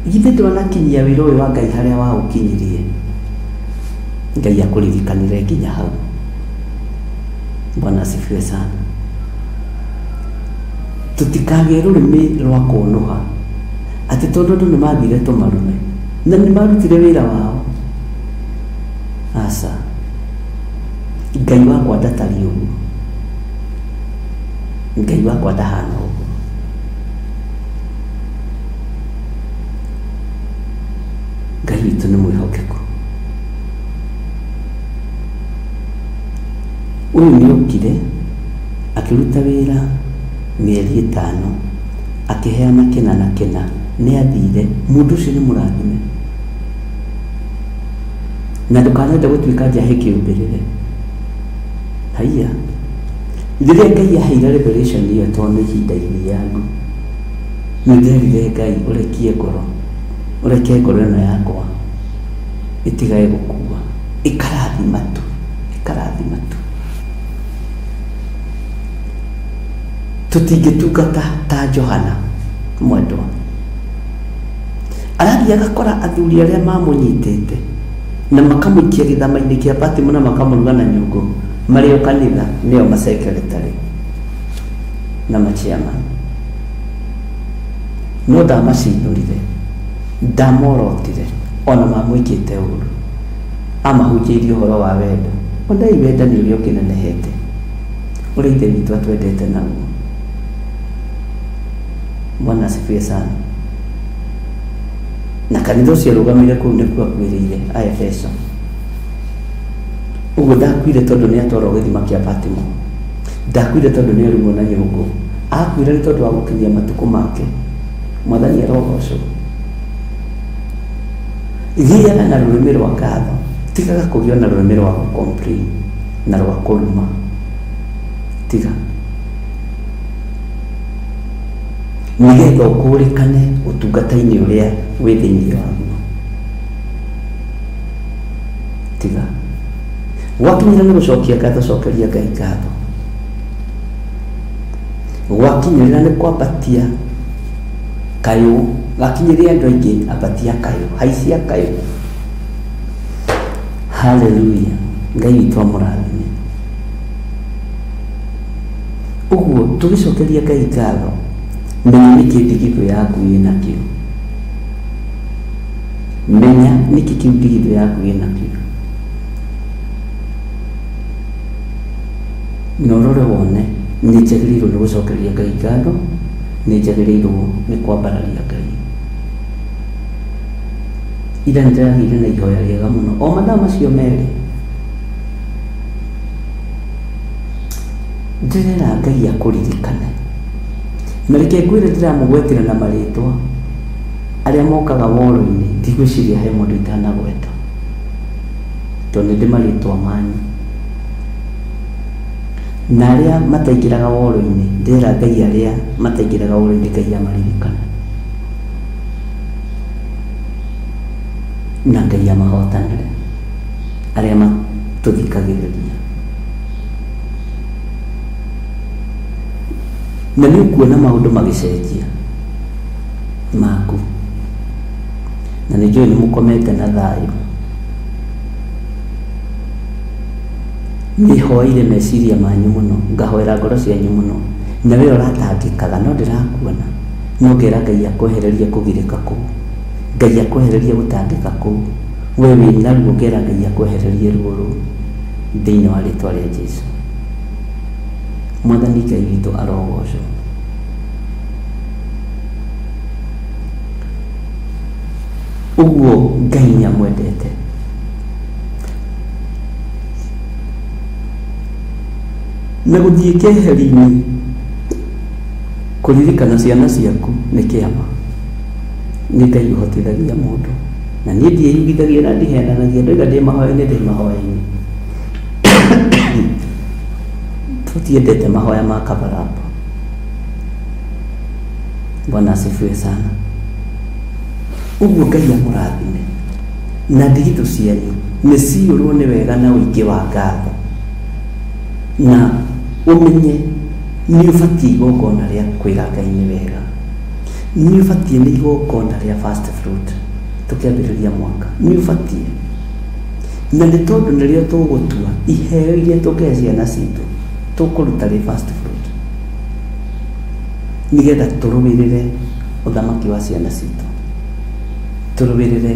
githĩ ndwanakinyia wĩra ũyũ wa Ngai harĩa waũkinyirie, Ngai akũririkanire nginya hau. Bwana asifiwe sana. Tutikagĩe rũrĩmĩ rwa kũnũha atĩ tondũ andũ nĩ mathire tũmarume na nĩ marutire wĩra wao. Aca, Ngai wakwa ndatari ũguo, Ngai wakwa ndahana ũguo. Ngai witũ nĩ mwĩhokeku. Ũyũ nĩ okire akĩruta wĩra mĩeri 5 akĩheana kĩna na kĩna, nĩ athire. Mũndũ ũcio nĩ mũrathime, na ndũkanende gũtuĩka njahe kĩũmbĩrĩre. Haiya, rĩrĩa Ngai aheire revelation ĩyo, tondũ nĩ ihinda iriangu, nĩ nderire Ngai ũrekie ngoro, ũreke ngoro ĩno yakwa ĩtigae gũkua, ĩkarathima tu, ĩkarathima tu. Tũtingĩtungata ta Johana mwendwa, arathiĩ agakora athuri arĩa mamũnyitĩte na makamũikia gĩthama-inĩ kĩa Patimo na makamũruga na nyũngũ, marĩ o kanitha nĩo masekretary na machairman. No ndamacinũrire, ndamorotire, ona mamwĩkĩte ũru, amahunjĩirie ũhoro wa wendo. Ondai wenda nĩ ũrĩa ũkĩnenehete, ũrĩa ithe witũ atwendete naguo. Bwana asifiwe sana. Na kanitha ũcio rũgamire kũu nĩkuo akuĩrĩire Aefeso. Ũguo ndakuire tondũ nĩ atwarwo gĩthima kĩa Patimo, ndakuire tondũ nĩ arumwo na nyũngũ, akuire nĩ tondũ wa gũkinyia matukũ make. Mwathani arogocwo. Gĩaga na rũrĩmĩ rwa ngatho, tigaga kũgĩa na rũrĩmĩ rwa gũcomplain na rwa kũruma, tiga. Nĩgetha ũkũrĩkane ũtungata-inĩ ũrĩa wĩ thĩinĩ waguo, tiga. Gwakinyĩra nĩ gũcokia ngatho, cokeria Ngai ngatho. Gwakinyĩrĩra nĩ kwambatia kayũ, gakinyĩria andũ aingĩ, ambatia kayũ, haicia kayũ. Haleluya, Ngai witũ amũrathime. Ũguo tũgĩcokeria Ngai ngatho, menya nĩkĩ ndigithũ yaku ĩnakĩo, menya nĩkĩ kĩu ndigithũ yaku ĩnakĩo, na ũrore wone nĩ njagĩrĩirwo nĩ gũcokeria Ngai ngatho, nĩ njagĩrĩirwo nĩ kwambararia Ngai. Ira nĩ ndĩragĩire na ihoya rĩega mũno, o mathaa macio merĩ ndĩrera Ngai akũririkane. Na reke ngwĩre ndĩramũgwetĩra na marĩtwa arĩa mokaga woro-inĩ, ndigwĩciria he mũndũ itanagweta, tondũ nĩ ndĩ marĩtwa manyu. Na arĩa mataingĩraga woro-inĩ, ndĩrera Ngai arĩa mataingĩraga woro-inĩ, Ngai amaririkane, na Ngai amahotanĩre arĩa matũthikagĩrĩria. Na nĩ ũkuona maũndũ magĩcenjia maku, na nĩ njũĩ nĩ mũkomete na thayũ. Nĩ hoire meciria manyu mũno, ngahoera ngoro cianyu mũno, na we ũratangĩkaga no ndĩrakuona, no ngera Ngai akwehererie kũgirĩka kũu, Ngai akwehererie gũtangĩka kũu. We wĩna ruo, ngera Ngai akwehererie ruo rũu thĩinĩ wa rĩtwa rĩa Jesũ. Mwathani Ngai witũ arogocwo. Ũguo Ngai nĩ amwendete, na gũthiĩ keheri-inĩ kũririkana ciana ciaku nĩ kĩama. Nĩ Ngai ũhotithagia mũndũ, na niĩ ndiĩyugithagia na ndihenanagia, ndoiga ndĩ mahoya-inĩ ndĩ mahoya-inĩ. Tutiendete mahoya ma cover up. Bwana asifiwe sana. Ũguo Ngai amũrathime, na ndigito cianyu nĩ ciũrwo nĩ wega na ũingĩ wa ngatho, na ũmenye nĩ ũbatiĩ igongona rĩa kwĩra Ngai nĩ wega, nĩ ũbatiĩ nĩ igongona rĩa first fruit tũkĩambĩrĩria mwaka, nĩ ũbatiĩ. Na nĩ tondũ nĩrĩo tũgũtua iheo iria tũngĩhe ciana citũ tũkũruta rĩ first fruit, nĩgetha tũrũmĩrĩre ũthamaki wa ciana citũ, tũrũmĩrĩre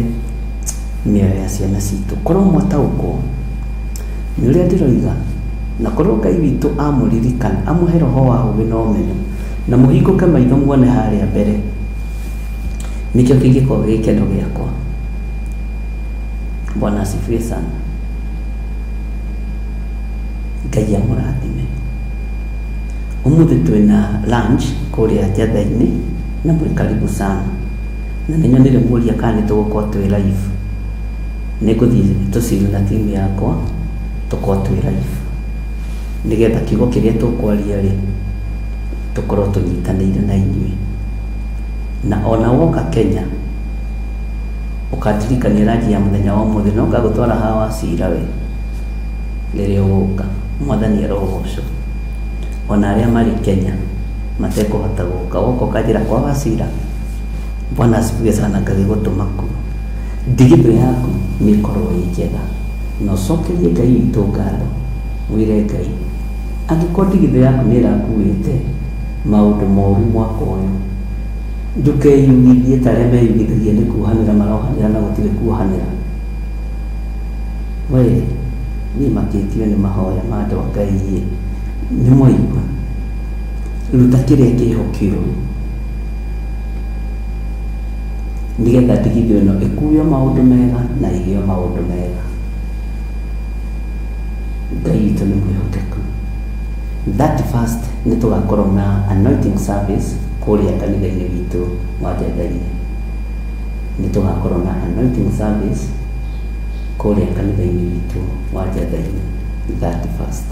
mĩoyo ya ciana citũ. Korwo mwataũkwo nĩ ũrĩa ndĩroiga, na korwo Ngai witũ amũririkana, amũhe roho wa ũũgĩ na ũmenyo, na mũhingũke maitho muone harĩa mbere, nĩkĩo kĩngĩkorwo gĩkeno gĩakwa. Bwana asifiwe sana. Ngai amũrathime. Ũmũthĩ twĩna lunch kũrĩa Njatha-inĩ, na mwĩ karibu sana, na nĩnyonire mũria kana nĩtũgũkorwo twĩ live. Nĩngũthiĩ tũciru na timu yakwa tũkorwo twĩ live, nĩgetha kiugo kĩrĩa tũkwaria rĩ tũkorwo tũnyitanĩire na inyuĩ. Na ona woka Kenya ũkatirikania rangi ya mũthenya wa ũmũthĩ, no ngagũtwara hawa Wacira we rĩrĩa ũgũka. Mwathani arogocwo. Ona arĩa marĩ Kenya matekũhota gũka, woka ũkanjĩra kwa Wacira, Bwana asifiwe sana, ngagĩgũtũma kuo. Ndigithũ yaku nĩ ĩkorwo ĩ njega, na ũcokerie Ngai witũ ngatho, mwĩre Ngai, angĩkorwo ndigithũ yaku nĩ ĩrakuĩte maũndũ moru mwaka ũyũ, ndũkeyugithie ta arĩa meyugithagia nĩ kuohanĩra marohanĩra na gũtirĩ kuohanĩra. We niĩ makĩtio nĩ mahoya ma andũ a Ngai, nĩ mwaigua, ruta kĩrĩa kĩhokirwo, nĩgetha ndigithũ ĩno ĩkuo maũndũ mega na igĩo maũndũ mega. Ngai witũ nĩ mwĩhokeku. That first nĩ tũgakorwo na anointing service kũrĩa kanitha-inĩ witũ wa Njatha-inĩ. Nĩ tũgakorwo na anointing service kũrĩa kanitha-inĩ witũ wa Njatha-inĩ that first.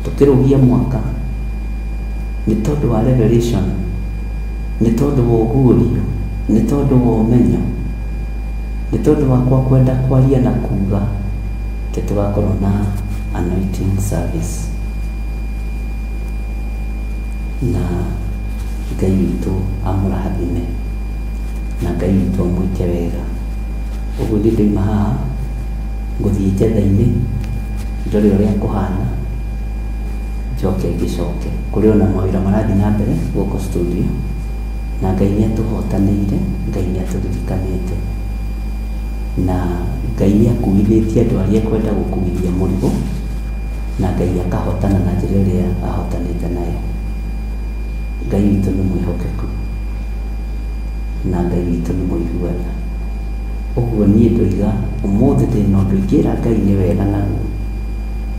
Tũkĩrũgia mwaka nĩ tondũ wa revelation, nĩ tondũ wa ũguũrio, nĩ tondũ wa ũmenyo, nĩ tondũ wa kwenda kwaria na kuuga, tũgakorwo na anointing service. Na Ngai witũ amũrathime, na Ngai witũ amwĩke wega. Ũguo nĩ ndoima haha ngũthiĩ Njatha-inĩ ndore ũrĩa kũhana, njoke ngĩcoke kũrĩ ona mawĩra marathiĩ na mbere gũkũ studio, na Ngai nĩ atũhotanĩire, Ngai nĩ atũririkanĩte, na Ngai nĩ akuithĩtie andũ arĩa kwenda gũkuithia mũrigo, na Ngai akahotana na njĩra ĩrĩa ahotanĩte nayo. Ngai witũ nĩ mwĩhokeku, na Ngai witũ nĩ mũiguana. Ũguo niĩ ndoiga ũmũthĩ ndĩna ũndũ ingĩra Ngai nĩ wega naguo,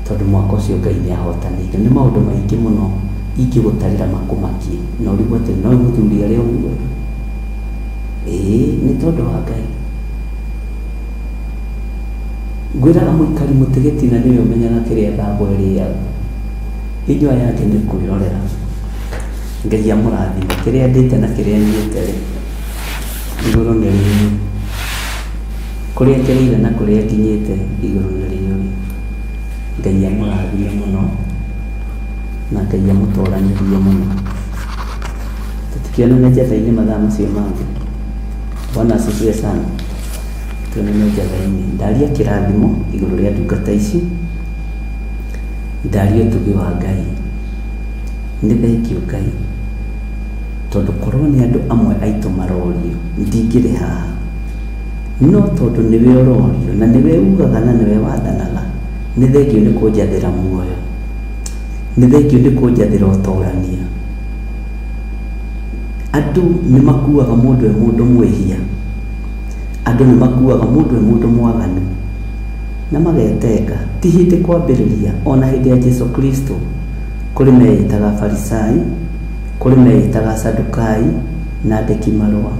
tondũ mwaka ũcio Ngai nĩ ahotanĩire. Nĩ maũndũ maingĩ mũno ingĩgũtarĩra makũmakie, na ũrigwo atĩ no mũthuri arĩa ũguo. Nĩ tondũ wa Ngai. Ngwĩraga mũikari mũtĩ na nĩwe ũmenyaga kĩrĩa thabo ĩrĩaga. Inyuĩ aya angĩ nĩ kwĩrorera. Ngai amũrathime, kĩrĩa ndĩte na kĩrĩa nyuĩte rĩ, igũrũ nĩ rĩu. Kũrĩa kĩrĩire na kũrĩa nginyĩte igũrũ nĩ rĩu. Ngai amũrathime mũno, na Ngai amũtũranĩrie mũno. Tũtikĩonane Njatha-inĩ mathaa macio mangĩ. Bwana asifiwe sana. Tuonane Njatha-inĩ. Ndaria kĩrathimo igũrũ rĩa ndungata ici, ndaria ũtugi wa Ngai. Nĩ thengio Ngai, tondũ korwo nĩ andũ amwe aitũ marorio ndingĩrĩ haha, no tondũ nĩwe ũrorio na nĩwe ugaga na nĩwe wathanaga, nĩ thengio nĩ kũnjathĩra muoyo, nĩ thengio nĩ kũnjathĩra ũtũrania. Andũ nĩ makuaga mũndũ mũndũ mwĩhia, andũ nĩ makuaga mũndũ mũndũ mwaganu, na magetenga ti hĩndĩ kwambĩrĩria, ona hĩndĩ ya Jesũ Kristo kuri meitaga Farisai, kuri meitaga Sadukai na andĩki marũa.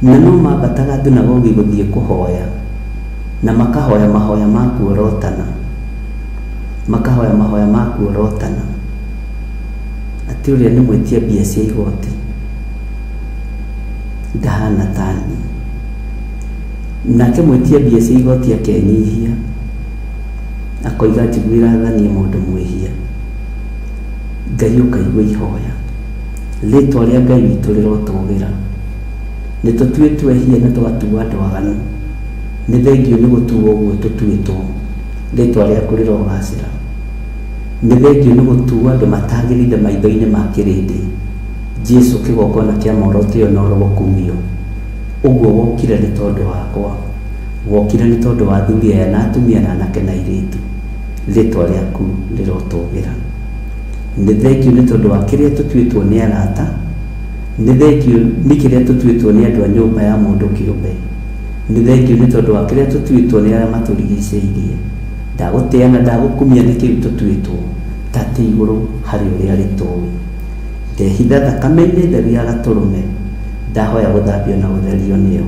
Na no mambataga thunagogi gũthiĩ kũhoya na makahoya mahoya ma kuorotana, makahoya mahoya ma kuorotana atĩ ũrĩa nĩ mwĩtia mbia cia igoti ndahana tani, nake mwĩtia mbia cia igoti akenyihia akoiga njiguĩra thani mũndũ mwĩhia. Ngai ũkaigua ihoya, rĩtwa rĩa Ngai witũ rĩrotũgĩra. Nĩ tũtuĩtwo ehia na tũgatuo andũ aganu, nĩ thengiũ nĩ gũtuo ũguo tũtuĩtwo, rĩtwa rĩaku rĩrogacĩra. Nĩ thengiũ nĩ gũtuo andũ matagĩrĩire maitho-inĩ ma kĩrĩndĩ. Jesu kĩgongona kĩa muoroto ĩyo no rũgũkumio. Ũguo wokire nĩ tondũ wakwa, wokire nĩ tondũ wa athuri aya na atumia na anake na airĩtu, rĩtwa rĩaku rĩrotũgĩra. Nĩ thengiũ nĩ tondũ wa kĩrĩa tũtuĩtwo nĩ arata, nĩ thengiũ nĩ kĩrĩa tũtuĩtwo nĩ andũ a nyũmba ya mũndũ kĩũmbe, nĩ thengiũ nĩ tondũ wa kĩrĩa tũtuĩtwo nĩ arĩa matũrigicĩirie. Ndagũtĩa na ndagũkumia nĩ kĩu tũtuĩtwo, tatĩ igũrũ harĩ ũrĩa rĩtũĩ. Ndehitha thakame-inĩ theru ya Gatũrũme, ndahoya gũthambio na gũtherio nĩyo.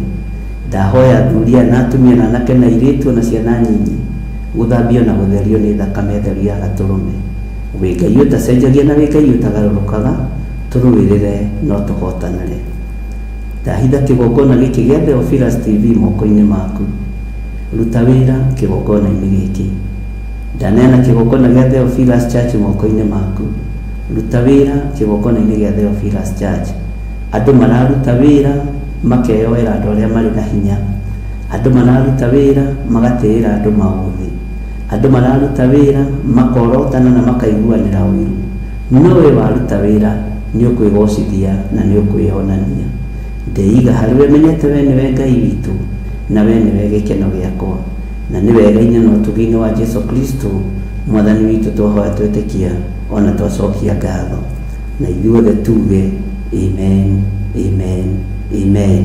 Ndahoya athuri na atumia na anake na airĩtu na ciana nyinyi gũthambio na gũtherio nĩ thakame theru ya Gatũrũme. Wĩ Ngai ũtacenjagia na wĩ Ngai ũtagarũrũkaga, tũrũĩrĩre no tũhotanĩre. Ndahitha kĩgongona gĩkĩ gĩa Theophilus TV moko-inĩ maku, ruta wĩra kĩgongona-inĩ gĩkĩ. Ndaneana kĩgongona gĩa Theophilus Church moko-inĩ maku, ruta wĩra kĩgongona-inĩ gĩa Theophilus Church. Andũ mararuta wĩra makeyoera andũ arĩa marĩ na hinya, andũ mararuta wĩra magatĩĩra andũ maũthĩ, andũ mararuta wĩra makorotana na makaiguanĩra ũiru. No we waruta wĩra nĩ ũkwĩgocithia na nĩ ũkwĩonania. Ndeiga harĩ we menyete we nĩwe Ngai witũ na we nĩwe gĩkeno gĩakwa, na nĩ wega-inĩ na ũtugi-inĩ wa Jesu Kristo mwathani witũ twahoya twĩtĩkia ona twacokia ngatho, na ithuothe tuge amen, amen, amen.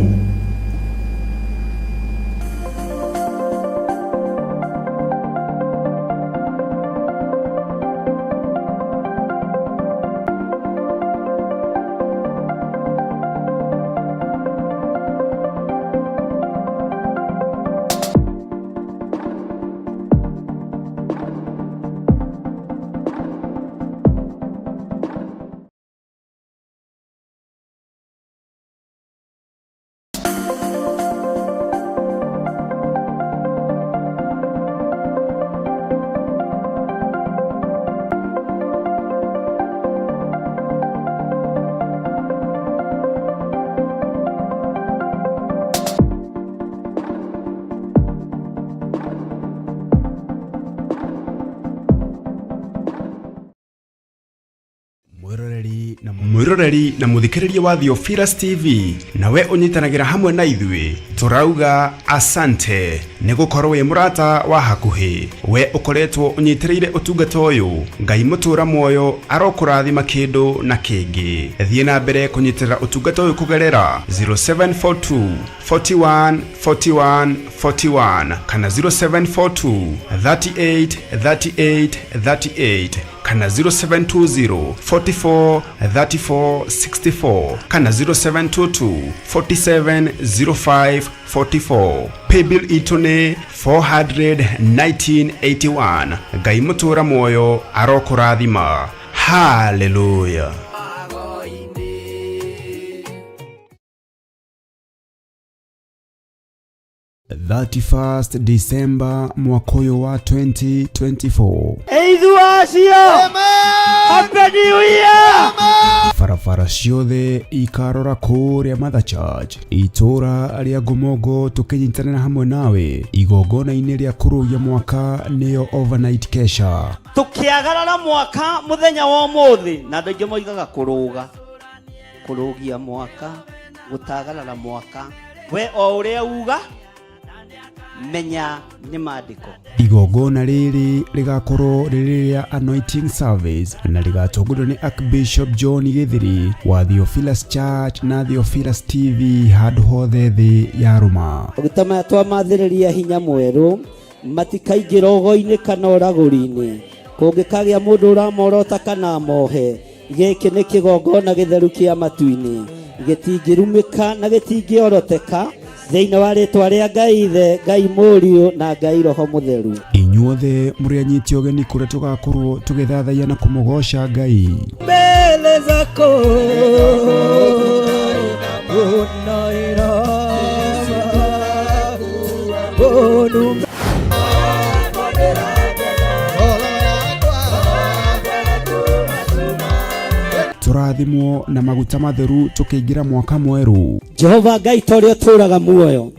mwiroreri na muthikiriria wa Theophilus TV, nawe unyitanagira hamwe na ithui, turauga asante ni gukorwo wi murata wa hakuhi. We ukoretwo unyitireire utungata uyu, Ngai mutura muoyo arokurathima kindu na kingi. Thie na mbere kunyitirira utungata uyu kugerera 0742 41 41 41 kana 0742 38 38 38 kana 0720 44 34 64 kana 0722 47 05 44. Paybill itune 41981. Ngai mutura muoyo arokurathima. Hallelujah. 31st December mwaka uyu wa 2024. Amen. Happy New Year. Farafara ciothe ikarora kuria Mother Church itura ria Gomogo tukinyitana hamwe nawe igongona-inĩ ria kurugia mwaka niyo overnight kesha. Tukiagarara mwaka muthenya wa umuthi na andũ aingĩ moigaga kurugia mwaka, gutagarara mwaka. We o uria uga menya ni maandiko. Igongona riri rigakorwo riri ya anointing service na rigatongorwo ni Archbishop John Githiri wa Theophilus Church na Theophilus TV handũ hothe thĩ ya Roma. Ũgĩtama twamathĩrĩria hinya mwerũ matikaingĩra ũgo-inĩ kana ũragũri-inĩ, kũngĩkagĩa mũndũ ũramorota kana mohe, gĩkĩ nĩ kĩgongona gĩtheru kĩa matu-inĩ, gĩtingĩrumĩka na gĩtingĩoroteka, thĩinĩ wa rĩtwa rĩa Ngai Ithe, Ngai Mũriũ na Ngai Roho Mũtheru. Inyuothe mũrĩ anyiti ũgeni kũrĩa tũgakorwo tũgĩthathaiya na kũmũgoca Ngai mbele zako tũrathimwo na maguta matheru tũkĩingira mwaka mwerũ. Jehova Ngai ta ũrĩa ũtũũraga muoyo,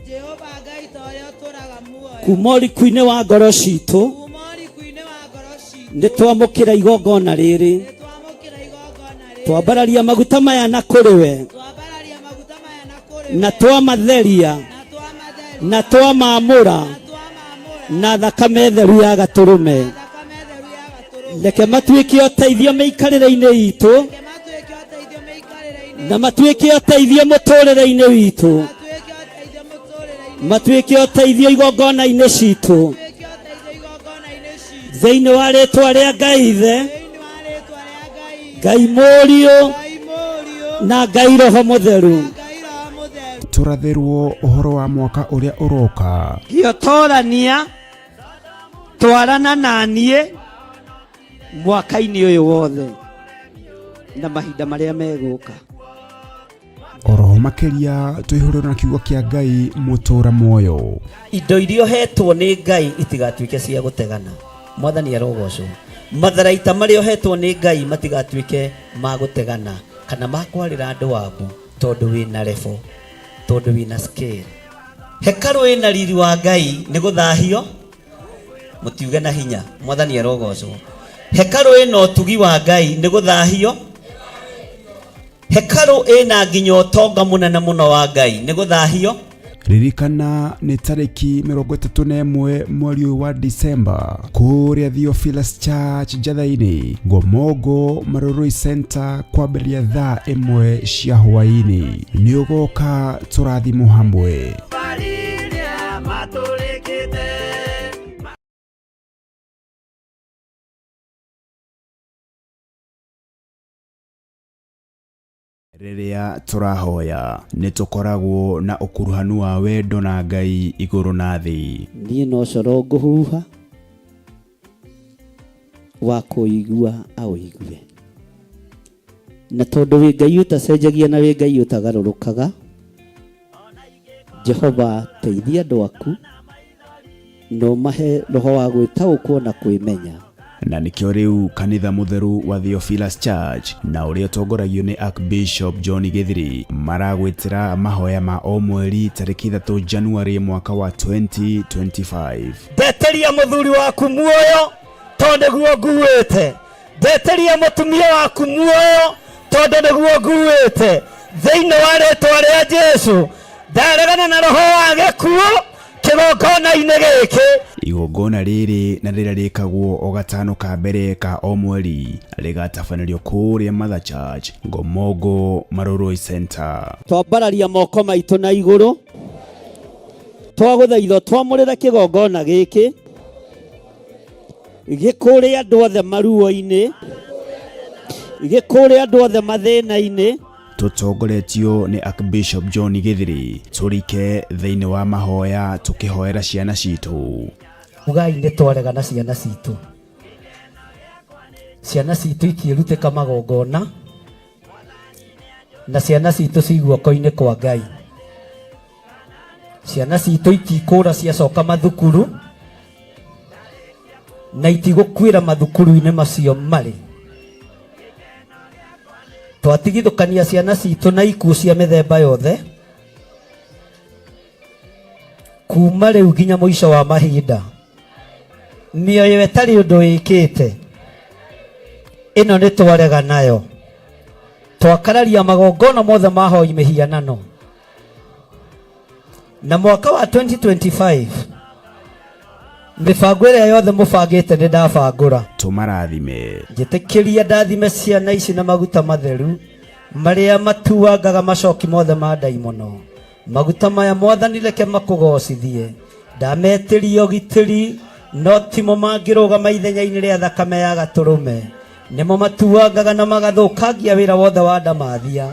kuma ũriku-inĩ wa ngoro citũ, nĩ twamũkĩra igongona rĩrĩ, twambararia maguta maya na kũrĩ we, na twamatheria na twamamũra na thakame theru ya gatũrũme. Reke matuĩke ũteithio mĩikarĩre-inĩ itũ, na matuĩke ũteithio mũtũrĩre-inĩ witũ, matuĩke ũteithio igongona-inĩ citũ, thĩinĩ wa rĩtwa rĩa Ngai Ithe, Ngai Mũriũ na Ngai Roho Mũtheru. Tũrathĩrwo ũhoro wa mwaka ũrĩa ũroka. Gĩotorania twarana naniĩ mwaka-inĩ ũyũ wothe na mahinda marĩa megũka. Oroho makĩria twĩhũrĩrwo na kiugo kĩa Ngai mũtũra muoyo. Indo iria hetwo nĩ Ngai itigatuĩke cia gũtegana. Mwathani arogocwo. Matharaita marĩa ohetwo nĩ Ngai matigatuĩke ma gũtegana kana ma kwarĩra andũ waku tondũ wĩna lebo, tondũ wĩna scale. Hekalu ĩna riri wa Ngai nĩ gũthahio mũtiuge na hinya. Mwathani arogocwo. Hekalu ĩna ũtugi wa Ngai nĩ gũthahio. Hekalu ĩna nginya ũtonga mũnene mũno wa Ngai nĩ gũthahio. Ririkana nĩ tarĩki 31 mweri wa Disemba kũrĩa Theophilus Church Njatha-inĩ, Ngomongo Maroroi Center, kwambĩrĩria thaa 1 cia hwaĩ-inĩ. Nĩ ũgoka tũrathimwo hamwe. Rĩrĩa tũrahoya nĩ tũkoragwo na ũkuruhanu wa wendo na Ngai igũrũ na thĩ. Niĩ no coro ngũhuha wa kũigua aũigue, na tondũ wĩ Ngai ũtacenjagia na wĩ Ngai ũtagarũrũkaga, Jehova teithia andũ aku no mahe roho wa gwĩtaũkwo na kwĩmenya. Na nĩkĩo rĩu kanitha mũtheru wa Theophilus Church na ũrĩa ũtongoragio nĩ Archbishop John Githiri maragwĩtĩra mahoya ma o mweri tarĩki 3 January mwaka wa 2025. Ndeteria mũthuri waku muoyo tondũ nĩguo nguĩte. Ndeteria mũtumia waku muoyo tondũ nĩguo nguĩte. Thĩinĩ wa rĩtwa rĩa Jesũ ndaregana na roho wa gĩkuũ kĩgongona-inĩ gĩkĩ. Igongona rĩrĩ na rĩrĩa rĩkagwo o gatano ka mbere ka o mweri rĩgatabanĩrio kũrĩa Mother Church, Ngomongo Maroroi Center. Twambararia moko maitũ na igũrũ, twagũthaitha twamũrĩre kĩgongona gĩkĩ gĩkũrĩ andũ othe maruo-inĩ, gĩkũrĩ andũ othe mathĩna-inĩ. Tutongoretio nĩ Archbishop John Githiri. Tũrike thĩinĩ wa mahoya tũkĩhoera ciana citũ. Ugai nĩ twarega na ciana citũ. Ciana citũ ikĩrutĩka magongona na ciana citũ ciguoko-inĩ kwa Ngai. Ciana citũ itikũra ciacoka mathukuru na itigũkuĩra mathukuru-inĩ macio marĩ. Twatigithũkania ciana citũ na ikuũ cia mĩthemba yothe kuma rĩu nginya mũico wa mahinda. Mĩoyo ĩtarĩ ũndũ ĩkĩte ĩno nĩ twarega nayo. Twakararia magongona mothe mahoi mĩhianano. Na mwaka wa 2025 mĩbango ĩrĩa yothe mũbangĩte nĩ ndabangũra. Tũmarathime. Njĩtĩkĩria ndathime ciana ici na maguta matheru marĩa matuangaga macoki mothe ma ndaimono. Maguta maya Mwathani reke makũgocithie. Ndametĩria ũgitĩri no timo mangĩrũgama ithenya-inĩ rĩa thakame ya gatũrũme. Nĩmo matuangaga na magathũkangia wĩra wothe wa ndamathia.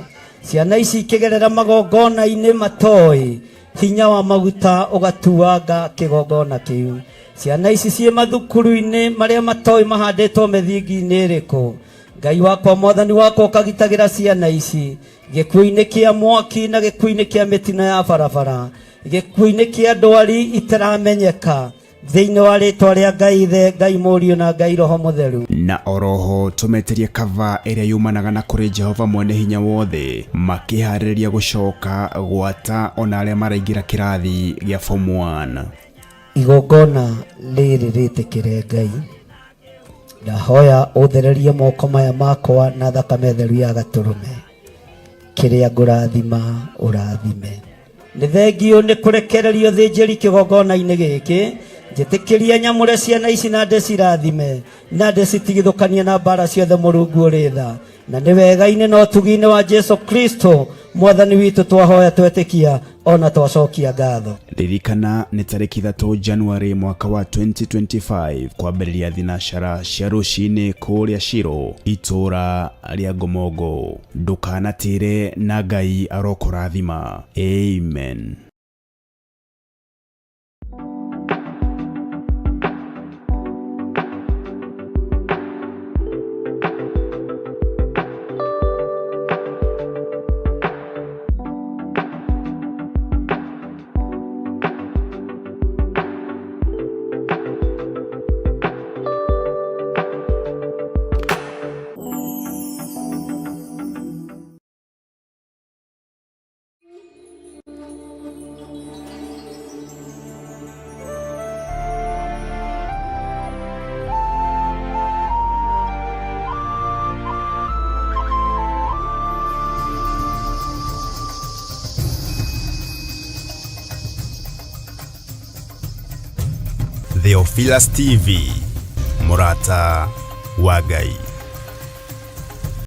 Ciana ici ikĩgerera magongona-inĩ matoĩ, hinya wa maguta ũgatuanga kĩgongona kĩu. Ciana ici ciĩ mathukuru-inĩ marĩa matoĩ mahandĩtwo mĩthingi-inĩ ĩrĩkũ. Ngai wakwa Mwathani wakwa ũkagitagĩra ciana ici gĩkuũ-inĩ kĩa mwaki na gĩkuũ-inĩ kĩa mĩtino ya barabara, gĩkuũ-inĩ kĩa ndwari itaramenyeka, thĩinĩ wa rĩtwa rĩa Ngai Ithe, Ngai Mũriũ na Ngai Roho Mũtheru. Na oroho tũmeterie kava ĩrĩa yumanaga na kũrĩ Jehova Mwene Hinya Wothe makĩharĩrĩria gũcoka gwata ona arĩa maraingĩra kĩrathi gĩa form 1. Igongona rĩrĩ rĩtĩkĩre Ngai. Ndahoya ũthererie moko maya makwa na thakame theru ya gatũrũme. Kĩrĩa ngũrathima ũrathime. Nĩ thengio nĩ kũrekererio thĩnjĩri kĩgongona-inĩ gĩkĩ. Njĩtĩkĩria nyamũre ciana ici na ndĩcirathime na ndĩcitigithũkanie na mbara ciothe Mũrungu ũrĩ tha. Na nĩ wega-inĩ na ũtugi-inĩ wa Jesu Kristo Mwathani witũ twahoya twetĩkia ona twacokia ngatho. Ririkana nĩ tarĩki 3 Januari mwaka wa 2025 kwambĩrĩria thinacara cia rũcinĩ kũrĩa Shiro, itũra rĩa Gomogo. Ndũkanatĩre na Ngai arokũrathima. Amen. Theophilus TV, Murata wa Ngai.